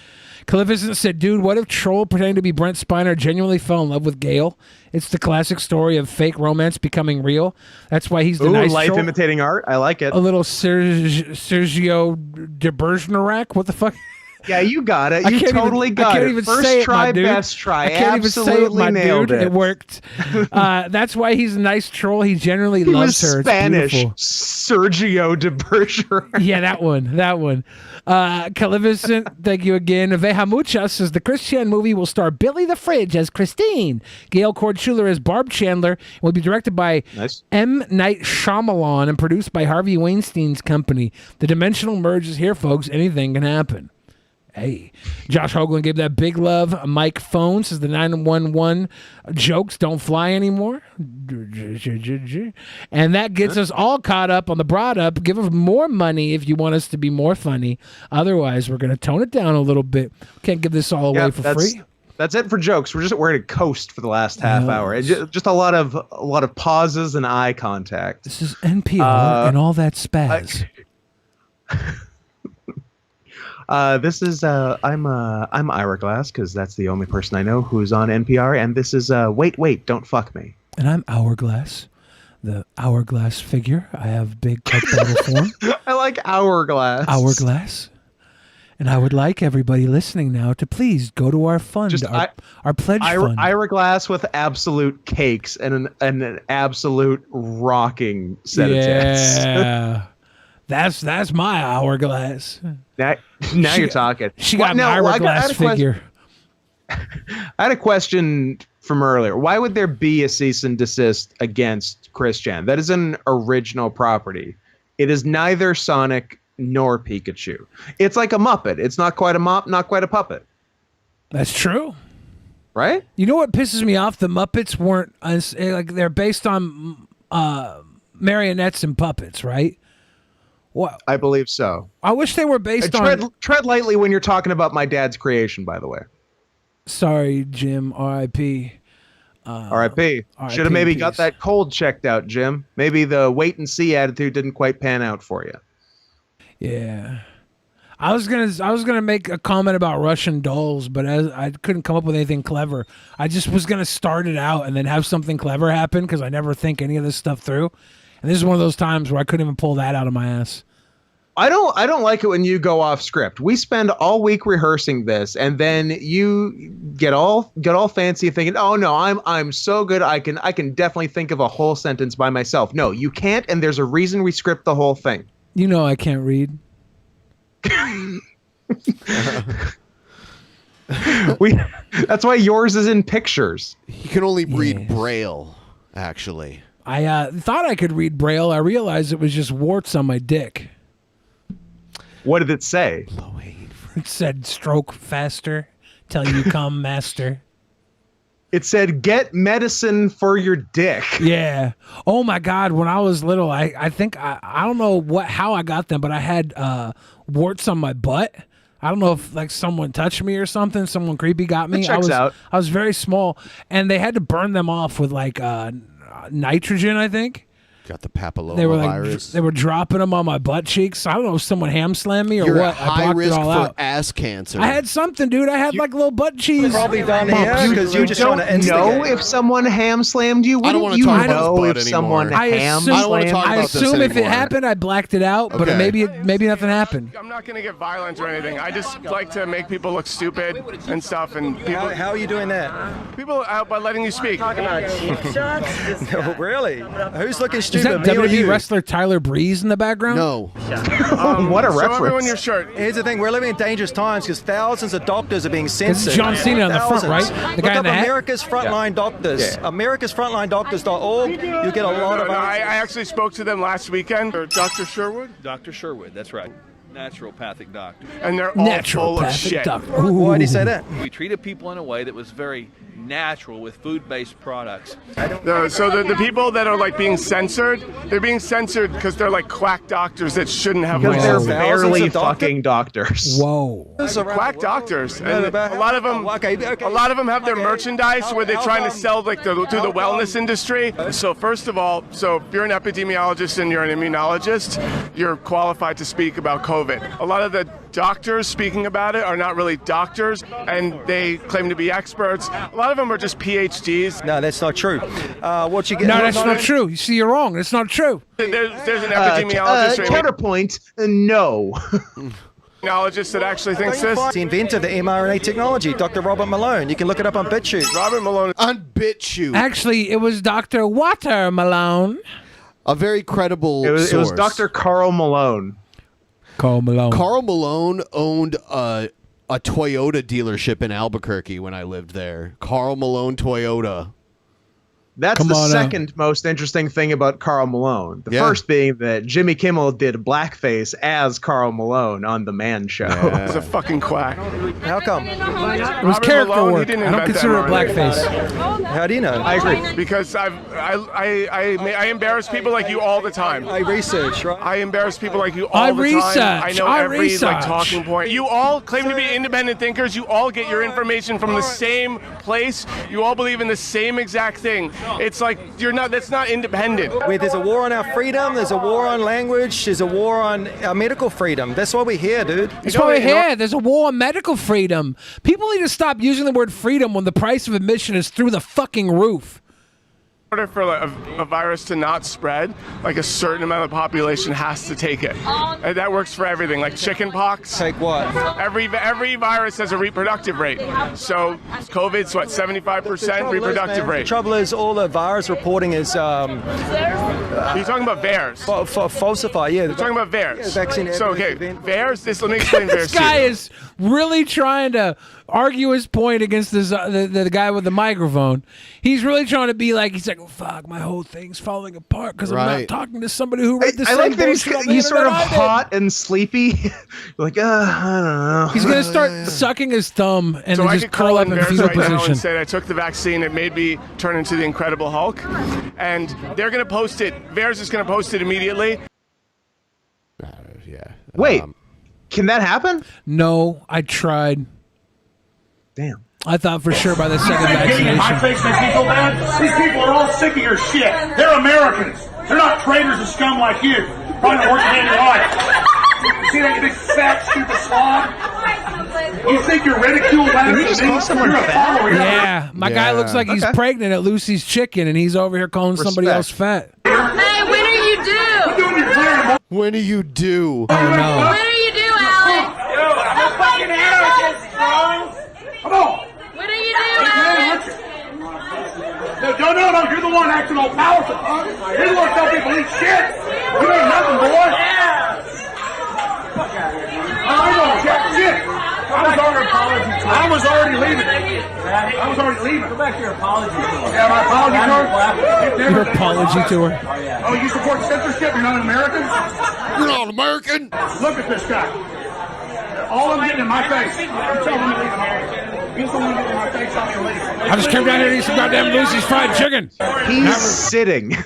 Calificent said, dude, what if Troll pretending to be Brent Spiner genuinely fell in love with Gail? It's the classic story of fake romance becoming real. That's why he's the nice life troll. imitating art. I like it. A little Sergio de Bergerac. What the fuck? Yeah, you got it. You totally got it. First try, best try. I can't even say it, my nailed dude. It worked. That's why he's a nice troll. He generally loves her. Spanish. It's beautiful. Sergio de Bergerac. Yeah, that one. Calificent, thank you again. Veja Muchas says, the Chris Chan movie will star Billy the Fridge as Christine, Gail Cord-Schuler as Barb Chandler, and will be directed by M. Night Shyamalan and produced by Harvey Weinstein's company. The dimensional merge is here, folks. Anything can happen. Hey, Josh Hoagland gave that big love. Mike Phone says the 911 jokes don't fly anymore. And that gets us all caught up on the brought up. Give us more money if you want us to be more funny. Otherwise, we're going to tone it down a little bit. Can't give this all away for free. That's it for jokes. We're going to coast for the last half hour. Just a lot of pauses and eye contact. This is NPR and all that spaz. This is I'm Ira Glass because that's the only person I know who's on NPR, and this is wait, don't fuck me. And I'm Hourglass, the hourglass figure. I have big cup bottle form. I like hourglass. Hourglass. And I would like everybody listening now to please go to our fund, our pledge fund. Ira Glass with absolute cakes and an absolute rocking set of tits. Yeah. That's my hourglass. Now you're talking. She got an hourglass figure. I had a question from earlier. Why would there be a cease and desist against Chris Chan? That is an original property. It is neither Sonic nor Pikachu. It's like a Muppet. It's not quite a mop, not quite a puppet. That's true. Right? You know what pisses me off? The Muppets weren't like they're based on marionettes and puppets, right? What? I believe so. I wish they were based on... Tread lightly when you're talking about my dad's creation, by the way. Sorry, Jim. R.I.P. R.I.P. Should have maybe got that cold checked out, Jim. Maybe the wait-and-see attitude didn't quite pan out for you. Yeah. I was gonna make a comment about Russian dolls, but I couldn't come up with anything clever. I just was gonna start it out and then have something clever happen because I never think any of this stuff through. And this is one of those times where I couldn't even pull that out of my ass. I don't like it when you go off script. We spend all week rehearsing this, and then you get all fancy thinking, "Oh no, I'm so good. I can definitely think of a whole sentence by myself." No, you can't, and there's a reason we script the whole thing. You know I can't read. That's why yours is in pictures. You can only read Braille, actually. I thought I could read Braille. I realized it was just warts on my dick. What did it say? It said stroke faster till you come master. It said get medicine for your dick. Yeah. Oh my God. When I was little, I think I don't know how I got them, but I had warts on my butt. I don't know if like someone touched me or something. Someone creepy got me. That checks out. I was very small, and they had to burn them off with like nitrogen, I think. Got the papilloma They were virus. they were dropping them on my butt cheeks. I don't know if someone ham slammed me or You're what. at high I blocked risk it all for out. ass cancer. I had something, dude. I had like little butt cheese. Probably done here because you're just trying to Don't know instigate. if someone ham slammed you. I don't Wouldn't want to you talk about know his if butt someone anymore. ham I don't wanna talk I about this assume if it anymore. happened, I blacked it out, but Okay. maybe nothing happened. I'm not going to get violent or anything. I just like to make people look stupid and stuff. And people, How are you doing that? people out by letting you speak. No, really? Who's looking Is stupid? that Me or WWE you? wrestler Tyler Breeze in the background? No. What a Show everyone reference. your shirt. Here's the thing: we're living in dangerous times because thousands of doctors are being This censored. is John Cena on the front, Thousands. right? The Look guy in up the hat? America's Frontline Doctors. Yeah. AmericasFrontlineDoctors.org. You get a lot of. I actually spoke to them last weekend. Dr. Sherwood, Dr. Sherwood, that's right. Naturopathic doctor. and they're all full of Naturopathic shit. doctor. Why do you say that? We treated people in a way that was very natural with food-based products. So the people that are like being censored, they're being censored because they're like quack doctors that shouldn't have Because they're licenses. barely fucking doctors. Whoa. Quack doctors, and a lot of them have their merchandise where they're trying to sell like through the wellness industry. So first of all, so if you're an epidemiologist and you're an immunologist, you're qualified to speak about COVID. A lot of the doctors speaking about it are not really doctors, and they claim to be experts. A lot of them are just PhDs. No, that's not true. What you get? No, that's not true. You see, you're wrong. That's not true. There's an epidemiologist or Counterpoint, no. immunologist that actually thinks this. The inventor of the mRNA technology, Dr. Robert Malone. You can look it up on BitChute. Robert Malone. On BitChute. Actually, it was Dr. Water Malone. A very credible It was source. Dr. Carl Malone. Carl Malone. Carl Malone owned a Toyota dealership in Albuquerque when I lived there. Carl Malone Toyota. That's Come the on, second most interesting thing about Carl Malone. The Yeah. first being that Jimmy Kimmel did blackface as Carl Malone on The Man Show. He's a fucking quack. How come? It was Robert character Malone, he work. didn't I don't invent consider it that blackface. How do you know? I agree because I embarrass people like you all the time. I research, right? I embarrass people like you all I the research. time. I know I every research. talking point. You all claim to be independent thinkers. You all get your information from the same place. You all believe in the same exact thing. It's like you're not. That's not independent. Where there's a war on our freedom, there's a war on language, there's a war on our medical freedom. That's why we're here, dude. That's why we're here. There's a war on medical freedom. People need to stop using the word freedom when the price of admission is through the fucking roof. In order for like, a virus to not spread, like a certain amount of the population has to take it. And that works for everything, like chicken pox. Take what? Every virus has a reproductive rate. So COVID's what, 75% reproductive The rate. trouble is, all the virus reporting is You're talking about VAERS. falsified. Yeah, You're talking about VAERS. Yeah, vaccine So okay, event. VAERS. Let me explain VAERS. This to you. guy is really trying to argue his point against this, the guy with the microphone. He's really trying to be like, he's like, oh, fuck, my whole thing's falling apart because I'm not Right. talking to somebody who read the I same like that bullshit on the he's sort of internet I did. hot and sleepy. Like, I don't know. He's going to start sucking his thumb and So then I just could curl call up in in VAERS fetal right now position. and say I took the vaccine. It made me turn into the Incredible Hulk, and they're going to post it. VAERS is going to post it immediately. Yeah. Wait, can that happen? No, I tried. Damn. I thought for sure by the second Hitting my vaccination. face makes me feel bad. These people are all sick of your shit. They're Americans. They're not traitors and scum like you. Probably not working in your life. You see that, you big fat, stupid slob? You think you're ridiculed by Did he just call someone You're a fat? follower. Yeah, my guy looks like he's Okay. pregnant at Lucy's Chicken, and he's over here calling somebody Respect. else fat. Hey, what do you do? When do you do? Oh no. What do you do, Alex? I'm a fucking anarchist, bro. Come on. What do you do, Alex? No, you're the one acting all powerful. You're the one telling people eat shit. You ain't nothing, boy. I know, jack shit. I was already leaving. Go back to your apology tour. Yeah, my apology tour? Your apology tour. Oh, you support censorship? You're not an American? You're not American. Look at this guy. All I'm getting in my face. I'm telling him to leave him. He's the one getting in my face. I'm going to leave. I just came down here to eat some goddamn Lucy's fried chicken. He's sitting.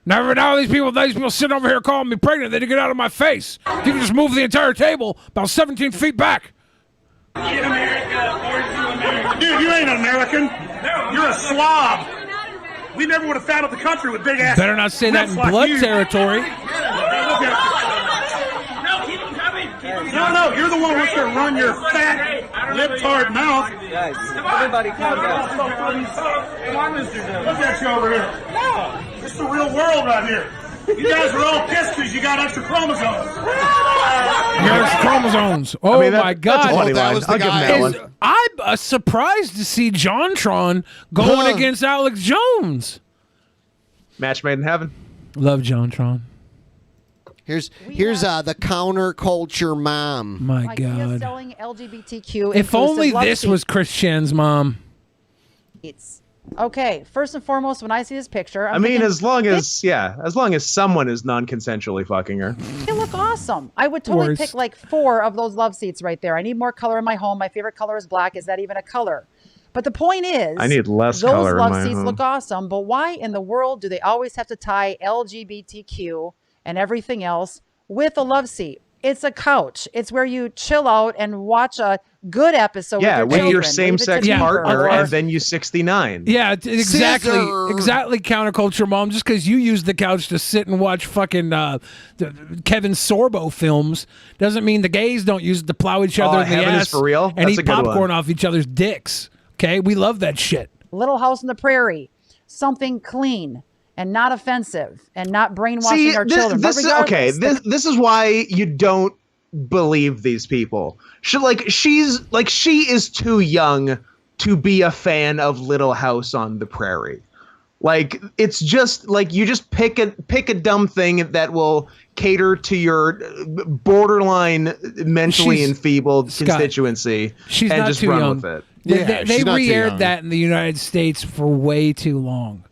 Never know these people sitting over here calling me pregnant. They didn't get out of my face. You can just move the entire table about 17 feet back. In America, dude, you ain't an American. You're a slob. We never would have founded the country with big ass. Better not say that in like blood you. territory. No, you're the one who wants to run your fat, libtard mouth. Guys, everybody calm down. Come on, Mr. Dillon. Look at you over here. No, it's the real world right here. You guys are all pissed because you got extra chromosomes. There's chromosomes. Oh, my God. That's a funny line. I'll give him that one. I'm surprised to see JonTron going against Alex Jones. Match made in heaven. Love JonTron. Here's the counterculture mom. My God. Selling LGBTQ. If only love this seats. was Chris Chan's mom. Okay, first and foremost, when I see this picture, I mean, as long as someone is non-consensually fucking her. they look awesome. I would totally Worst. pick like 4 of those love seats right there. I need more color in my home. My favorite color is black. Is that even a color? But the point is, I need less those color in love my seats home. look awesome. But why in the world do they always have to tie LGBTQ and everything else with a love seat? It's a couch. It's where you chill out and watch a good episode Yeah, with with your your children. same-sex Leave it to me, partner, or- and then you 69. Yeah, exactly. Scissor. Exactly, counterculture mom. Just because you use the couch to sit and watch fucking Kevin Sorbo films doesn't mean the gays don't use it to plow each other in the heaven is ass for real? and That's eat a good popcorn one. off each other's dicks. Okay, we love that shit. Little House on the Prairie, something clean and not offensive and not brainwashing our children. But This is okay. regardless, This is why you don't believe these people. She is too young to be a fan of Little House on the Prairie. Like, it's just like you just pick a dumb thing that will cater to your borderline mentally enfeebled constituency She's and not just too run young. with it. They re-aired that in the United States for way too long.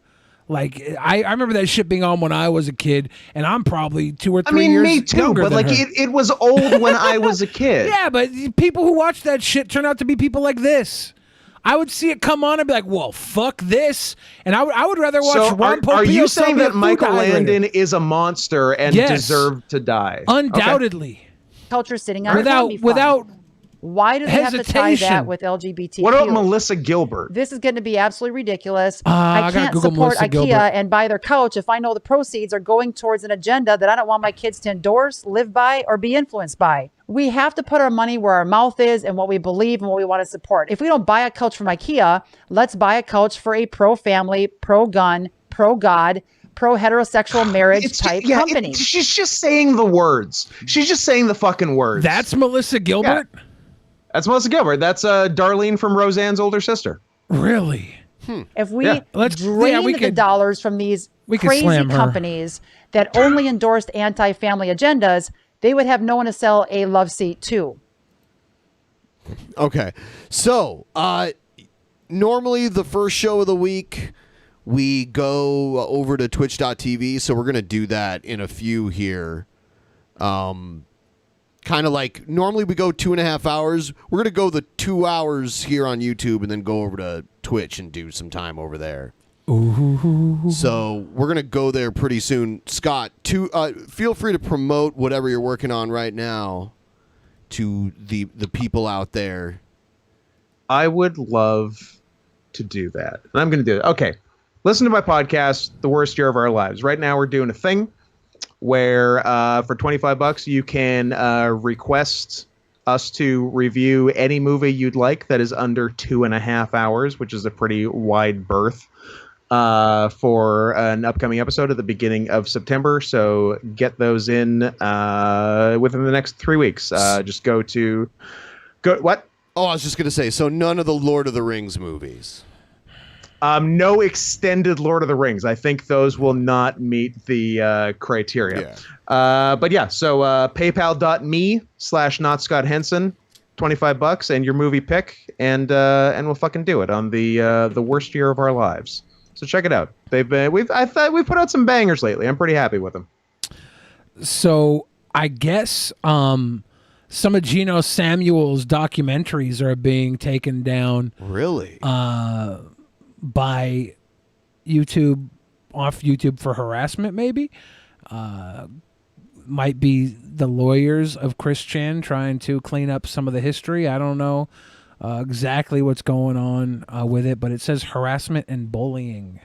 Like, I remember that shit being on when I was a kid, and I'm probably 2 or 3 years me too, younger but than like her. it was old when I was a kid. Yeah, but people who watch that shit turn out to be people like this. I would see it come on and be like, well, fuck this. And I would rather watch So Ron Popeil are you sell saying me a that food Michael hydrator. Landon is a monster and Yes. deserved to die? Undoubtedly. culture sitting on Without- it. Would be fun. Why do they have to tie hesitation. that with LGBTQ? What about Melissa Gilbert? This is going to be absolutely ridiculous. I I gotta can't Google support Melissa IKEA Gilbert. and buy their couch if I know the proceeds are going towards an agenda that I don't want my kids to endorse, live by, or be influenced by. We have to put our money where our mouth is and what we believe and what we want to support. If we don't buy a couch from IKEA, let's buy a couch for a pro-family, pro-gun, pro-God, pro-heterosexual marriage type company. She's just saying the words. She's just saying the fucking words. That's Melissa Gilbert? Yeah. That's Melissa Gilbert. That's Darlene from Roseanne's older sister. Really? If we Yeah. drain we the could- dollars from these we could crazy slam her. companies that only endorsed anti-family agendas, they would have no one to sell a love seat to. Okay. So, normally the first show of the week, we go over to twitch.tv. So we're going to do that in a few here. Kind of like normally we go 2.5 hours. We're going to go the 2 hours here on YouTube and then go over to Twitch and do some time over there. Ooh. So we're going to go there pretty soon. Scott, feel free to promote whatever you're working on right now to the people out there. I would love to do that. And I'm going to do it. Okay. Listen to my podcast, The Worst Year of Our Lives. Right now we're doing a thing where for $25 you can request us to review any movie you'd like that is under 2.5 hours, which is a pretty wide berth. for an upcoming episode at the beginning of September. So get those in within the next 3 weeks. Just go what? Oh, I was just gonna say. So none of the Lord of the Rings movies. No extended Lord of the Rings. I think those will not meet the criteria. But yeah, so paypal.me/NotScottHenson, $25 and your movie pick, and we'll fucking do it on the worst year of our lives. So check it out. We've put out some bangers lately. I'm pretty happy with them. So I guess some of Geno Samuel's documentaries are being taken down. Really? By YouTube, off YouTube for harassment, maybe. Might be the lawyers of Chris Chan trying to clean up some of the history. I don't know exactly what's going on with it, but it says harassment and bullying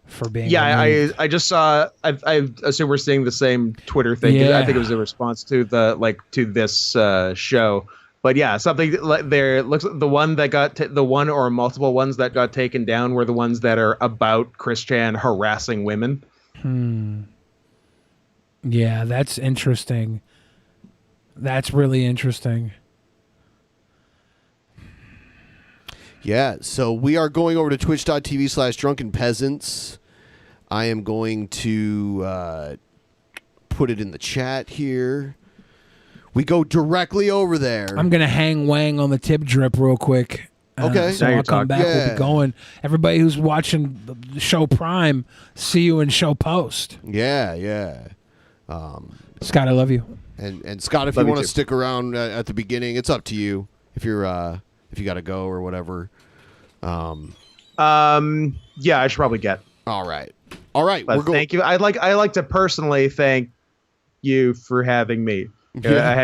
for being removed. I just saw. I assume we're seeing the same Twitter thing. Yeah. I think it was a response to this show. But yeah, something like there looks the one that got the one or multiple ones that got taken down were the ones that are about Chris Chan harassing women. Yeah, that's interesting. That's really interesting. Yeah, so we are going over to twitch.tv/Drunken Peasants. I am going to put it in the chat here. We go directly over there. I'm going to hang wang on the tip drip real quick. Okay. So I'll come back. We'll be going. Everybody who's watching the show Prime, see you in show post. Yeah. Scott, I love you. And Scott, if Love you you want to too. stick around at the beginning, it's up to you. If you got to go or whatever. Yeah, I should probably get. All right. But thank you. I'd like to personally thank you for having me. Yeah. I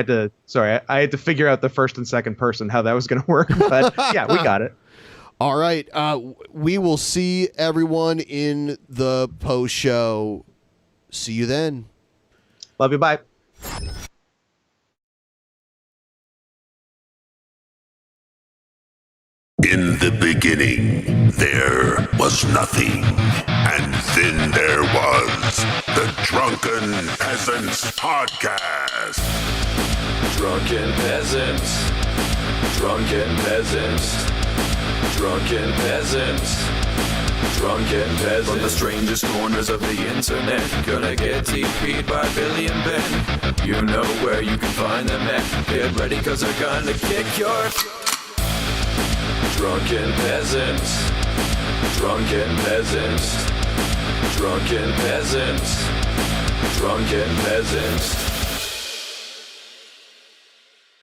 had to figure out the first and second person how that was going to work, but yeah, we got it. All right. We will see everyone in the post show. See you then. Love you. Bye. In the beginning, there was nothing. And then there was the Drunken Peasants Podcast. Drunken Peasants. Drunken Peasants. Drunken Peasants. Drunken Peasants. From the strangest corners of the internet, gonna get TP'd by Billy and Ben. You know where you can find them at. Get ready, cause they're gonna kick your... Drunken Peasants. Drunken Peasants. Drunken Peasants. Drunken Peasants.